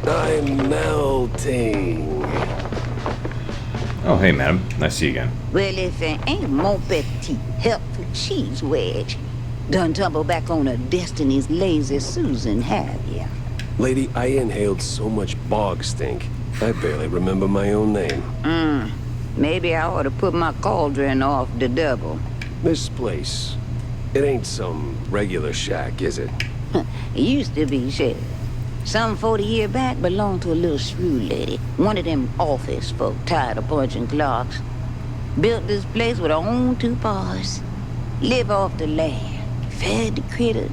I'm melting. Oh, hey, madam. Nice to see you again. Well, if it ain't mon petit helpful cheese wedge, done tumble back on a Destiny's lazy Susan, have ya? Lady, I inhaled so much bog stink, I barely remember my own name. Maybe I ought to put my cauldron off the double. This place, it ain't some regular shack, is it? It used to be, shit. Some 40 years back belonged to a little shrew lady. One of them office folk tired of punching clocks. Built this place with her own 2 paws. Live off the land. Fed the critters.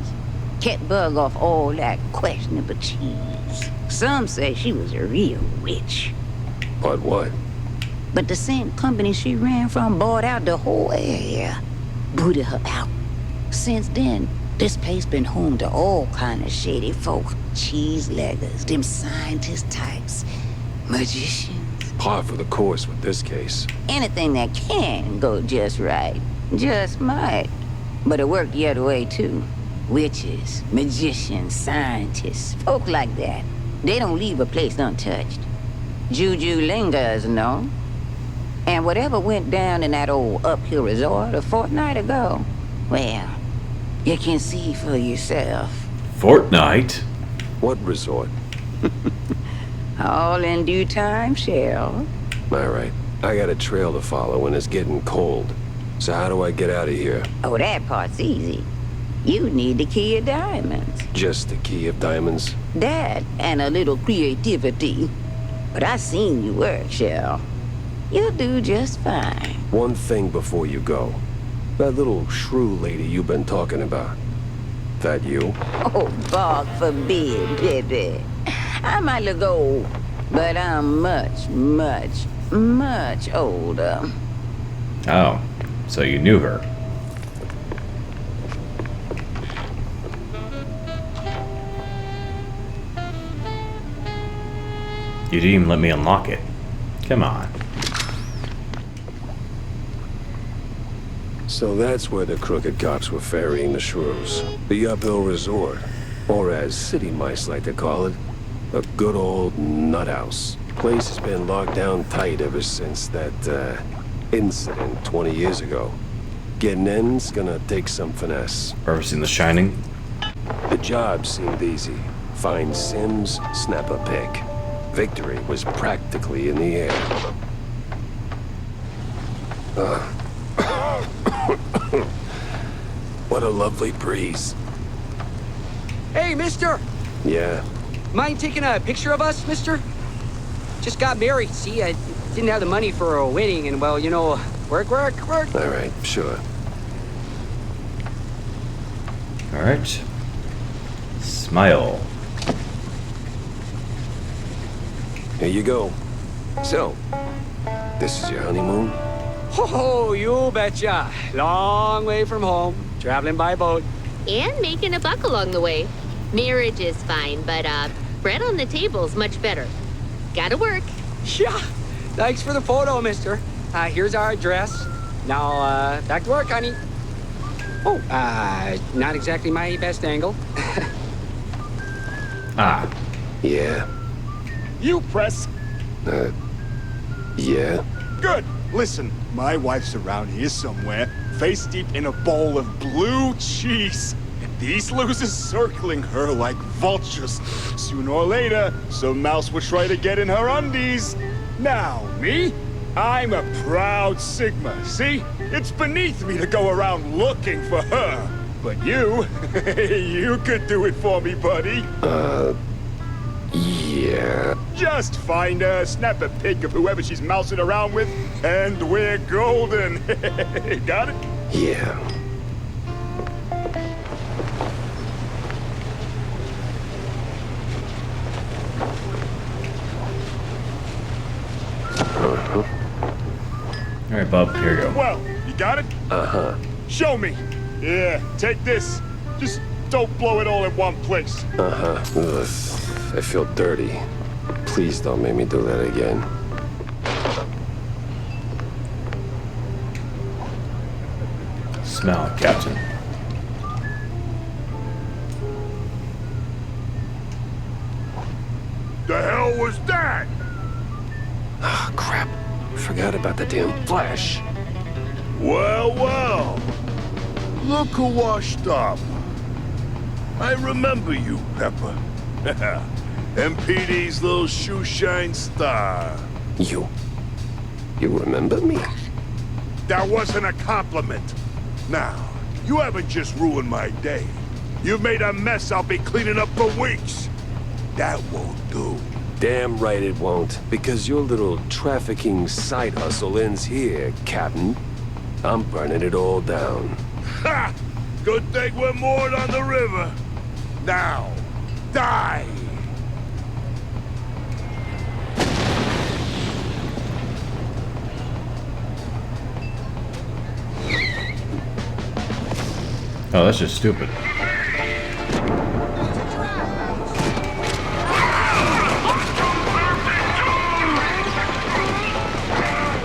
Kept bug off all that questionable cheese. Some say she was a real witch. But what? But the same company she ran from bought out the whole area. Booted her out. Since then, this place been home to all kind of shady folk. Cheese leggers, them scientist types, magicians. Par for the course with this case. Anything that can go just right, just might. But it worked the other way too. Witches, magicians, scientists, folk like that. They don't leave a place untouched. Juju lingers, no? And whatever went down in that old uphill resort a fortnight ago, well, you can see for yourself. Fortnite? What resort? All in due time, Shell. All right. I got a trail to follow and it's getting cold. So how do I get out of here? Oh, that part's easy. You need the key of diamonds. Just the key of diamonds? That and a little creativity. But I seen you work, Shell. You'll do just fine. One thing before you go. That little shrew lady you've been talking about. That you? Oh, bog forbid, baby. I might look old, but I'm much, much, much older. Oh, so you knew her. You didn't even let me unlock it. Come on. So that's where the crooked cops were ferrying the shrews. The uphill resort. Or as city mice like to call it, a good old nut house. Place has been locked down tight ever since that, incident 20 years ago. Getting in's gonna take some finesse. Ever seen The Shining? The job seemed easy. Find Sims, snap a pic. Victory was practically in the air. What a lovely breeze. Hey, mister! Yeah. Mind taking a picture of us, mister? Just got married, see? I didn't have the money for a wedding, and well, you know, work. All right, sure. Alright. Smile. Here you go. So, this is your honeymoon? Oh, you betcha. Long way from home, traveling by boat. And making a buck along the way. Marriage is fine, but, bread on the table's much better. Gotta work. Yeah. Thanks for the photo, mister. Here's our address. Now, back to work, honey. Oh, not exactly my best angle. Yeah. You press. Yeah. Good. Listen, my wife's around here somewhere, face deep in a bowl of blue cheese. And these losers circling her like vultures. Sooner or later, some mouse will try to get in her undies. Now, me? I'm a proud Sigma, see? It's beneath me to go around looking for her. But you, you could do it for me, buddy. Yeah. Just find her, snap a pic of whoever she's mousing around with, and we're golden. Got it? Yeah. Alright, Bob, here you go. Well, you got it? Uh-huh. Show me. Yeah, take this. Just don't blow it all in one place. Uh-huh. Ugh, I feel dirty. Please don't make me do that again. Smell, Captain. The hell was that? Ah, crap. Forgot about the damn flash. Well. Look who washed up. I remember you, Pepper. MPD's little shoeshine star. You remember me? That wasn't a compliment. Now, you haven't just ruined my day. You've made a mess I'll be cleaning up for weeks. That won't do. Damn right it won't, because your little trafficking side hustle ends here, Captain. I'm burning it all down. Ha! Good thing we're moored on the river. Now, die! Oh, that's just stupid.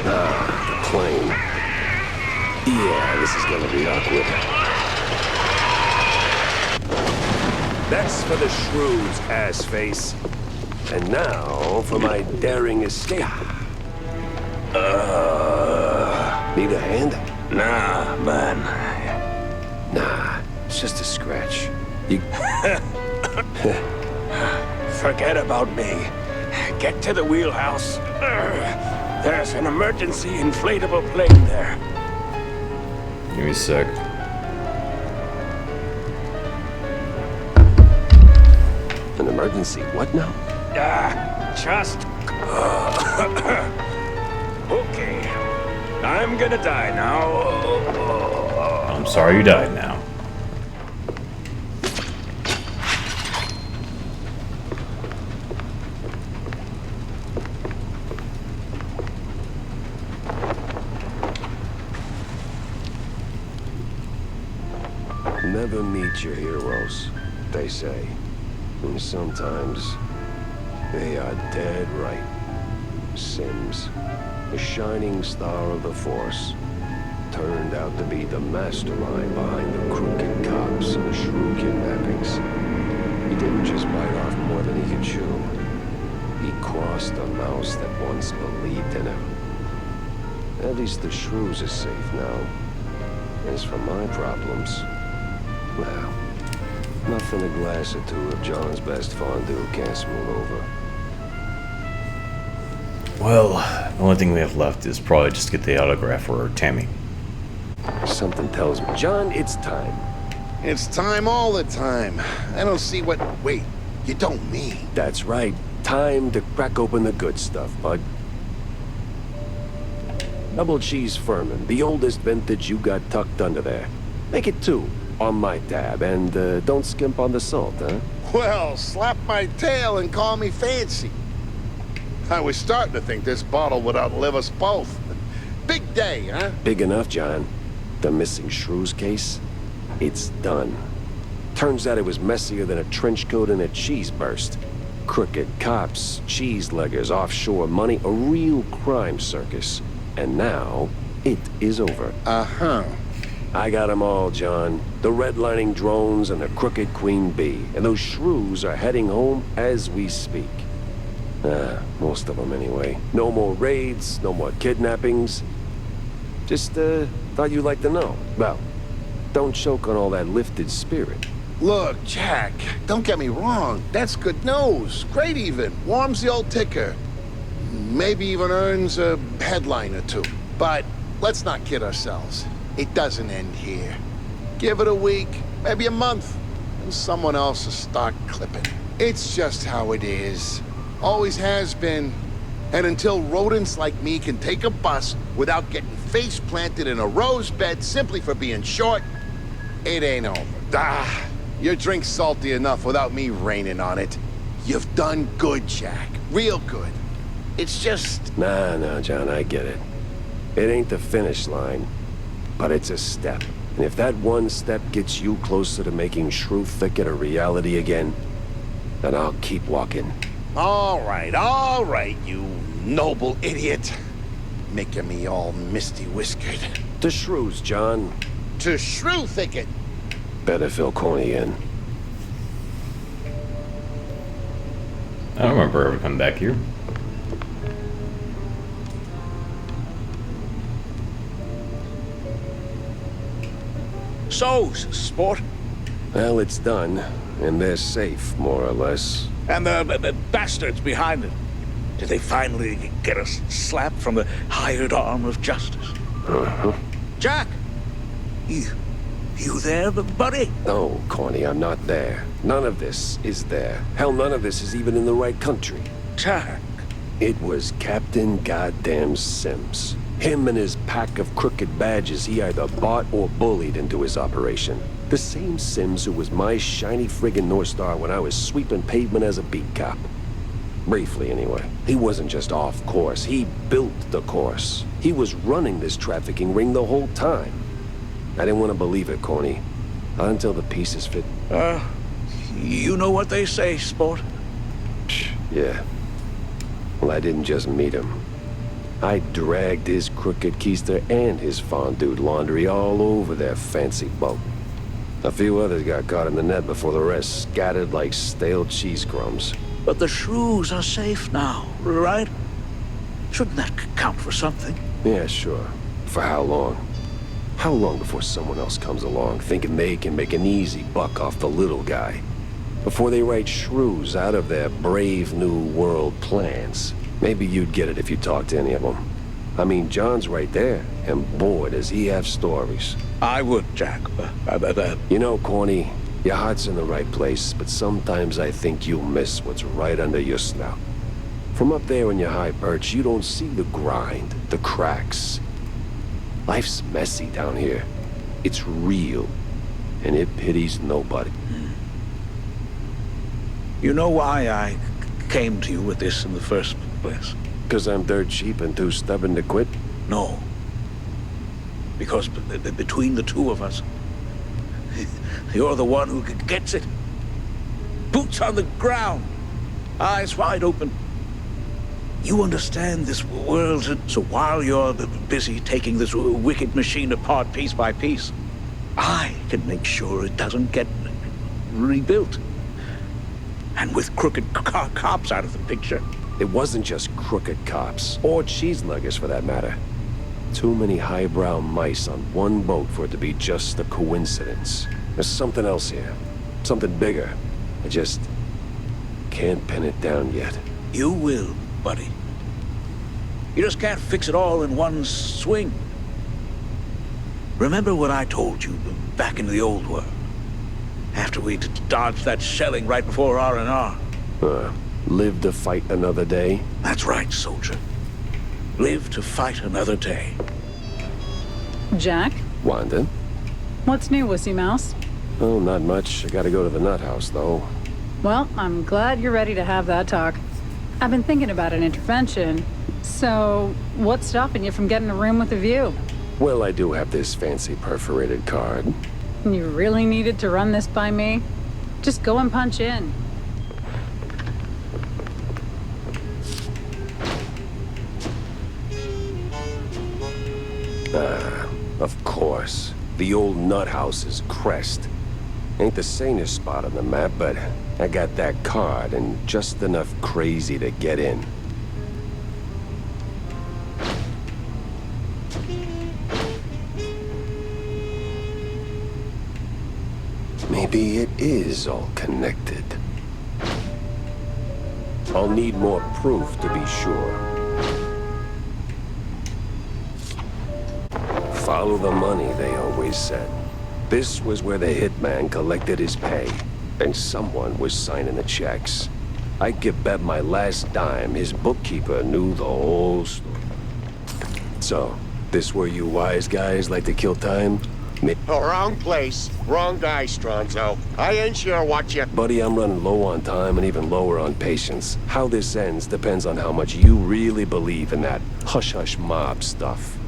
The plane. Yeah, this is gonna be awkward. That's for the shrews, ass-face. And now for my daring escape. Need a hand? Nah, man. Nah, it's just a scratch. You... Forget about me. Get to the wheelhouse. There's an emergency inflatable plane there. Give me a sec. An emergency what now? Just... Okay. I'm gonna die now. I'm sorry you died now. Never meet your heroes, they say. And sometimes they are dead right. Sims, the shining star of the Force, turned out to be the mastermind behind the crooked cops and the shrew kidnappings. He didn't just bite off more than he could chew. He crossed a mouse that once believed in him. At least the shrews are safe now. As for my problems, well, nothing a glass or two of John's best fondue can't smooth over. Well, the only thing we have left is probably just get the autograph for Tammy. Something tells me. John, it's time. It's time all the time. I don't see what... Wait, you don't mean... That's right. Time to crack open the good stuff, bud. Double cheese Furman, the oldest vintage you got tucked under there. Make it 2 on my tab, and don't skimp on the salt, huh? Well, slap my tail and call me fancy. I was starting to think this bottle would outlive us both. Big day, huh? Big enough, John. The missing shrews case? It's done. Turns out it was messier than a trench coat and a cheese burst. Crooked cops, cheese leggers, offshore money, a real crime circus. And now, it is over. Uh-huh. I got 'em all, John. The redlining drones and the crooked queen bee. And those shrews are heading home as we speak. Most of them anyway. No more raids, no more kidnappings. Just, thought you'd like to know. Well, don't choke on all that lifted spirit. Look, Jack, don't get me wrong. That's good news. Great even. Warms the old ticker. Maybe even earns a headline or 2. But let's not kid ourselves. It doesn't end here. Give it a week, maybe a month, and someone else will start clipping. It's just how it is. Always has been. And until rodents like me can take a bus without getting face planted in a rose bed simply for being short, it ain't over. Your drink's salty enough without me raining on it. You've done good, Jack. Real good. It's just... Nah, John, I get it. It ain't the finish line, but it's a step. And if that one step gets you closer to making Shrew Thicket a reality again, then I'll keep walking. All right, you noble idiot. Making me all misty-whiskered. To Shrews, John. To Shrew Thicket. Better fill Corny in. I don't remember ever coming back here. So, sport. Well, it's done, and they're safe, more or less. And the bastards behind it. Did they finally get a slap from the hired arm of justice? Uh-huh. Jack! You there, buddy? No, Corny, I'm not there. None of this is there. Hell, none of this is even in the right country. Jack. It was Captain Goddamn Sims. Him and his pack of crooked badges he either bought or bullied into his operation. The same Sims who was my shiny friggin' North Star when I was sweeping pavement as a beat cop. Briefly, anyway. He wasn't just off course. He built the course. He was running this trafficking ring the whole time. I didn't want to believe it, Corny. Not until the pieces fit. You know what they say, sport? Yeah. Well, I didn't just meet him. I dragged his crooked keister and his fondue laundry all over their fancy boat. A few others got caught in the net before the rest scattered like stale cheese crumbs. But the shrews are safe now, right? Shouldn't that count for something? Yeah, sure. For how long? How long before someone else comes along thinking they can make an easy buck off the little guy? Before they write shrews out of their brave new world plans? Maybe you'd get it if you talked to any of them. I mean, John's right there, and boy, does he have stories. I would, Jack. You know, Corny, your heart's in the right place, but sometimes I think you'll miss what's right under your snout. From up there in your high perch, you don't see the grind, the cracks. Life's messy down here. It's real, and it pities nobody. You know why I came to you with this in the first place? Because I'm dirt cheap and too stubborn to quit? No. Because between the two of us, you're the one who gets it. Boots on the ground, eyes wide open. You understand this world, so while you're busy taking this wicked machine apart piece by piece, I can make sure it doesn't get rebuilt. And with crooked cops out of the picture. It wasn't just crooked cops, or cheeseluggers for that matter. Too many highbrow mice on one boat for it to be just a coincidence. There's something else here. Something bigger. I just can't pin it down yet. You will, buddy. You just can't fix it all in one swing. Remember what I told you back in the old world? After we dodged that shelling right before R&R. Live to fight another day? That's right, soldier. Live to fight another day. Jack? Wanda? What's new, Wussy Mouse? Oh, not much. I gotta go to the nut house, though. Well, I'm glad you're ready to have that talk. I've been thinking about an intervention. So, what's stopping you from getting a room with a view? Well, I do have this fancy perforated card. You really needed to run this by me? Just go and punch in. Of course. The old nut house's crest. Ain't the sanest spot on the map, but I got that card and just enough crazy to get in. Maybe it is all connected. I'll need more proof to be sure. Follow the money, they always said. This was where the hitman collected his pay, and someone was signing the checks. I could bet my last dime his bookkeeper knew the whole story. So, this where you wise guys like to kill time? Wrong place. Wrong guy, Stronzo. I ain't sure what you... Buddy, I'm running low on time and even lower on patience. How this ends depends on how much you really believe in that hush-hush mob stuff.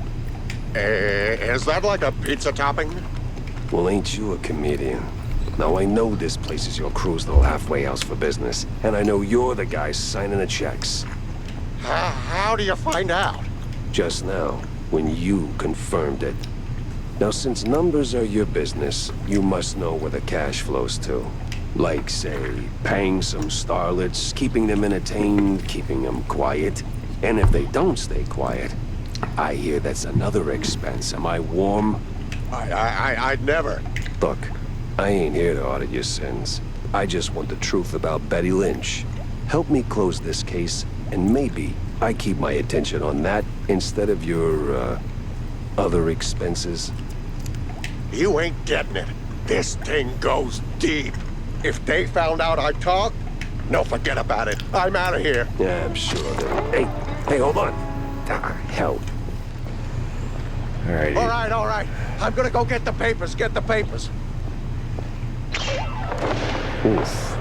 Is that like a pizza topping? Well, ain't you a comedian? Now, I know this place is your crew's little halfway house for business, and I know you're the guy signing the checks. How do you find out? Just now, when you confirmed it. Now, since numbers are your business, you must know where the cash flows to. Like, say, paying some starlets, keeping them entertained, keeping them quiet. And if they don't stay quiet, I hear that's another expense. Am I warm? I'd never. Look, I ain't here to audit your sins. I just want the truth about Betty Lynch. Help me close this case, and maybe I keep my attention on that instead of your, other expenses. You ain't getting it. This thing goes deep. If they found out I talked, no, forget about it. I'm out of here. Yeah, I'm sure that... Hey, hold on. Hell. Alrighty. All right. I'm gonna go get the papers, Oof.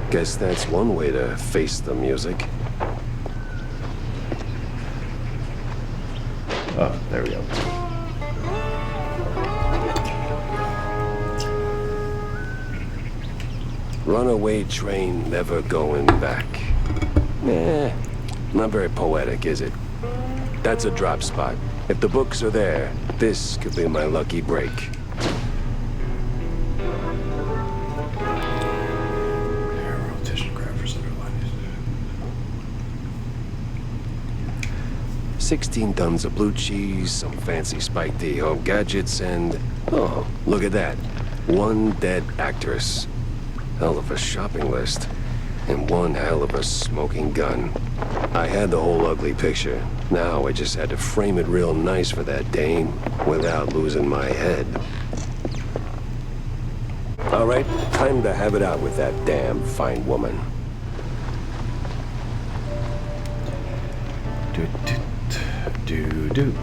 Guess that's one way to face the music. Oh, there we go. Runaway train never going back. Not very poetic, is it? That's a drop spot. If the books are there, this could be my lucky break. Rotation graphers underlined. 16 tons of blue cheese, some fancy Spike D home gadgets, and... oh, look at that. One dead actress. Hell of a shopping list. And one hell of a smoking gun. I had the whole ugly picture. Now I just had to frame it real nice for that dame without losing my head. All right, time to have it out with that damn fine woman. Do.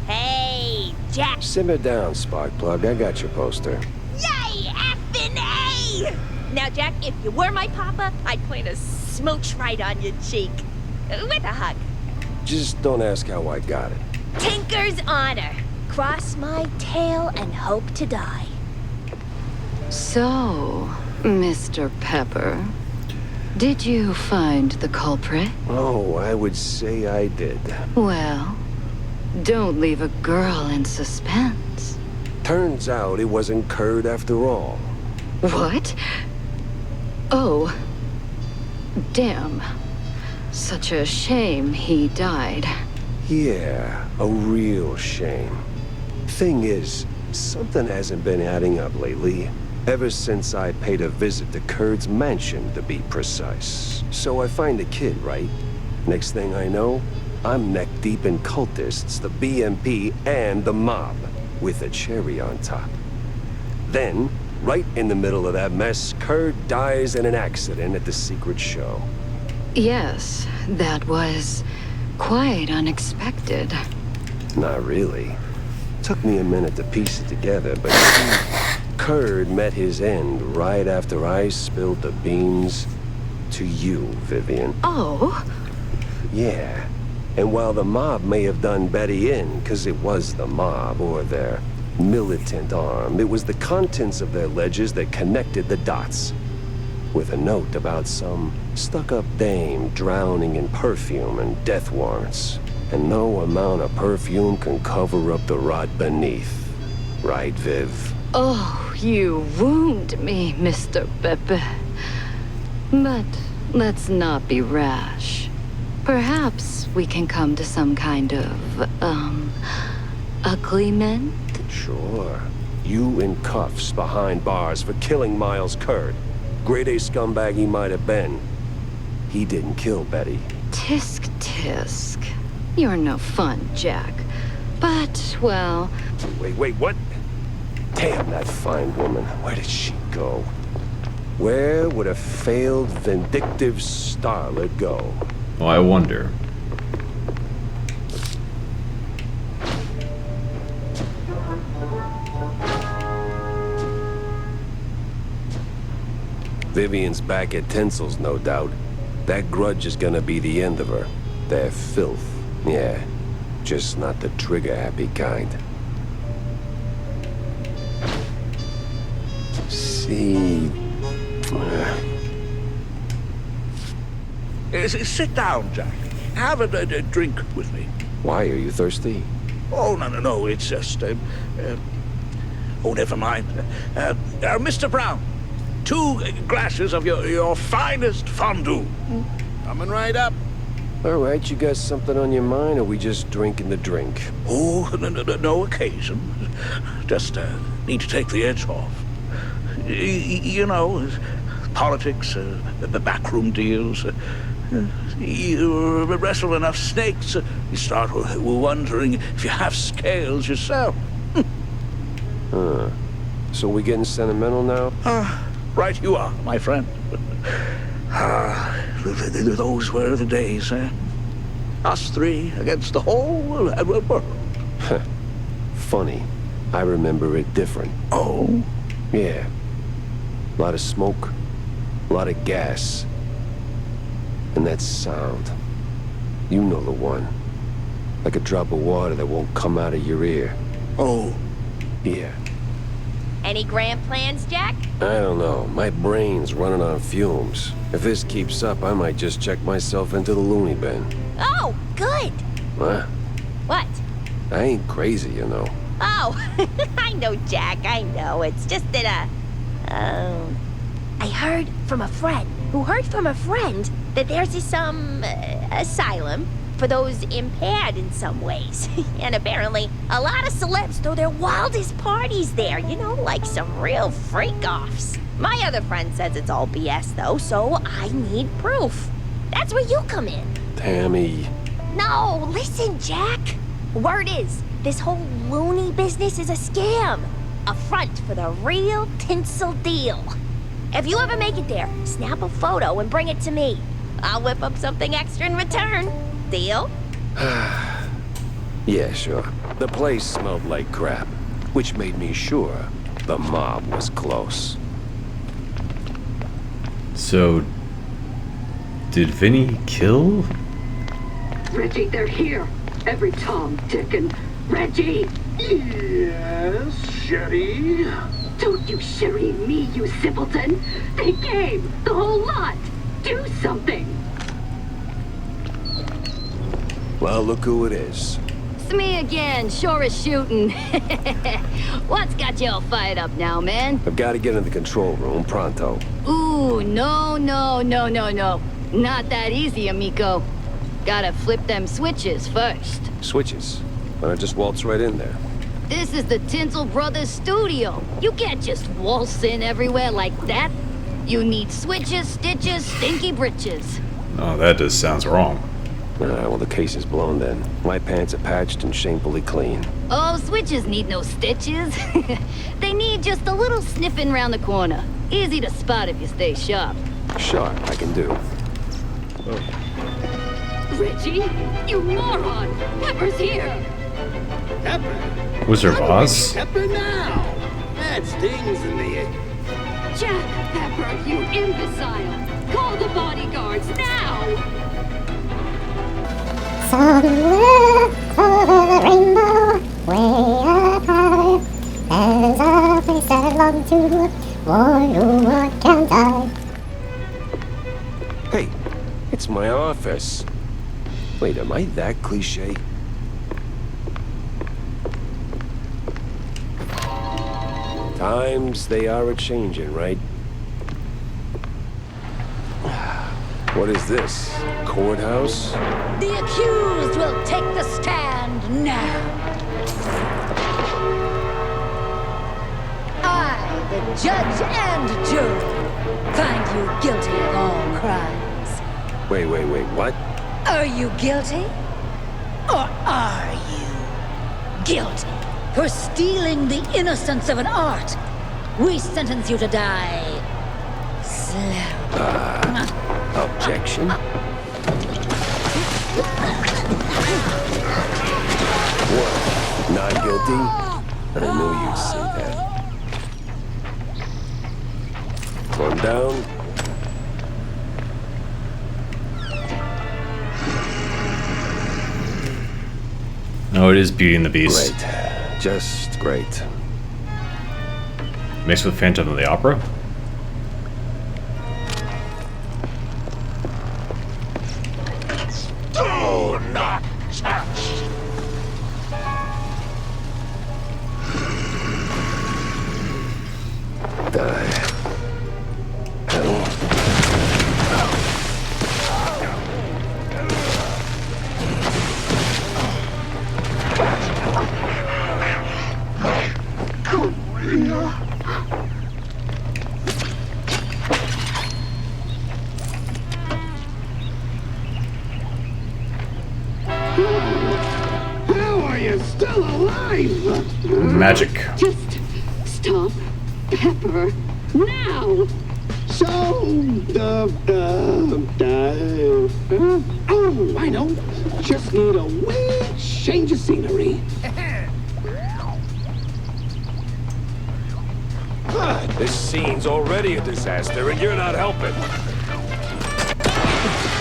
Hey, Jack. Simmer down, Sparkplug. I got your poster. Yay, effing A! Now, Jack, if you were my papa, I'd plant a smooch right on your cheek. With a hug. Just don't ask how I got it. Tinker's honor. Cross my tail and hope to die. So, Mr. Pepper, did you find the culprit? Oh, I would say I did. Well, don't leave a girl in suspense. Turns out it wasn't Curd after all. What? Oh. Damn. Such a shame he died. Yeah, a real shame. Thing is, something hasn't been adding up lately. Ever since I paid a visit to Curd's mansion, to be precise. So I find the kid, right? Next thing I know, I'm neck deep in cultists, the BMP, and the mob, with a cherry on top. Then, right in the middle of that mess, Kurt dies in an accident at the secret show. Yes, that was quite unexpected. Not really. Took me a minute to piece it together, but Kurt met his end right after I spilled the beans to you, Vivian. Oh? Yeah. And while the mob may have done Betty in, because it was the mob, or their militant arm, it was the contents of their ledgers that connected the dots. With a note about some stuck-up dame drowning in perfume and death warrants. And no amount of perfume can cover up the rot beneath. Right, Viv? Oh, you wound me, Mr. Pepe. But let's not be rash. Perhaps we can come to some kind of, agreement? Sure. You in cuffs behind bars for killing Miles Kurt. Grade A scumbag he might have been. He didn't kill Betty. Tisk tisk. You're no fun, Jack. But, well... Wait, what? Damn, that fine woman. Where did she go? Where would a failed, vindictive starlet go? Oh, I wonder. Vivian's back at Tinsel's, no doubt. That grudge is gonna be the end of her. They're filth. Yeah, just not the trigger-happy kind. See... Sit down, Jack. Have a drink with me. Why, are you thirsty? Oh, no, it's just... oh, never mind. Mr. Brown, 2 glasses of your finest fondue. Coming right up. All right, you got something on your mind, or we just drinking the drink? Oh, no occasion. Just need to take the edge off. You know, politics, the backroom deals. You wrestle enough snakes, you start wondering if you have scales yourself. Huh. So we getting sentimental now? Right you are, my friend. Those were the days, eh? Us 3 against the whole world. Funny. I remember it different. Oh? Yeah. A lot of smoke, a lot of gas. And that sound. You know the one. Like a drop of water that won't come out of your ear. Oh. Yeah. Any grand plans, Jack? I don't know. My brain's running on fumes. If this keeps up, I might just check myself into the loony bin. Oh, good. What? What? I ain't crazy, you know. Oh, I know, Jack, I know. It's just that, I heard from a friend who heard from a friend that there's this, asylum for those impaired in some ways. And apparently, a lot of celebs throw their wildest parties there, you know, like some real freak-offs. My other friend says it's all BS, though, so I need proof. That's where you come in. Tammy. No, listen, Jack. Word is, this whole loony business is a scam. A front for the real tinsel deal. If you ever make it there, snap a photo and bring it to me. I'll whip up something extra in return. Deal? Yeah, sure. The place smelled like crap, which made me sure the mob was close. So, did Vinny kill? Reggie, they're here. Every Tom, Dick, and Reggie. Yes, Sherry? Don't you Sherry me, you simpleton. They came, the whole lot. Do something. Well, look who it is. It's me again, sure as shooting. What's got you all fired up now, man? I've got to get in the control room pronto. Ooh, no. Not that easy, amigo. Gotta flip them switches first. Switches? Why not just waltz right in there? This is the Tinsel Brothers studio. You can't just waltz in everywhere like that. You need switches, stitches, stinky britches. Oh, that just sounds wrong. Well, the case is blown then. My pants are patched and shamefully clean. Oh, switches need no stitches. They need just a little sniffing round the corner. Easy to spot if you stay sharp. Sure, I can do. Reggie, you moron! Pepper's here! Pepper? Wizard of Oz? Pepper now! That stings in the air. Jack Pepper, you imbecile! Call the bodyguards now! Somewhere over the rainbow, way up high, there's a place I long to look for no one can die. Hey, it's my office. Wait, am I that cliche? Times they are a-changin', right? What is this? Courthouse? The accused will take the stand now. I, the judge and jury, find you guilty of all crimes. Wait, what? Are you guilty? Or are you guilty for stealing the innocence of an art? We sentence you to die slowly. Objection? What? Not guilty? I knew you'd say that. Calm down. No, it is Beauty and the Beast. Great. Just great. Mixed with Phantom of the Opera? Do not touch! Die. How are you still alive? Magic. Just stop Pepper now! Oh, I know. Just need a wee change of scenery. This scene's already a disaster, and you're not helping.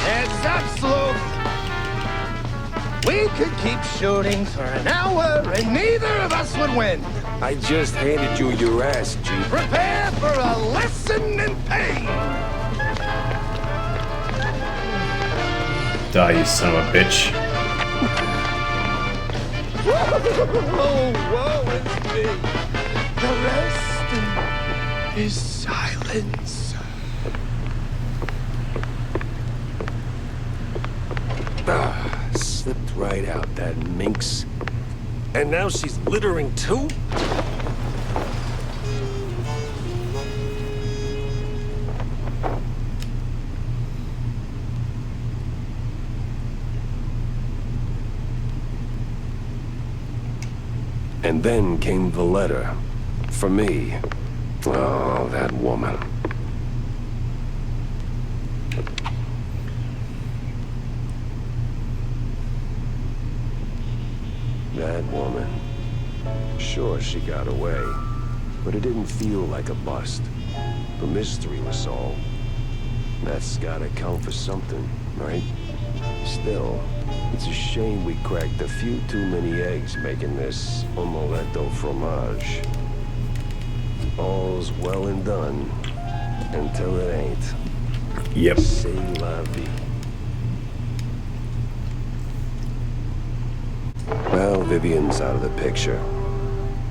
Heads up, Sleuth! We could keep shooting for an hour, and neither of us would win. I just handed you your ass, Chief. Prepare for a lesson in pain! Die, you son of a bitch. Oh, woe is me! The rest is silence. Slipped right out, that minx. And now she's littering too? And then came the letter. For me. Oh, that woman. That woman. Sure, she got away. But it didn't feel like a bust. The mystery was solved. That's gotta count for something, right? Still, it's a shame we cracked a few too many eggs making this omelette au fromage. All's well and done, until it ain't. Yep. C'est la vie. Well, Vivian's out of the picture.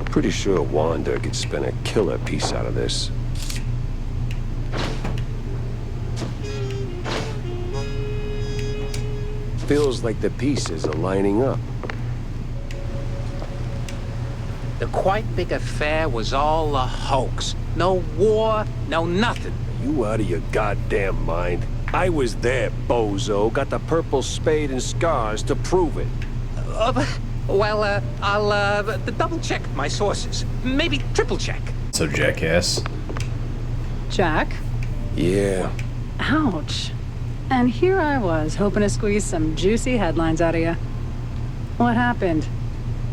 Pretty sure Wanda could spin a killer piece out of this. Feels like the pieces are lining up. The quite big affair was all a hoax. No war, no nothing. You out of your goddamn mind? I was there, bozo. Got the purple spade and scars to prove it. I'll double-check my sources. Maybe triple-check. So, jackass. Jack? Yeah. Ouch. And here I was, hoping to squeeze some juicy headlines out of you. What happened?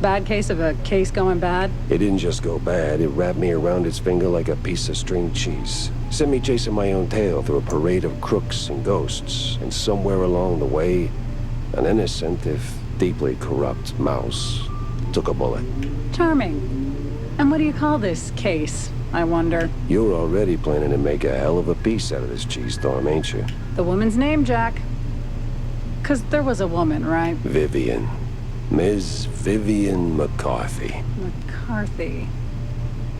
Bad case of a case going bad? It didn't just go bad. It wrapped me around its finger like a piece of string cheese. Sent me chasing my own tail through a parade of crooks and ghosts. And somewhere along the way, an innocent, if deeply corrupt mouse took a bullet. Charming. And what do you call this case, I wonder? You're already planning to make a hell of a piece out of this cheese storm, ain't you? The woman's name, Jack. 'Cause there was a woman, right? Vivian. Ms. Vivian McCarthy. McCarthy.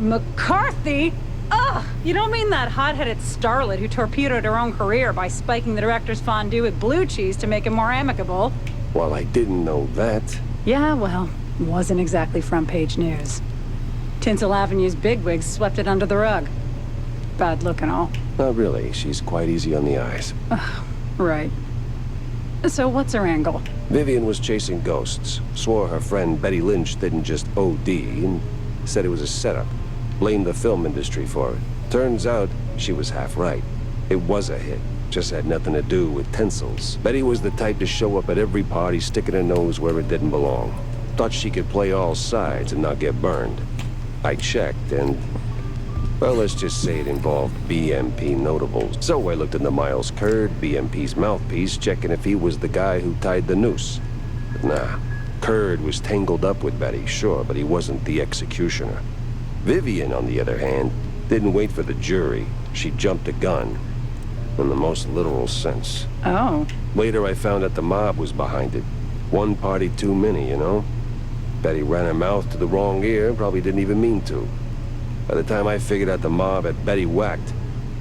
McCarthy? Ugh! You don't mean that hot-headed starlet who torpedoed her own career by spiking the director's fondue with blue cheese to make him more amicable? Well, I didn't know that. Yeah, well, wasn't exactly front-page news. Tinsel Avenue's bigwigs swept it under the rug. Bad look and all. Not really. She's quite easy on the eyes. Right. So what's her angle? Vivian was chasing ghosts. Swore her friend Betty Lynch didn't just OD and said it was a setup. Blamed the film industry for it. Turns out she was half right. It was a hit. Just had nothing to do with tinsels. Betty was the type to show up at every party sticking her nose where it didn't belong. Thought she could play all sides and not get burned. I checked and, well, let's just say it involved BMP notables. So I looked into Miles Curd, BMP's mouthpiece, checking if he was the guy who tied the noose. But nah, Curd was tangled up with Betty, sure, but he wasn't the executioner. Vivian, on the other hand, didn't wait for the jury. She jumped the gun. In the most literal sense. Oh. Later I found out the mob was behind it. One party too many, you know? Betty ran her mouth to the wrong ear, probably didn't even mean to. By the time I figured out the mob had Betty whacked,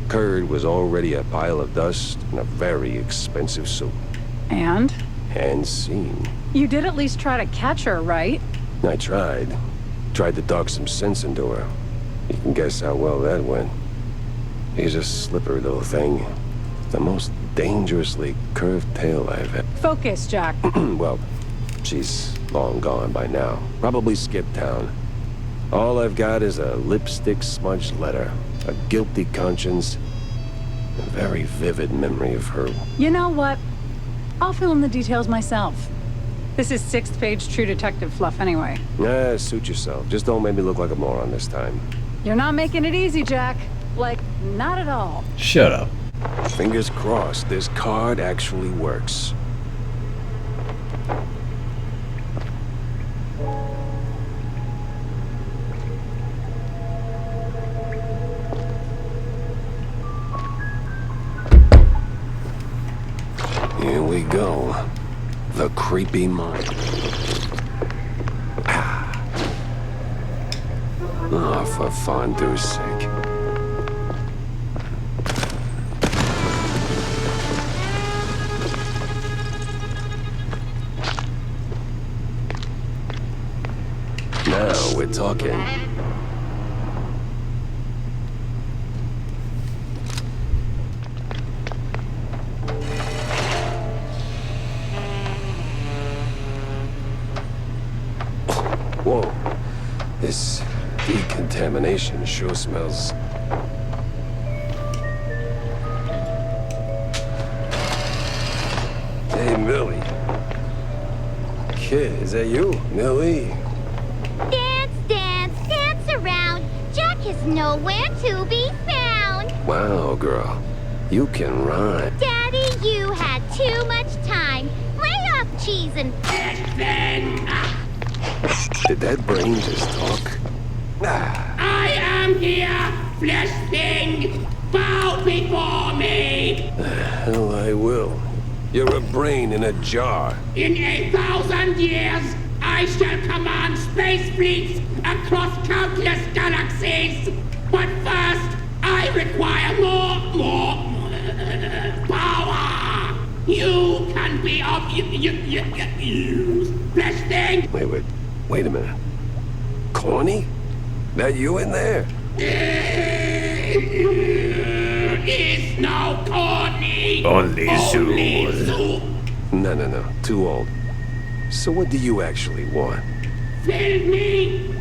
Curd was already a pile of dust in a very expensive suit. And? And scene. You did at least try to catch her, right? I tried. Tried to talk some sense into her. You can guess how well that went. She's a slippery little thing. The most dangerously curved tail I've had. Focus, Jack. Well, she's long gone by now. Probably skipped town. All I've got is a lipstick-smudged letter, a guilty conscience, a very vivid memory of her. You know what? I'll fill in the details myself. This is 6th page True Detective fluff anyway. Suit yourself. Just don't make me look like a moron this time. You're not making it easy, Jack. Like, not at all. Shut up. Fingers crossed this card actually works. Here we go. The creepy mind. Oh, for fondue's sake. Now we're talking. Whoa. This decontamination sure smells. Hey, Millie. Kid, is that you? Millie? Dance, dance, dance around. Jack is nowhere to be found. Wow, girl. You can rhyme. Daddy, you had too much time. Lay off cheese and... Did that brain just talk? I am here, flesh thing. Bow before me. The hell I will. You're a brain in a jar. In 1,000 years, I shall command space fleets across countless galaxies. But first, I require more power. You can be of use, flesh thing. Wait a minute. Corny? That you in there? is no corny. Only Zool. No. Too old. So what do you actually want? Fill me.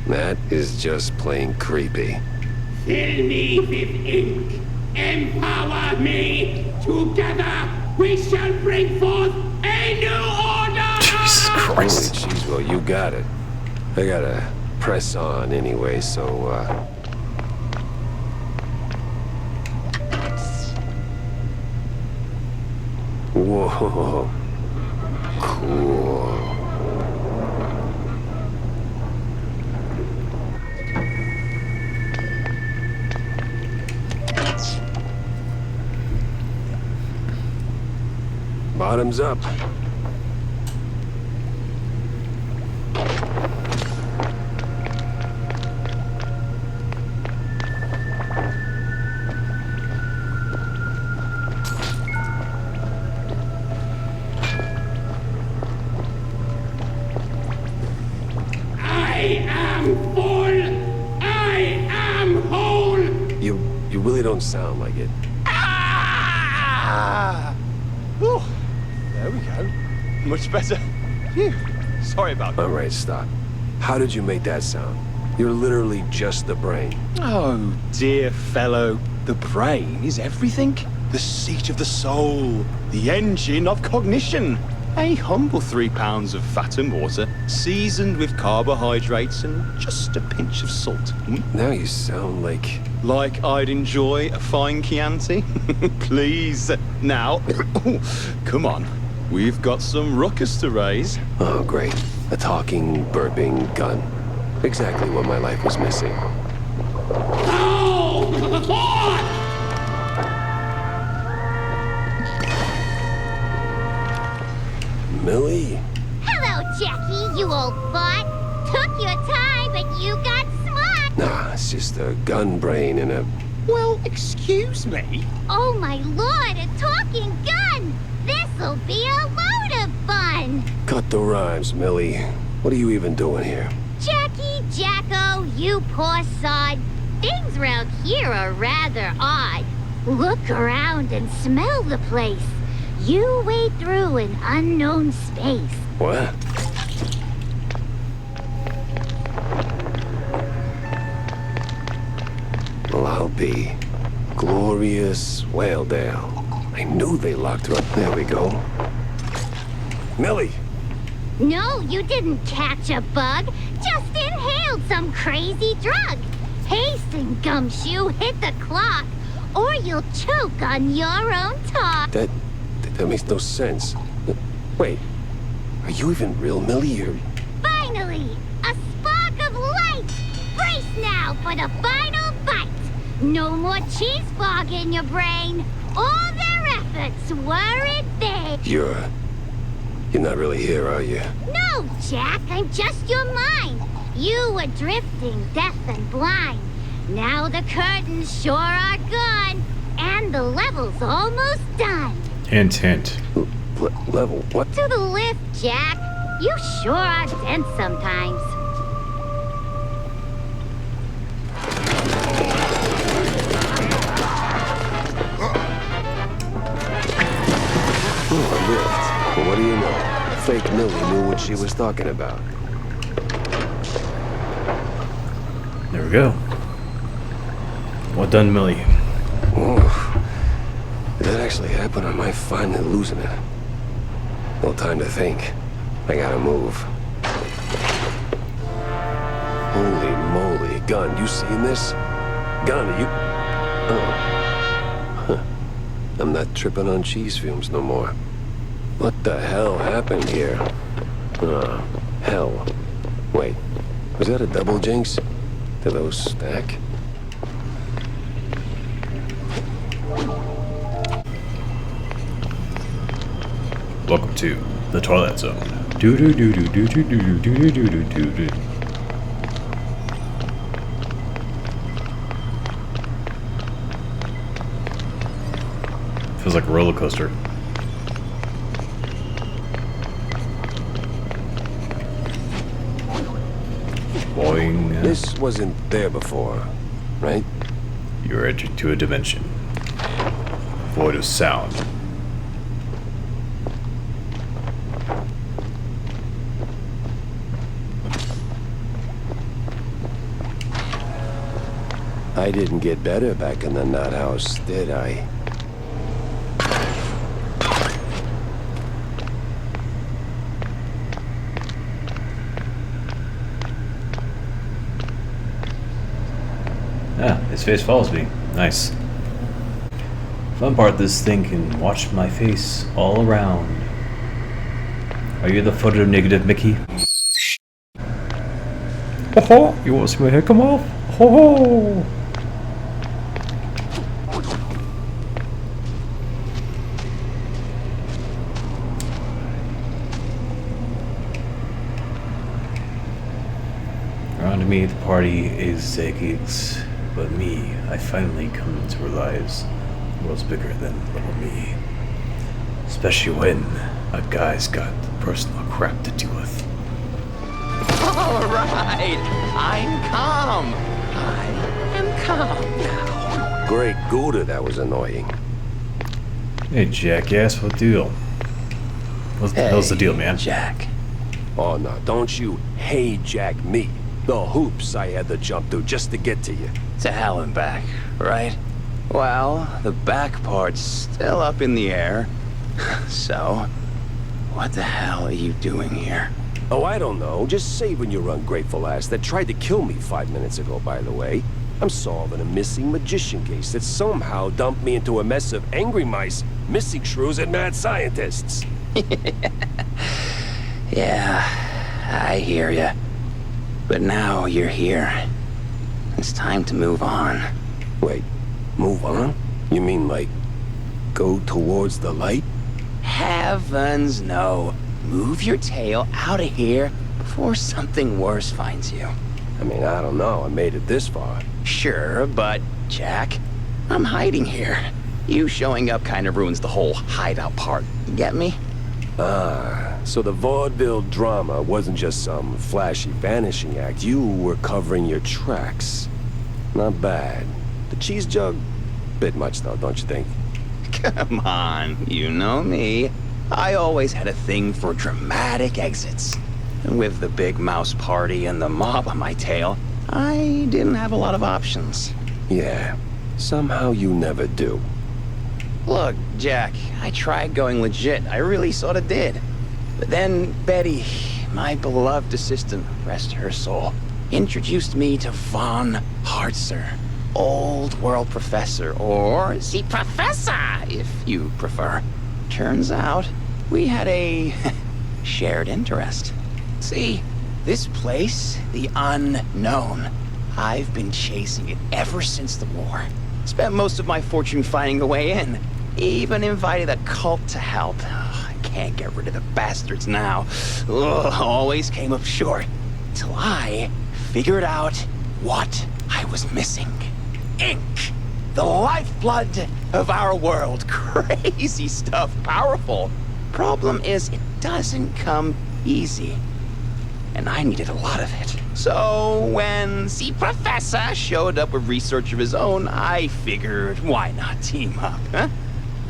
That is just plain creepy. Fill me with ink. Empower me. Together we shall bring forth a new order. Jesus Christ. Holy cheese, well, you got it. I gotta press on anyway, so, Whoa. Cool. Bottoms up. I am full. I am whole. You really don't sound like it. Ah! Oh, there we go. Much better. Phew. Sorry about that. All right, stop. How did you make that sound? You're literally just the brain. Oh, dear fellow. The brain is everything. The seat of the soul. The engine of cognition. A humble 3 pounds of fat and water, seasoned with carbohydrates and just a pinch of salt. Now you sound like... Like I'd enjoy a fine Chianti? Please. Now, come on. We've got some ruckus to raise. Oh, great. A talking, burping gun. Exactly what my life was missing. Oh! Millie? Hello, Jackie, you old fart. Took your time, but you got smart. Nah, it's just a gun brain and a... Well, excuse me? Oh, my lord, a talking gun. This'll be a load of fun. Cut the rhymes, Millie. What are you even doing here? Jackie, Jacko, you poor sod. Things around here are rather odd. Look around and smell the place. You wade through an unknown space. What? Well, I'll be Glorious Whaledale. I knew they locked her up. There we go. Millie! No, you didn't catch a bug. Just inhaled some crazy drug. Hasten, Gumshoe, hit the clock, or you'll choke on your own talk. That makes no sense. Wait, are you even real, Millie, or... Finally, a spark of light. Brace now for the final bite. No more cheese fog in your brain. All their efforts were in vain. You're not really here, are you? No, Jack, I'm just your mind. You were drifting, deaf and blind. Now the curtains sure are gone, and the level's almost done. Hint, hint. Level what? To the lift, Jack. You sure are dense sometimes. Oh, a lift. Well, what do you know? Fake Millie knew what she was talking about. There we go. Well done, Millie. Oh, did that actually happen, or am I finally losing it? No time to think. I gotta move. Holy moly. Gun, you seen this? Gun, are you... Oh. Huh. I'm not tripping on cheese fumes no more. What the hell happened here? Oh, hell. Wait, was that a double jinx? Did those stack? Welcome to the Twilight Zone. Do do do do do do do do do do do do do. Feels like a roller coaster. Boing. This wasn't there before, right? You're entered to a dimension. devoid of sound. I didn't get better back in the nut house, did I? Ah, his face follows me. Nice. Fun part, this thing can watch my face all around. Are you the photo negative Mickey? Ho ho! You want to see my hair come off? Ho ho! Around me, the party is gigs, but me, I finally come to realize the world's bigger than little me. Especially when a guy's got personal crap to deal with. All right, I'm calm. I am calm now. Great Gouda, that was annoying. Hey, jackass, what deal? What the hell's the deal, man? Jack. Oh, no, don't you hey Jack me. The hoops I had to jump through just to get to you. To hell and back, right? Well, the back part's still up in the air. So, what the hell are you doing here? Oh, I don't know. Just saving your ungrateful ass that tried to kill me 5 minutes ago, by the way. I'm solving a missing magician case that somehow dumped me into a mess of angry mice, missing shrews, and mad scientists. Yeah, I hear ya. But now you're here. It's time to move on. Wait, move on? You mean like, go towards the light? Heavens no. Move your tail out of here before something worse finds you. I mean, I don't know. I made it this far. Sure, but, Jack, I'm hiding here. You showing up kind of ruins the whole hideout part. You get me? Ah, so the vaudeville drama wasn't just some flashy vanishing act. You were covering your tracks. Not bad. The cheese jug? Bit much though, don't you think? Come on, you know me. I always had a thing for dramatic exits. And with the big mouse party and the mob on my tail, I didn't have a lot of options. Yeah, somehow you never do. Look, Jack, I tried going legit. I really sort of did. But then Betty, my beloved assistant, rest her soul, introduced me to Von Hartzer, old world professor, or the professor, if you prefer. Turns out, we had a shared interest. See, this place, the unknown, I've been chasing it ever since the war. Spent most of my fortune finding a way in. Even invited a cult to help. I can't get rid of the bastards now. Always came up short. Till I figured out what I was missing. Ink. The lifeblood of our world. Crazy stuff. Powerful. Problem is, it doesn't come easy. And I needed a lot of it. So when the professor showed up with research of his own, I figured, why not team up, huh?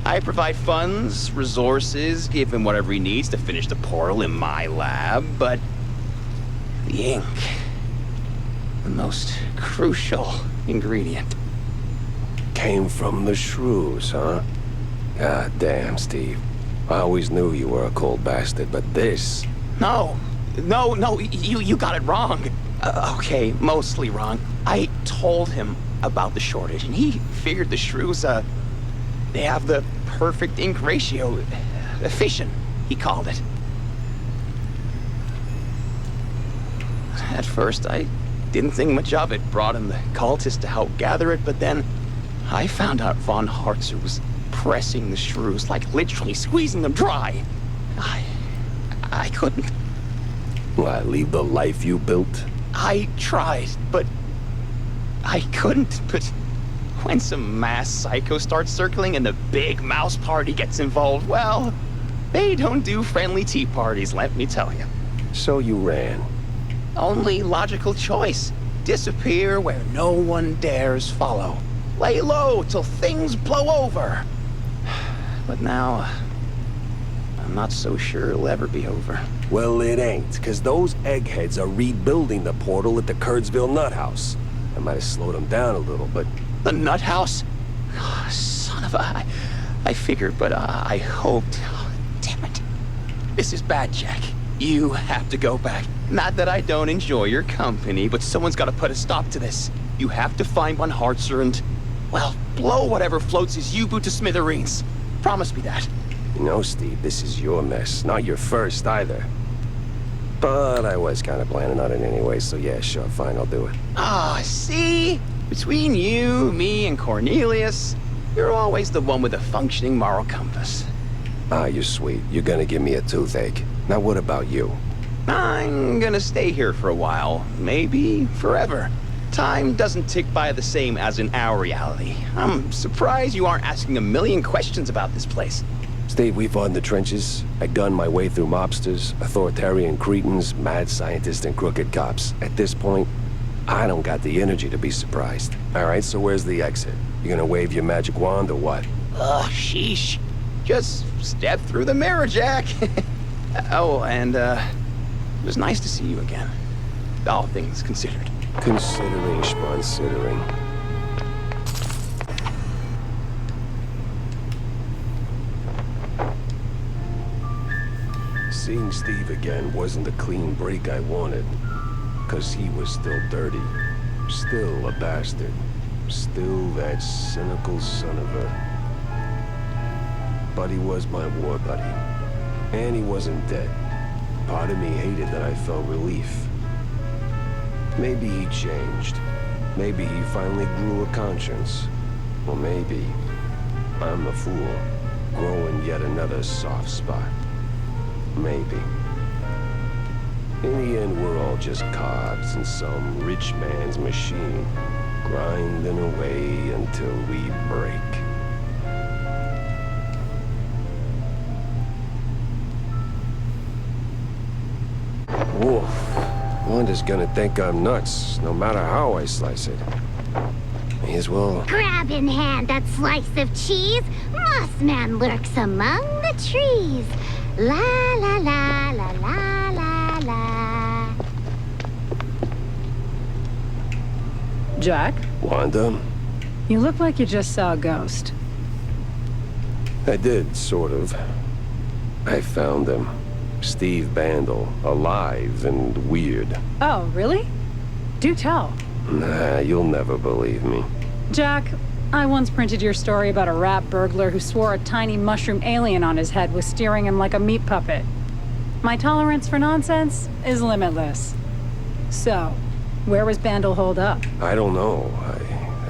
I provide funds, resources, give him whatever he needs to finish the portal in my lab, but the ink, the most crucial ingredient. Came from the shrews, huh? God damn, Steve. I always knew you were a cold bastard, but this... No, you got it wrong. Okay, mostly wrong. I told him about the shortage, and he figured the shrews, they have the perfect ink ratio. Efficient, he called it. At first, I didn't think much of it. Brought in the cultists to help gather it, but then I found out Von Hartzer was pressing the shrews, like literally squeezing them dry. I couldn't. What, leave the life you built? I tried, but I couldn't. But when some mass psycho starts circling and the big mouse party gets involved, well, they don't do friendly tea parties, let me tell you. So you ran. Only logical choice. Disappear where no one dares follow. Lay low till things blow over. but now I'm not so sure it'll ever be over. Well, it ain't, because those eggheads are rebuilding the portal at the Kurtzville Nut House. I might have slowed them down a little, but... The Nut House? Oh, son of a... I figured, but I hoped... Oh, damn it. This is bad, Jack. You have to go back. Not that I don't enjoy your company, but someone's got to put a stop to this. You have to find Von Hartzer and... well, blow whatever floats his U-boot to smithereens. Promise me that. You know, Steve, this is your mess. Not your first, either. But I was kind of planning on it anyway, so yeah, sure, fine, I'll do it. Ah, see? Between you, me, and Cornelius, you're always the one with a functioning moral compass. Ah, you're sweet. You're gonna give me a toothache. Now what about you? I'm gonna stay here for a while. Maybe forever. Time doesn't tick by the same as in our reality. I'm surprised you aren't asking a million questions about this place. Steve, we fought in the trenches. I gunned my way through mobsters, authoritarian cretins, mad scientists, and crooked cops. At this point, I don't got the energy to be surprised. All right, so where's the exit? You gonna wave your magic wand or what? Ugh, sheesh. Just step through the mirror, Jack. Oh, and, it was nice to see you again. All things considered. Considering, considering. Seeing Steve again wasn't the clean break I wanted. 'Cause he was still dirty. Still a bastard. Still that cynical son of a... But he was my war buddy. And he wasn't dead. Part of me hated that I felt relief. Maybe he changed. Maybe he finally grew a conscience. Or maybe I'm the fool, growing yet another soft spot. Maybe. In the end, we're all just cogs in some rich man's machine, grinding away until we break. Woof. Wanda's gonna think I'm nuts, no matter how I slice it. May as well... Grab in hand that slice of cheese. Mossman lurks among the trees. La la la la la la la. Jack? Wanda? You look like you just saw a ghost. I did, sort of. I found him. Steve Bandel, alive and weird. Oh, really? Do tell. Nah, you'll never believe me. Jack, I once printed your story about a rat burglar who swore a tiny mushroom alien on his head was steering him like a meat puppet. My tolerance for nonsense is limitless. So, where was Bandel holed up? I don't know.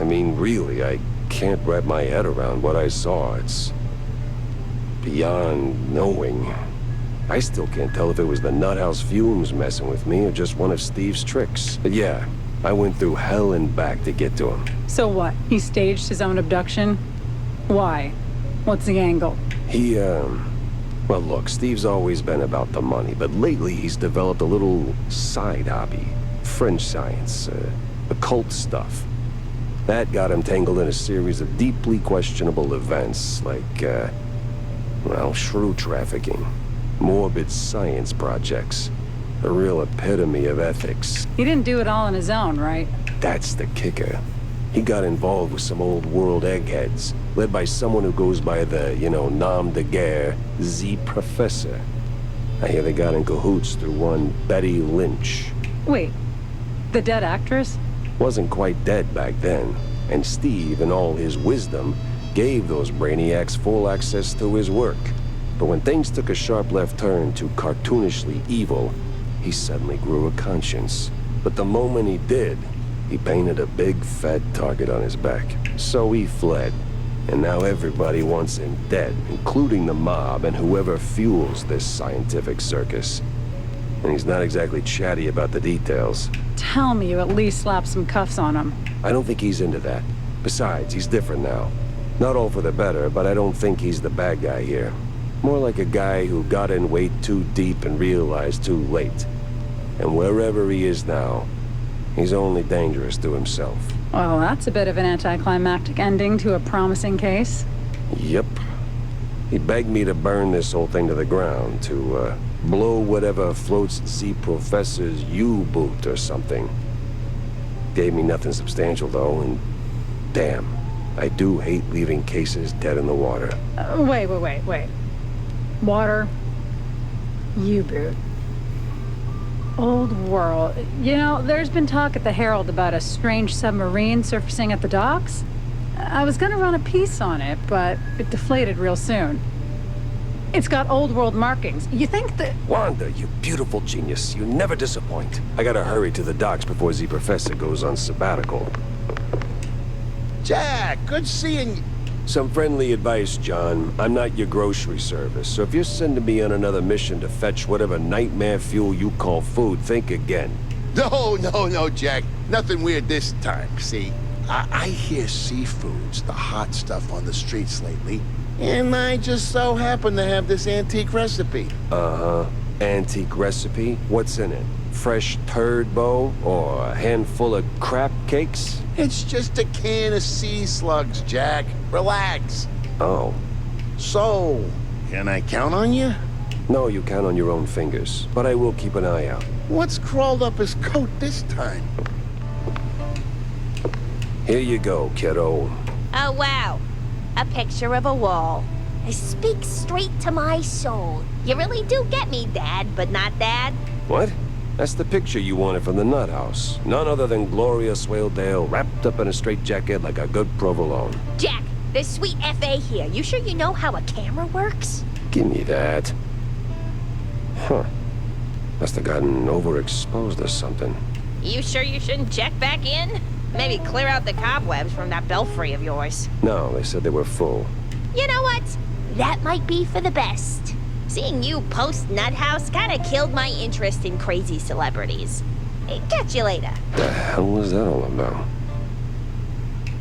I mean, really, I can't wrap my head around what I saw. It's beyond knowing. I still can't tell if it was the nut house fumes messing with me or just one of Steve's tricks. But yeah, I went through hell and back to get to him. So what? He staged his own abduction? Why? What's the angle? Well, look, Steve's always been about the money, but lately he's developed a little side hobby. French science, occult stuff. That got him tangled in a series of deeply questionable events, like, well, shrew trafficking. Morbid science projects. A real epitome of ethics. He didn't do it all on his own, right? That's the kicker. He got involved with some old world eggheads, led by someone who goes by the, nom de guerre, Z Professor. I hear they got in cahoots through one Betty Lynch. Wait, the dead actress? Wasn't quite dead back then, and Steve, in all his wisdom, gave those brainiacs full access to his work. But when things took a sharp left turn to cartoonishly evil, he suddenly grew a conscience. But the moment he did, he painted a big fat target on his back. So he fled. And now everybody wants him dead, including the mob and whoever fuels this scientific circus. And he's not exactly chatty about the details. Tell me you at least slapped some cuffs on him. I don't think he's into that. Besides, he's different now. Not all for the better, but I don't think he's the bad guy here. More like a guy who got in way too deep and realized too late. And wherever he is now, he's only dangerous to himself. Well, that's a bit of an anticlimactic ending to a promising case. Yep. He begged me to burn this whole thing to the ground, to, blow whatever floats the Professor's U-boot or something. Gave me nothing substantial, though, and damn, I do hate leaving cases dead in the water. Wait. Water. U-boot. Old world. You know, there's been talk at the Herald about a strange submarine surfacing at the docks. I was gonna run a piece on it, but it deflated real soon. It's got old world markings. You think that... Wanda, you beautiful genius. You never disappoint. I gotta hurry to the docks before the Professor goes on sabbatical. Jack, good seeing you. Some friendly advice, John. I'm not your grocery service, so if you're sending me on another mission to fetch whatever nightmare fuel you call food, think again. No, Jack. Nothing weird this time, see? I hear seafood's the hot stuff on the streets lately, and I just so happen to have this antique recipe. Uh-huh. Antique recipe? What's in it? Fresh turd bow? Or a handful of crap cakes? It's just a can of sea slugs, Jack. Relax. Oh. So, can I count on you? No, you count on your own fingers, but I will keep an eye out. What's crawled up his coat this time? Here you go, kiddo. Oh, wow. A picture of a wall. It speaks straight to my soul. You really do get me, Dad, but not Dad. What? That's the picture you wanted from the nut house. None other than Gloria Swaledale wrapped up in a straitjacket like a good provolone. Jack, there's sweet F.A. here. You sure you know how a camera works? Give me that. Huh. Must have gotten overexposed or something. You sure you shouldn't check back in? Maybe clear out the cobwebs from that belfry of yours. No, they said they were full. You know what? That might be for the best. Seeing you post Nut House kinda killed my interest in crazy celebrities. Catch you later. The hell was that all about?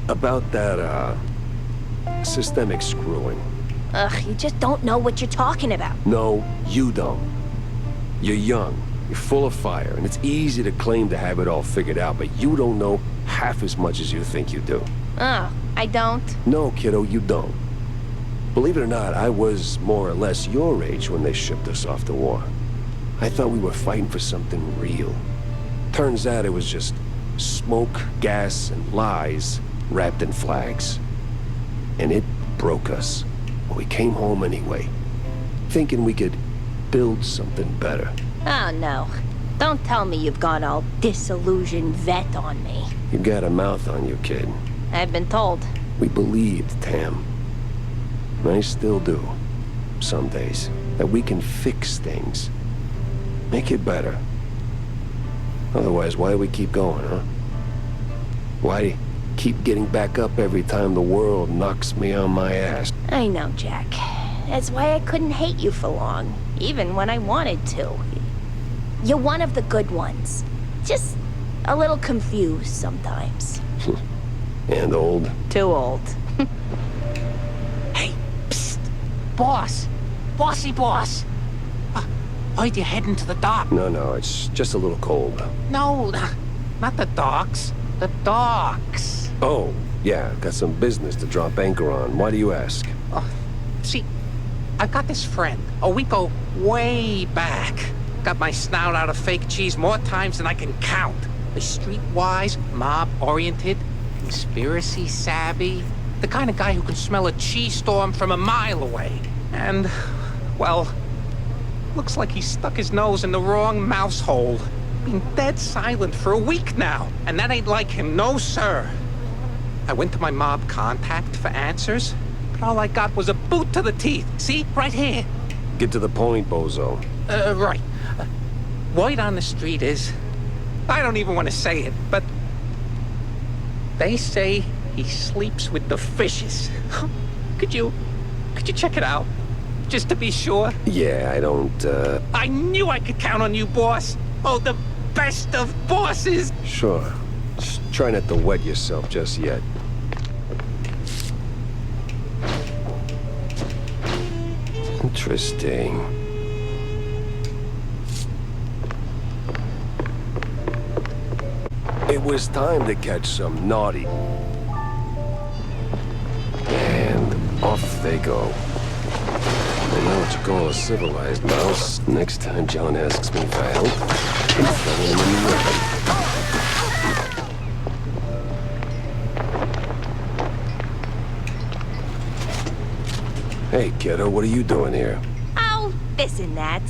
About that, systemic screwing. Ugh, you just don't know what you're talking about. No, you don't. You're young, you're full of fire, and it's easy to claim to have it all figured out, but you don't know half as much as you think you do. Oh, I don't? No, kiddo, you don't. Believe it or not, I was more or less your age when they shipped us off to war. I thought we were fighting for something real. Turns out it was just smoke, gas, and lies wrapped in flags. And it broke us. But we came home anyway, thinking we could build something better. Oh, no. Don't tell me you've gone all disillusioned vet on me. You got a mouth on you, kid. I've been told. We believed, Tam. And I still do. Some days. That we can fix things. Make it better. Otherwise, why do we keep going, huh? Why keep getting back up every time the world knocks me on my ass? I know, Jack. That's why I couldn't hate you for long. Even when I wanted to. You're one of the good ones. Just a little confused sometimes. And old? Too old. Hey, psst. Boss. Bossy boss. Why'd you heading to the dock? No, it's just a little cold. No, not the docks. The docks. Oh, yeah, got some business to drop anchor on. Why do you ask? See, I've got this friend. Oh, we go way back. Got my snout out of fake cheese more times than I can count. The streetwise, mob-oriented, conspiracy savvy. The kind of guy who can smell a cheese storm from a mile away. And, well, looks like he stuck his nose in the wrong mouse hole. Been dead silent for a week now, and that ain't like him, no sir. I went to my mob contact for answers, but all I got was a boot to the teeth. See, right here. Get to the point, bozo. Right. Word on the street is, I don't even want to say it, but they say he sleeps with the fishes. Could you check it out? Just to be sure? Yeah, I don't, I knew I could count on you, boss. Oh, the best of bosses. Sure. Just try not to wet yourself just yet. Interesting. It was time to catch some naughty. And off they go. I know what you call a civilized mouse. Next time John asks me for help, I'm throwing him in the oven. Hey, kiddo, what are you doing here? Oh, this and that.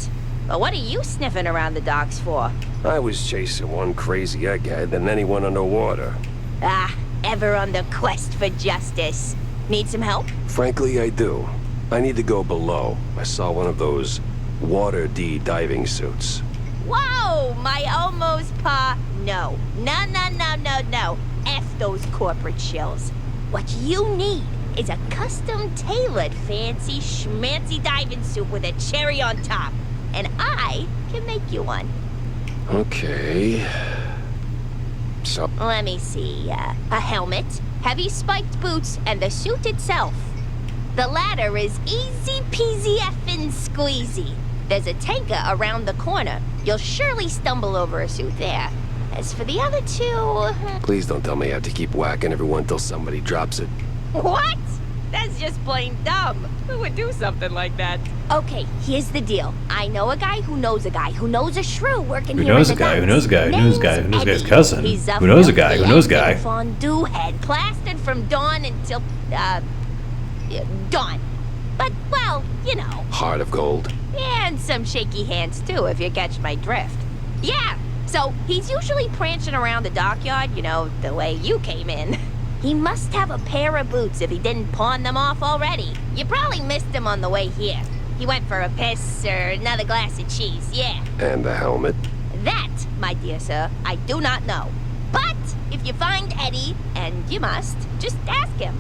But what are you sniffing around the docks for? I was chasing one crazy egghead, and then he went underwater. Ah, ever on the quest for justice. Need some help? Frankly, I do. I need to go below. I saw one of those Water D diving suits. Whoa, my almost No. No. F those corporate shills. What you need is a custom-tailored fancy schmancy diving suit with a cherry on top. And I can make you one. Okay. So... Let me see. A helmet, heavy spiked boots, and the suit itself. The latter is easy peasy effing squeezy. There's a tanker around the corner. You'll surely stumble over a suit there. As for the other two... Please don't tell me I have to keep whacking everyone till somebody drops it. What? That's just plain dumb. Who would do something like that? Okay, here's the deal. I know a guy who knows a guy who knows a shrew working Who here knows a in the guy? Who docks. knows a guy? Who knows a guy? Who knows a guy's Eddie. cousin? He's a Who knows a guy? Who knows a guy? Fondue head, plastered from dawn until, dawn. But, well, you know. Heart of gold. And some shaky hands, too, if you catch my drift. Yeah, so he's usually prancing around the dockyard, you know, the way you came in. He must have a pair of boots if he didn't pawn them off already. You probably missed him on the way here. He went for a piss or another glass of cheese, yeah. And the helmet. That, my dear sir, I do not know. But if you find Eddie, and you must, just ask him.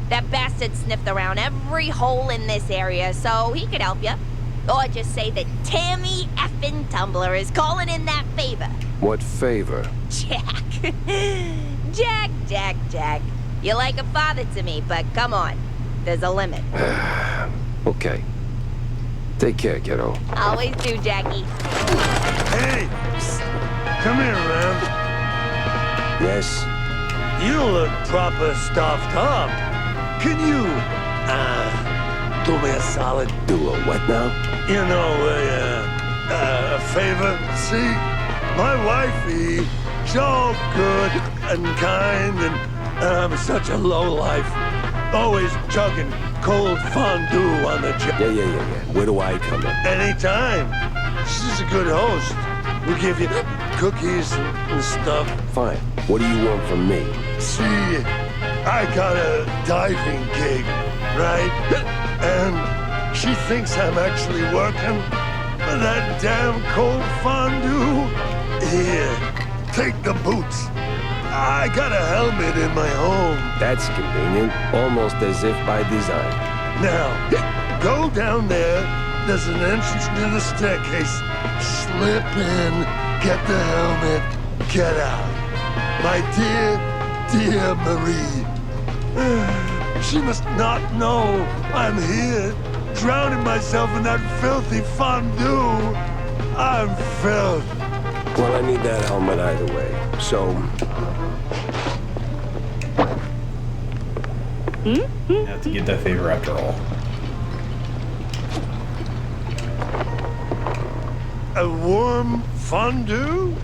That bastard sniffed around every hole in this area, so he could help you. Or just say that Tammy effing Tumbler is calling in that favor. What favor? Jack. Jack. You're like a father to me, but come on. There's a limit. Okay. Take care, kiddo. Always do, Jackie. Hey! Psst. Come here, man. Yes? You look proper stuffed up. Can you, do me a solid? Do a what now? You know, a favor? See? My wifey, she's all good and kind and such a lowlife. Always chugging cold fondue on the job. Yeah. Where do I come in? Anytime. She's a good host. We give you cookies and stuff. Fine. What do you want from me? See, I got a diving gig, right? And she thinks I'm actually working. But that damn cold fondue? Here, take the boots. I got a helmet in my home. That's convenient. Almost as if by design. Now, go down there. There's an entrance near the staircase. Slip in, get the helmet, get out. My dear Marie. She must not know I'm here, drowning myself in that filthy fondue. I'm filth. Well, I need that helmet either way. So... You have to get that favor after all. A warm fondue?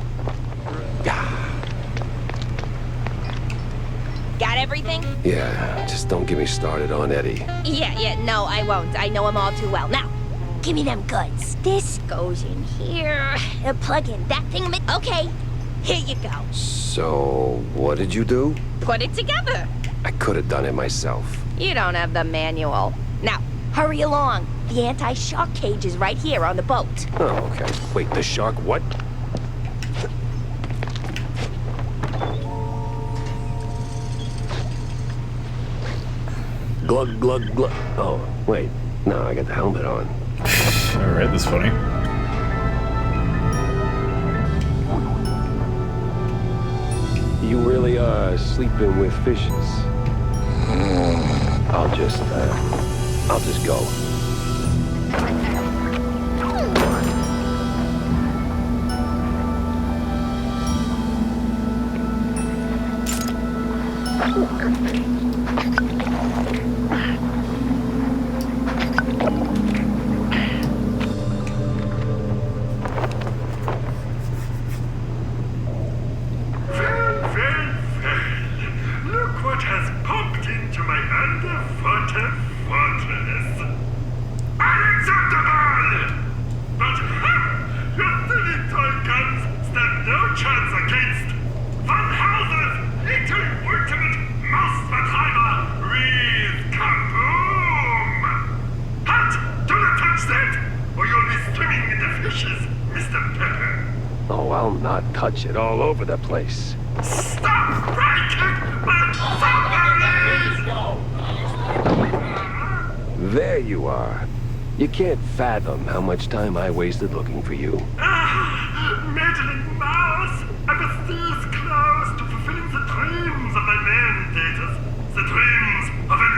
Got everything? Yeah, just don't get me started on Eddie. Yeah, no, I won't. I know him all too well. Now, give me them goods. This goes in here. Plug in that thing. Okay, here you go. So, what did you do? Put it together. I could have done it myself. You don't have the manual. Now, hurry along. The anti-shock cage is right here on the boat. Oh, okay. Wait, the shark what? Glug, glug, glug. Oh, wait. No, I got the helmet on. Alright, that's funny. You really are sleeping with fishes. I'll just go. I'll not touch it all over the place. There you are. You can't fathom how much time I wasted looking for you. Meddling mouse! I was this close to fulfilling the dreams of my mandators. The dreams of an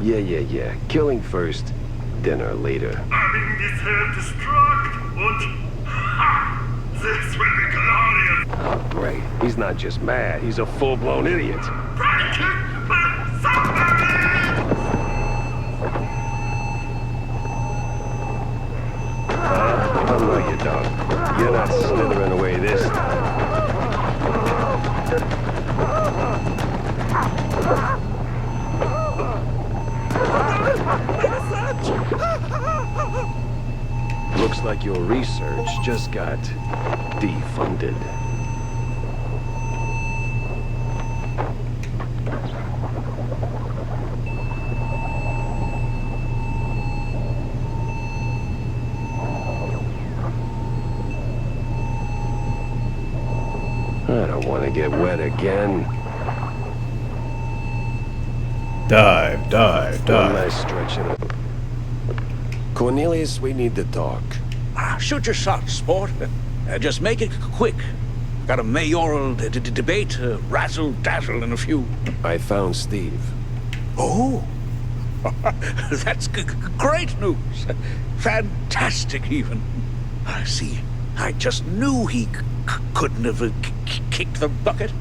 Uber! Yeah. Killing first, dinner later. Having this self-destruct und... Ha! This will be glorious! Oh, great. He's not just mad, he's a full-blown idiot. Oh, no, you don't. You're not slithering away this time. Looks like your research just got defunded. I don't want to get wet again. Dive. One last stretch in it. Cornelius, we need to talk. Shoot your shot, sport. Just make it quick. Got a mayoral debate, razzle-dazzle in a few. I found Steve. Oh? That's great news. Fantastic, even. I see. I just knew he couldn't have kicked the bucket.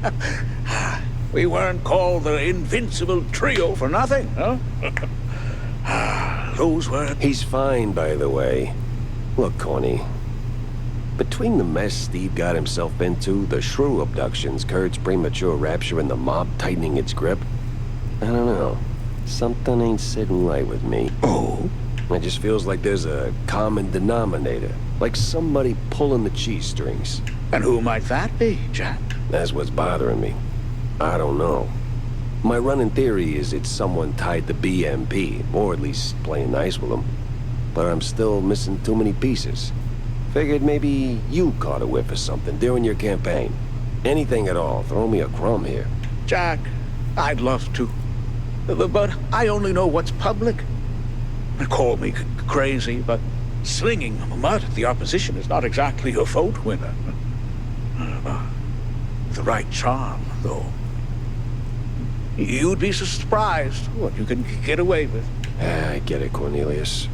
We weren't called the Invincible Trio for nothing, huh? Those were... He's fine, by the way. Look, Corny. Between the mess Steve got himself into, the shrew abductions, Kurt's premature rapture, and the mob tightening its grip, I don't know. Something ain't sitting right with me. Oh? It just feels like there's a common denominator. Like somebody pulling the cheese strings. And who might that be, Jack? That's what's bothering me. I don't know. My running theory is it's someone tied to BMP, or at least playing nice with them. But I'm still missing too many pieces. Figured maybe you caught a whiff of something during your campaign. Anything at all, throw me a crumb here. Jack, I'd love to. But I only know what's public. Call me crazy, but slinging mud at the opposition is not exactly a vote winner. The right charm, though. You'd be surprised what you can get away with. I get it, Cornelius.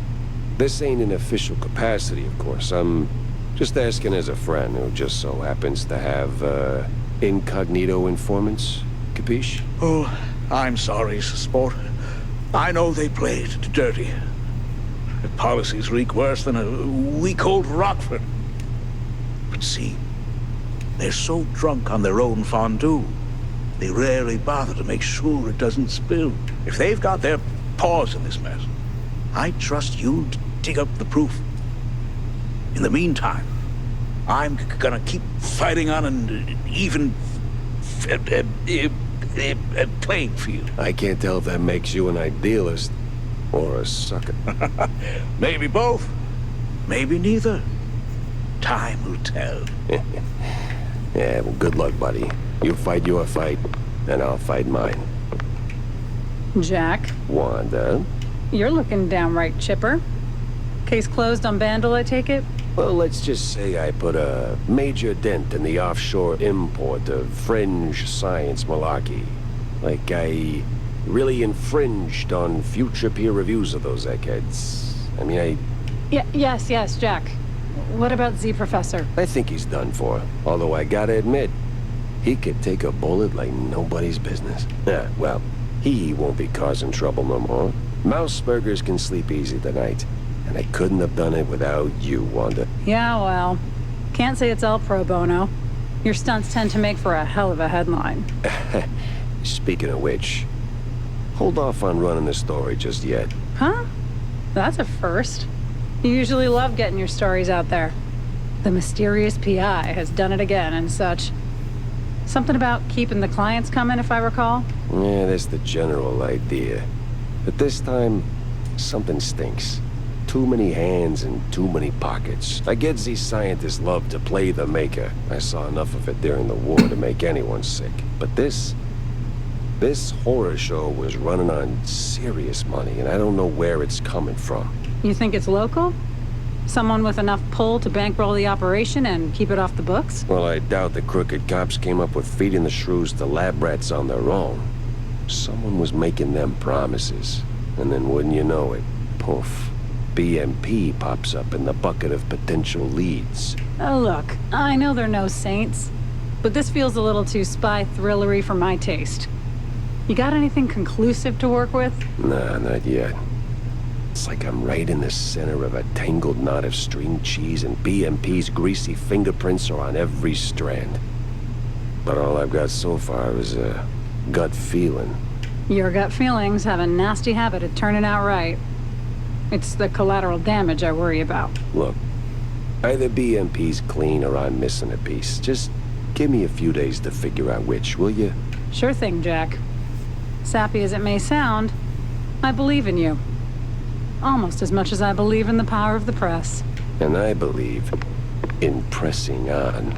This ain't an official capacity, of course. I'm just asking as a friend who just so happens to have, incognito informants. Capiche? Oh, I'm sorry, sport. I know they played dirty. The policies reek worse than a week-old Rockford. But see, they're so drunk on their own fondue, they rarely bother to make sure it doesn't spill. If they've got their paws in this mess, I trust you to dig up the proof. In the meantime, I'm gonna keep fighting on an even playing field. I can't tell if that makes you an idealist or a sucker. Maybe both. Maybe neither. Time will tell. Yeah, well, good luck, buddy. You fight your fight, and I'll fight mine. Jack, Wanda? you're looking downright chipper. Case closed on Vandal, I take it? Well, let's just say I put a major dent in the offshore import of fringe science malarkey. Like I really infringed on future peer reviews of those eggheads. I mean, Yes, Jack. What about Z Professor? I think he's done for. Although I gotta admit, he could take a bullet like nobody's business. Yeah, well, he won't be causing trouble no more. Mouse burgers can sleep easy tonight. And I couldn't have done it without you, Wanda. Yeah, well, can't say it's all pro bono. Your stunts tend to make for a hell of a headline. Speaking of which, hold off on running the story just yet. Huh? That's a first. You usually love getting your stories out there. The mysterious PI has done it again and such. Something about keeping the clients coming, if I recall? Yeah, that's the general idea. But this time, something stinks. Too many hands and too many pockets. I get these scientists love to play the maker. I saw enough of it during the war to make anyone sick. But this horror show was running on serious money, and I don't know where it's coming from. You think it's local? Someone with enough pull to bankroll the operation and keep it off the books? Well, I doubt the crooked cops came up with feeding the shrews to lab rats on their own. Someone was making them promises. And then wouldn't you know it, poof, BMP pops up in the bucket of potential leads. Oh, look, I know they're no saints, but this feels a little too spy thrillery for my taste. You got anything conclusive to work with? Nah, not yet. It's like I'm right in the center of a tangled knot of string cheese, and BMP's greasy fingerprints are on every strand. But all I've got so far is a gut feeling. Your gut feelings have a nasty habit of turning out right. It's the collateral damage I worry about. Look, either BMP's clean or I'm missing a piece. Just give me a few days to figure out which, will you? Sure thing, Jack. Sappy as it may sound, I believe in you. Almost as much as I believe in the power of the press. And I believe in pressing on.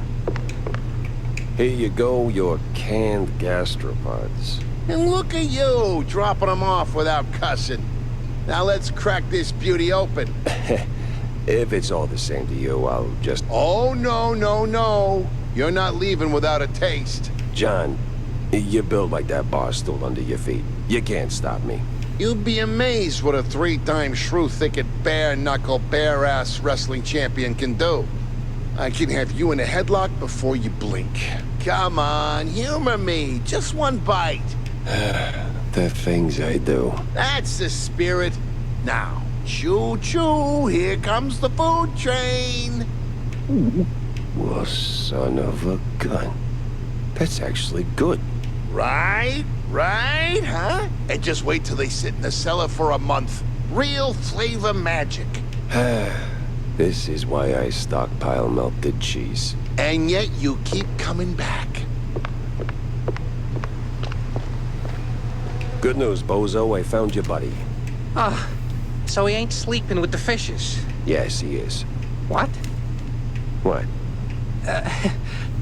Here you go, your canned gastropods. And look at you, dropping them off without cussing. Now let's crack this beauty open. If it's all the same to you, I'll just... Oh, no, no, no. You're not leaving without a taste. John, you're built like that bar stool under your feet. You can't stop me. You'd be amazed what a 3-time shrew thicket bare-knuckle, bare-ass wrestling champion can do. I can have you in a headlock before you blink. Come on, humor me. Just one bite. The things I do. That's the spirit. Now, choo-choo, here comes the food train. Well, son of a gun. That's actually good. Right? Right, huh? And just wait till they sit in the cellar for a month. Real flavor magic. This is why I stockpile melted cheese. And yet you keep coming back. Good news, bozo. I found your buddy. Ah, so he ain't sleeping with the fishes? Yes, he is. What? What?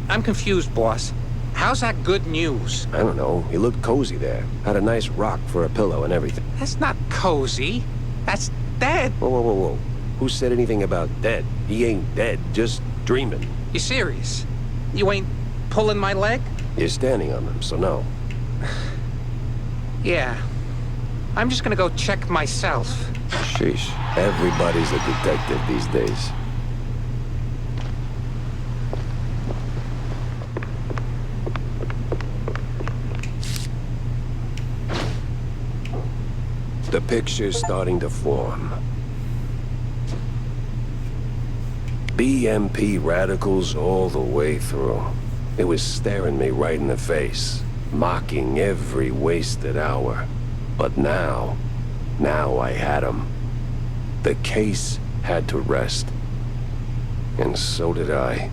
I'm confused, boss. How's that good news? I don't know. He looked cozy there. Had a nice rock for a pillow and everything. That's not cozy. That's dead. Whoa, whoa, whoa, whoa. Who said anything about dead? He ain't dead, just dreaming. You serious? You ain't pulling my leg? You're standing on them, so no. Yeah. I'm just gonna go check myself. Sheesh. Everybody's a detective these days. The picture's starting to form. BMP radicals all the way through. It was staring me right in the face, mocking every wasted hour. But now I had him. The case had to rest. And so did I.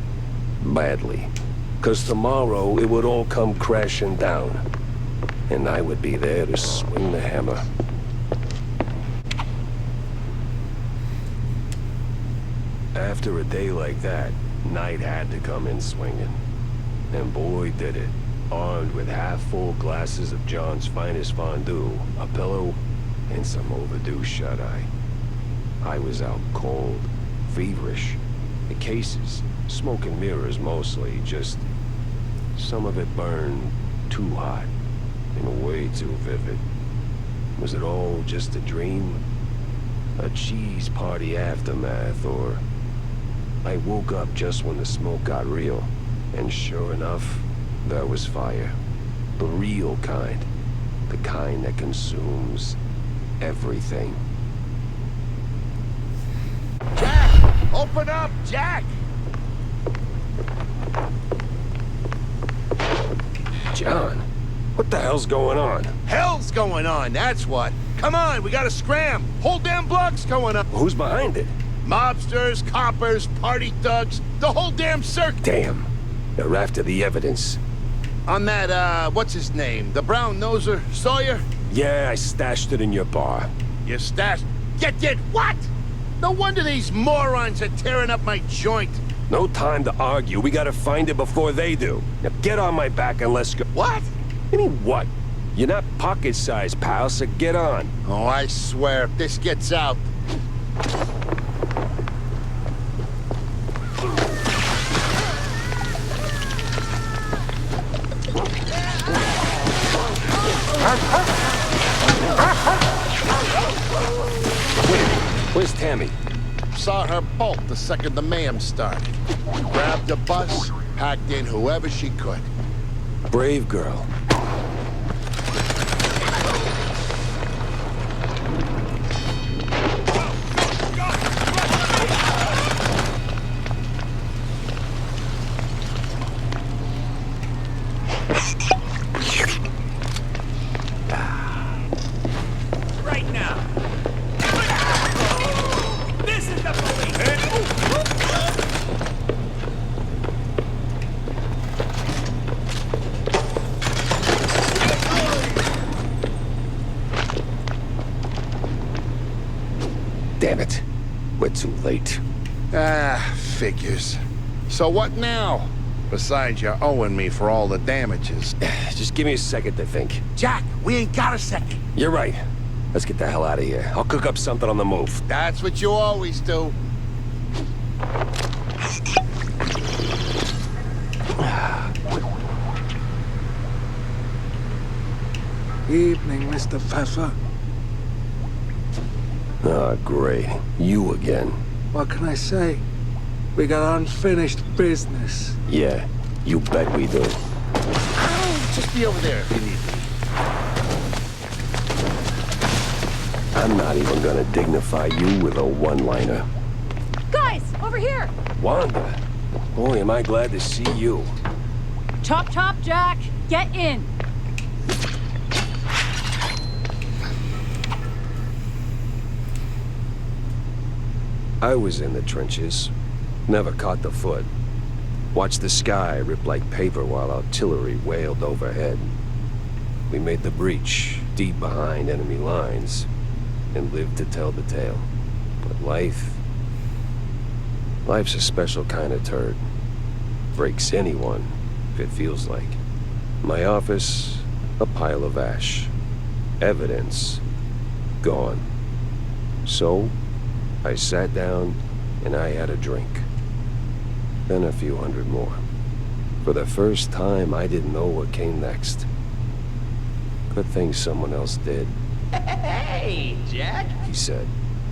Badly. 'Cause tomorrow it would all come crashing down. And I would be there to swing the hammer. After a day like that, night had to come in swinging. And boy did it. Armed with half-full glasses of John's finest fondue, a pillow, and some overdue shut-eye. I was out cold, feverish. The cases, smoke and mirrors mostly, just... some of it burned too hot and way too vivid. Was it all just a dream? A cheese party aftermath, or... I woke up just when the smoke got real, and sure enough, there was fire. The real kind. The kind that consumes everything. Jack! Open up, Jack! John, what the hell's going on? Hell's going on, that's what. Come on, we gotta scram. Whole damn block's going up. Who's behind it? Mobsters, coppers, party thugs, the whole damn circuit. Damn. They're after the evidence. On that, what's his name? The brown noser, Sawyer? Yeah, I stashed it in your bar. You stashed... You did what? No wonder these morons are tearing up my joint. No time to argue. We gotta find it before they do. Now get on my back and let's go. What? You mean what? You're not pocket-sized, pal, so get on. Oh, I swear, if this gets out... Where's Tammy? Saw her bolt the second the mayhem started. Grabbed a bus, packed in whoever she could. Brave girl. Right now. This is the police. Damn it. We're too late. Ah, figures. So what now? Besides, you're owing me for all the damages. Just give me a second to think. Jack, we ain't got a second. You're right. Let's get the hell out of here. I'll cook up something on the move. That's what you always do. Evening, Mr. Pfeffer. Ah, great. You again. What can I say? We got unfinished business. Yeah, you bet we do. I'll just be over there if you need me. I'm not even gonna dignify you with a one-liner. Guys, over here! Wanda, boy, am I glad to see you. Chop, chop, Jack! Get in! I was in the trenches. Never caught the foot. Watched the sky rip like paper while artillery wailed overhead. We made the breach, deep behind enemy lines, and lived to tell the tale. But life's a special kind of turd. Breaks anyone, if it feels like. My office, a pile of ash. Evidence, gone. So, I sat down and I had a drink. Then a few hundred more. For the first time, I didn't know what came next. Good thing someone else did, Hey, Jack. he said.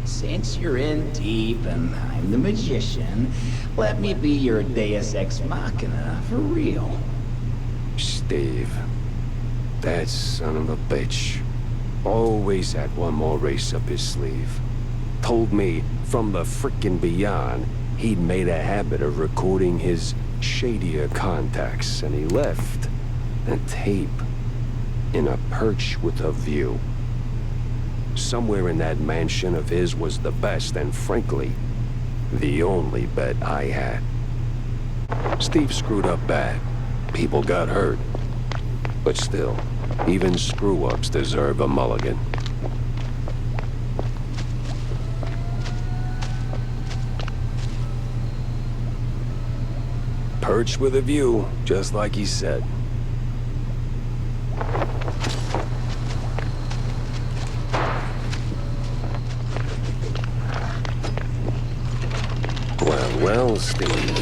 Since you're in deep and I'm the magician, let me be your deus ex machina for real. Steve, that son of a bitch, always had one more race up his sleeve. Told me from the frickin' beyond he'd made a habit of recording his shadier contacts, and he left a tape in a perch with a view. Somewhere in that mansion of his was the best and, frankly, the only bet I had. Steve screwed up bad. People got hurt. But still, even screw-ups deserve a mulligan. Perch with a view, just like he said. Well, Steve.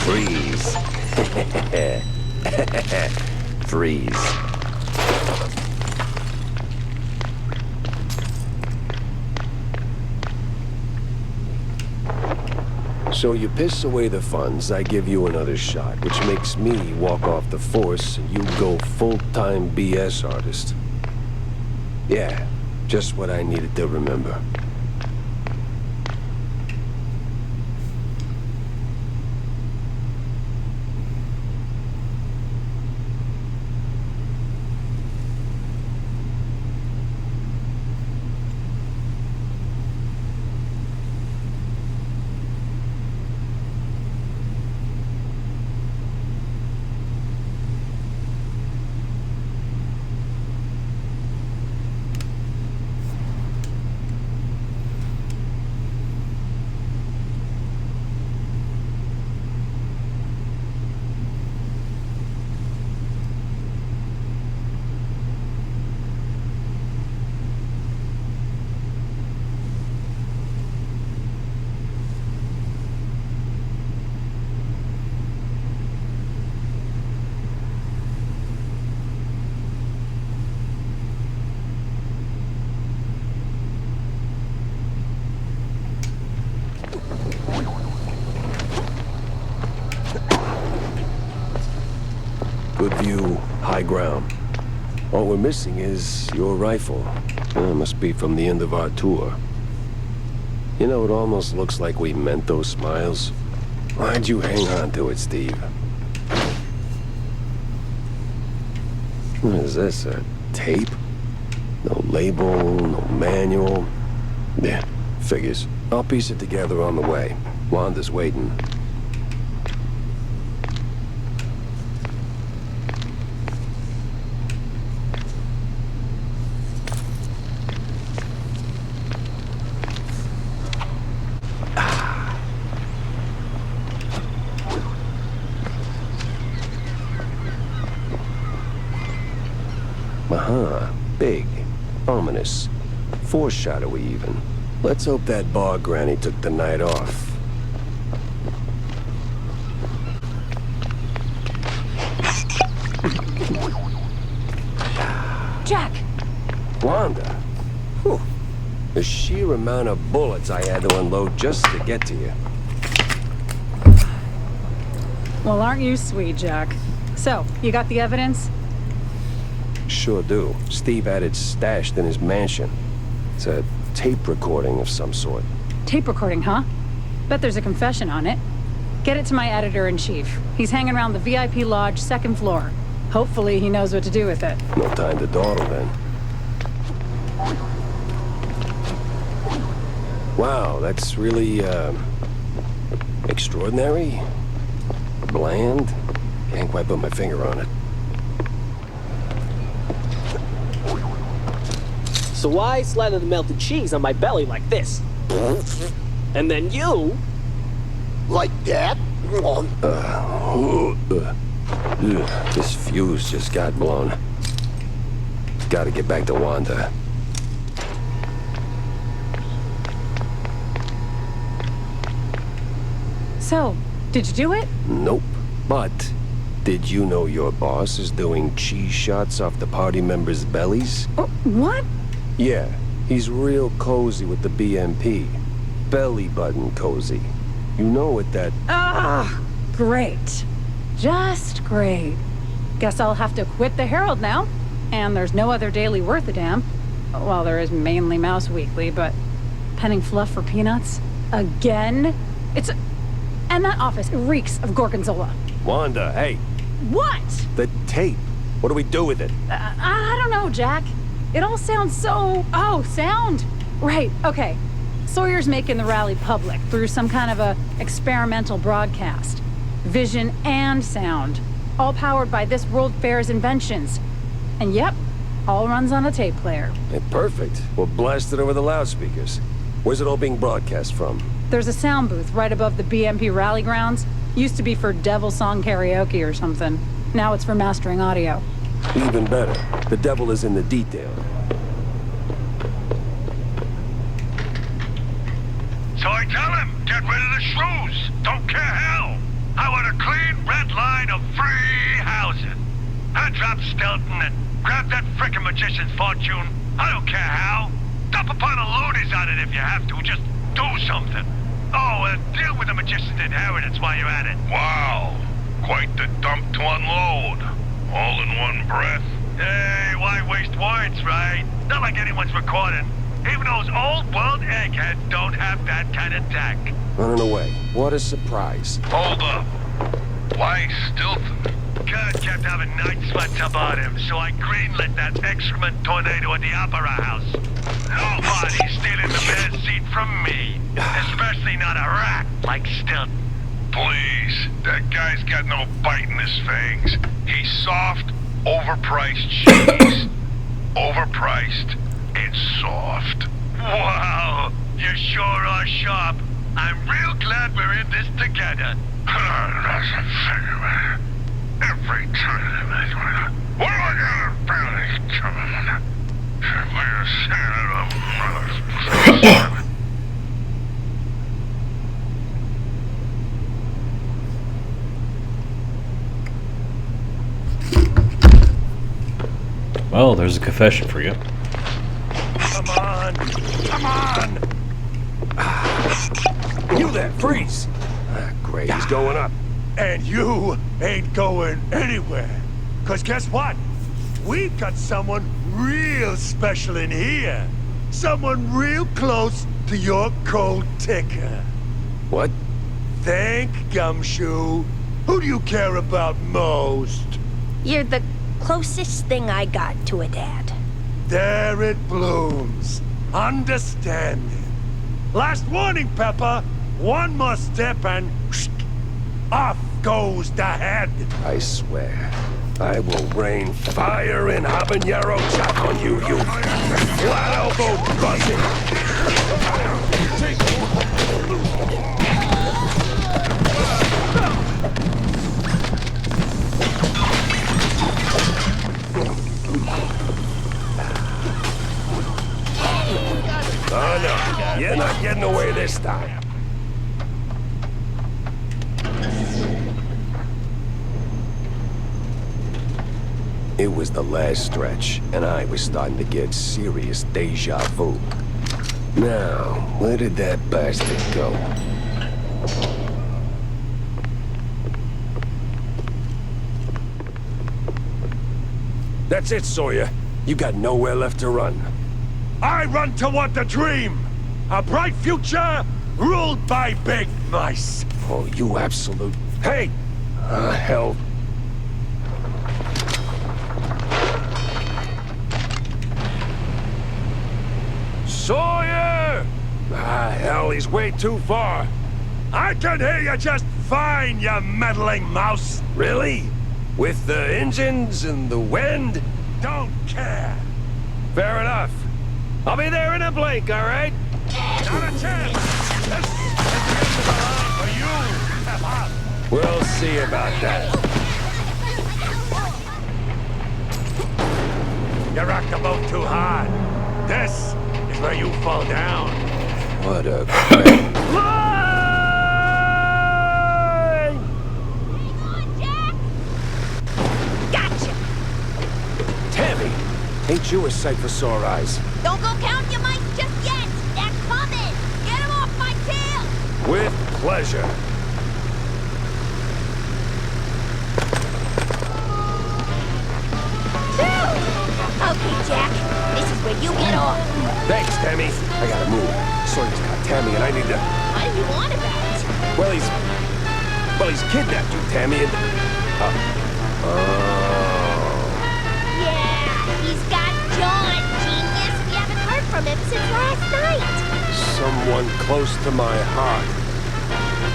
Freeze. Freeze. So you piss away the funds, I give you another shot, which makes me walk off the force and you go full-time BS artist. Yeah, just what I needed to remember. Good view, high ground. All we're missing is your rifle. Must be from the end of our tour. You know, it almost looks like we meant those smiles. Why'd you hang on to it, Steve? What is this, a tape? No label, no manual. Yeah, figures. I'll piece it together on the way. Wanda's waiting. Big. Ominous. Foreshadowy, even. Let's hope that bar granny took the night off. Jack! Wanda! Whew. The sheer amount of bullets I had to unload just to get to you. Well, aren't you sweet, Jack? So, you got the evidence? Sure do. Steve had it stashed in his mansion. It's a tape recording of some sort. Tape recording, huh? Bet there's a confession on it. Get it to my editor-in-chief. He's hanging around the VIP lodge, 2nd floor. Hopefully he knows what to do with it. No time to dawdle, then. Wow, that's really, extraordinary? Bland? Can't quite put my finger on it. So I slathered the melted cheese on my belly like this. And then you... Like that? This fuse just got blown. Gotta get back to Wanda. So, did you do it? Nope. But, did you know your boss is doing cheese shots off the party members' bellies? Oh, what? Yeah, he's real cozy with the BMP. Belly button cozy. You know what that... Ah, great. Just great. Guess I'll have to quit the Herald now. And there's no other daily worth a damn. Well, there is mainly Mouse Weekly, but penning fluff for peanuts? Again? And that office reeks of gorgonzola. Wanda, hey. What? The tape. What do we do with it? I don't know, Jack. It all sounds so... Oh, sound? Right, okay. Sawyer's making the rally public through some kind of a experimental broadcast. Vision and sound. All powered by this World Fair's inventions. And yep, all runs on a tape player. Hey, perfect. We'll blast it over the loudspeakers. Where's it all being broadcast from? There's a sound booth right above the BMP rally grounds. Used to be for Devil Song karaoke or something. Now it's for mastering audio. Even better. The devil is in the detail. So I tell him, get rid of the shrews. Don't care how. I want a clean red line of free housing. I drop Stelton and grab that frickin' magician's fortune. I don't care how. Dump upon the loonies on it if you have to. Just do something. Oh, deal with the magician's inheritance while you're at it. Wow. Quite the dump to unload. All in one breath. Hey, why waste words, right? Not like anyone's recording. Even those old world eggheads don't have that kind of tack. Running away. What a surprise. Hold up. Why Stilton? Kurt kept having night sweats about him, so I greenlit that excrement tornado at the Opera House. Nobody's stealing the best seat from me. Especially not a rat like Stilton. Please, that guy's got no bite in his fangs. He's soft, overpriced cheese. Overpriced and soft. Wow, you sure are sharp. I'm real glad we're in this together. Every time what am I gonna really come on? Well, there's a confession for you. Come on! Come on! You there, freeze! Great, he's going up. And you ain't going anywhere. Because guess what? We've got someone real special in here. Someone real close to your cold ticker. What? Think, Gumshoe. Who do you care about most? You're the closest thing I got to a dad. There it blooms. Understanding. Last warning, Pepper. One more step and off goes the head. I swear, I will rain fire and habanero chop on you, you flat-elbowed buzzard. Oh no, you're not getting away this time. It was the last stretch, and I was starting to get serious deja vu. Now, where did that bastard go? That's it, Sawyer. You got nowhere left to run. I run toward the dream. A bright future ruled by big mice. Oh, you absolute... Hey! Hell. Sawyer! Hell, he's way too far. I can hear you just fine, you meddling mouse. Really? With the engines and the wind? Don't care. Fair enough. I'll be there in a blink, all right? Not a chance. This is the end of the line for you. We'll see about that. You rocked the boat too hard. This is where you fall down. What a great... Ain't you a sight for sore eyes? Don't go counting your mice just yet! They're coming! Get them off my tail! With pleasure. Okay, Jack. This is where you get off. Thanks, Tammy. I gotta move. Sawyer's got Tammy and I need to... What do you want about it? Well, he's kidnapped you, Tammy, and... He's got John, genius. We haven't heard from him since last night. Someone close to my heart.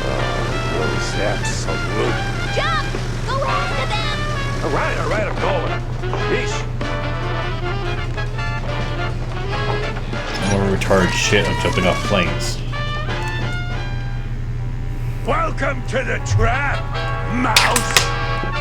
Oh, was absolute. Jump! Go after them! All right, I'm going. Yeesh. More retarded shit of jumping off planes. Welcome to the trap, mouse.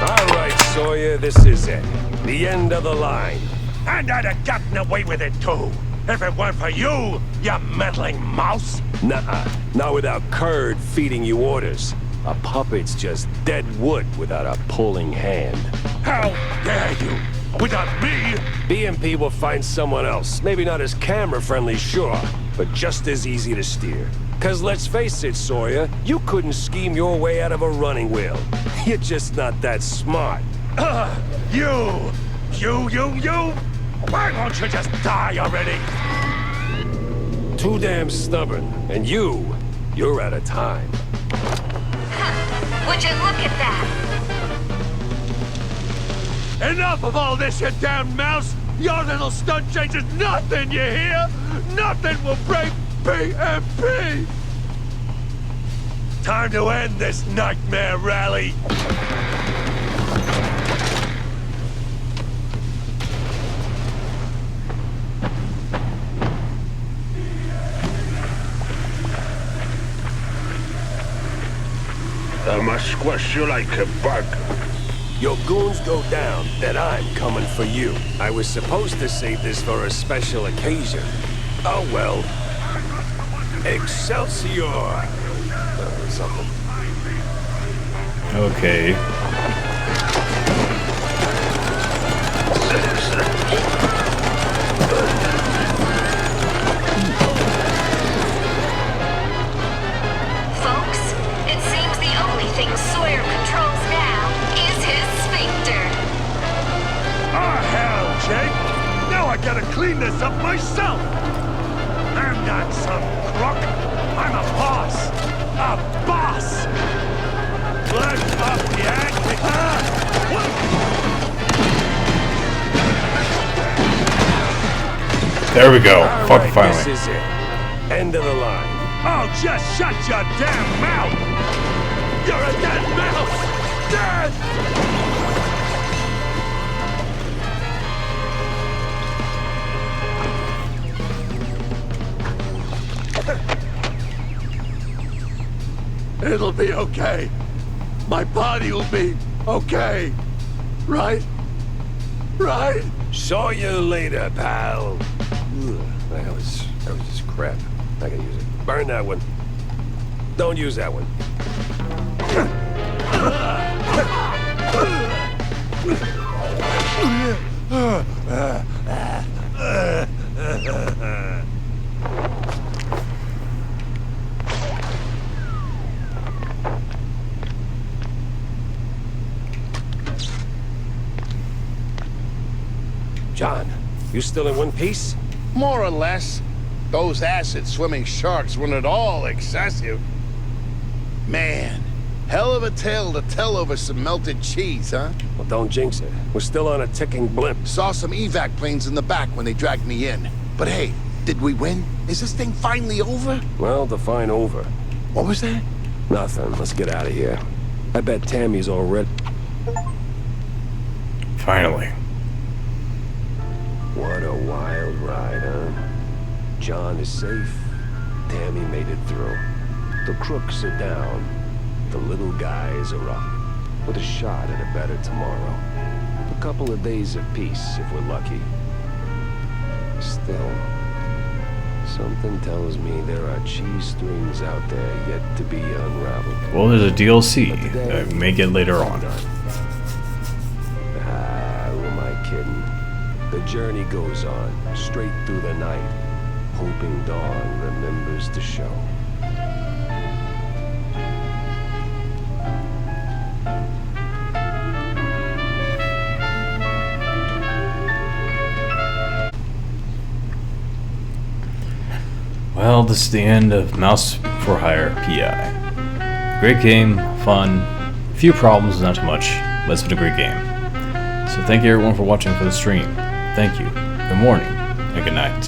All right, Sawyer, this is it. The end of the line. And I'd have gotten away with it too, if it weren't for you, you meddling mouse. Nuh-uh. Not without Curd feeding you orders. A puppet's just dead wood without a pulling hand. How dare you? Without me? BMP will find someone else. Maybe not as camera-friendly, sure, but just as easy to steer. 'Cause let's face it, Sawyer, you couldn't scheme your way out of a running wheel. You're just not that smart. You! Why won't you just die already? Too damn stubborn. And you're out of time. Would you look at that? Enough of all this, you damn mouse! Your little stunt chase is nothing, you hear? Nothing will break BMP! Time to end this nightmare rally! I must squash you like a bug. Your goons go down, then I'm coming for you. I was supposed to save this for a special occasion. Oh well. Excelsior! Something. Okay. Folks, it seems the only thing Sawyer controls now is his sphincter. clean this up myself! I'm not some crook. I'm a boss. A boss! Let's up the act. There we go. All Fuck, right, finally. This is it. End of the line. Oh, just shut your damn mouth! You're a dead mouse! Dead! It'll be okay. My body will be okay. Right? Right? Saw you later, pal. Ugh, that was just crap. I can use it. Burn that one. Don't use that one. John, you still in one piece? More or less. Those acid-swimming sharks weren't at all excessive. Man, hell of a tale to tell over some melted cheese, huh? Well, don't jinx it. We're still on a ticking blimp. Saw some evac planes in the back when they dragged me in. But hey, did we win? Is this thing finally over? Well, define over. What was that? Nothing. Let's get out of here. I bet Tammy's already... Finally. What a wild ride, huh? John is safe. Tammy made it through. The crooks are down. The little guys are up. With a shot at a better tomorrow. A couple of days of peace, if we're lucky. Still, something tells me there are cheese strings out there yet to be unraveled. Well, there's a DLC that we may get later on. Ah, who am I kidding? The journey goes on, straight through the night, hoping dawn remembers to show. Well, this is the end of Mouse for Hire PI. Great game, fun, a few problems, not too much, but it's been a great game. So thank you everyone for watching for the stream. Thank you, good morning, and good night.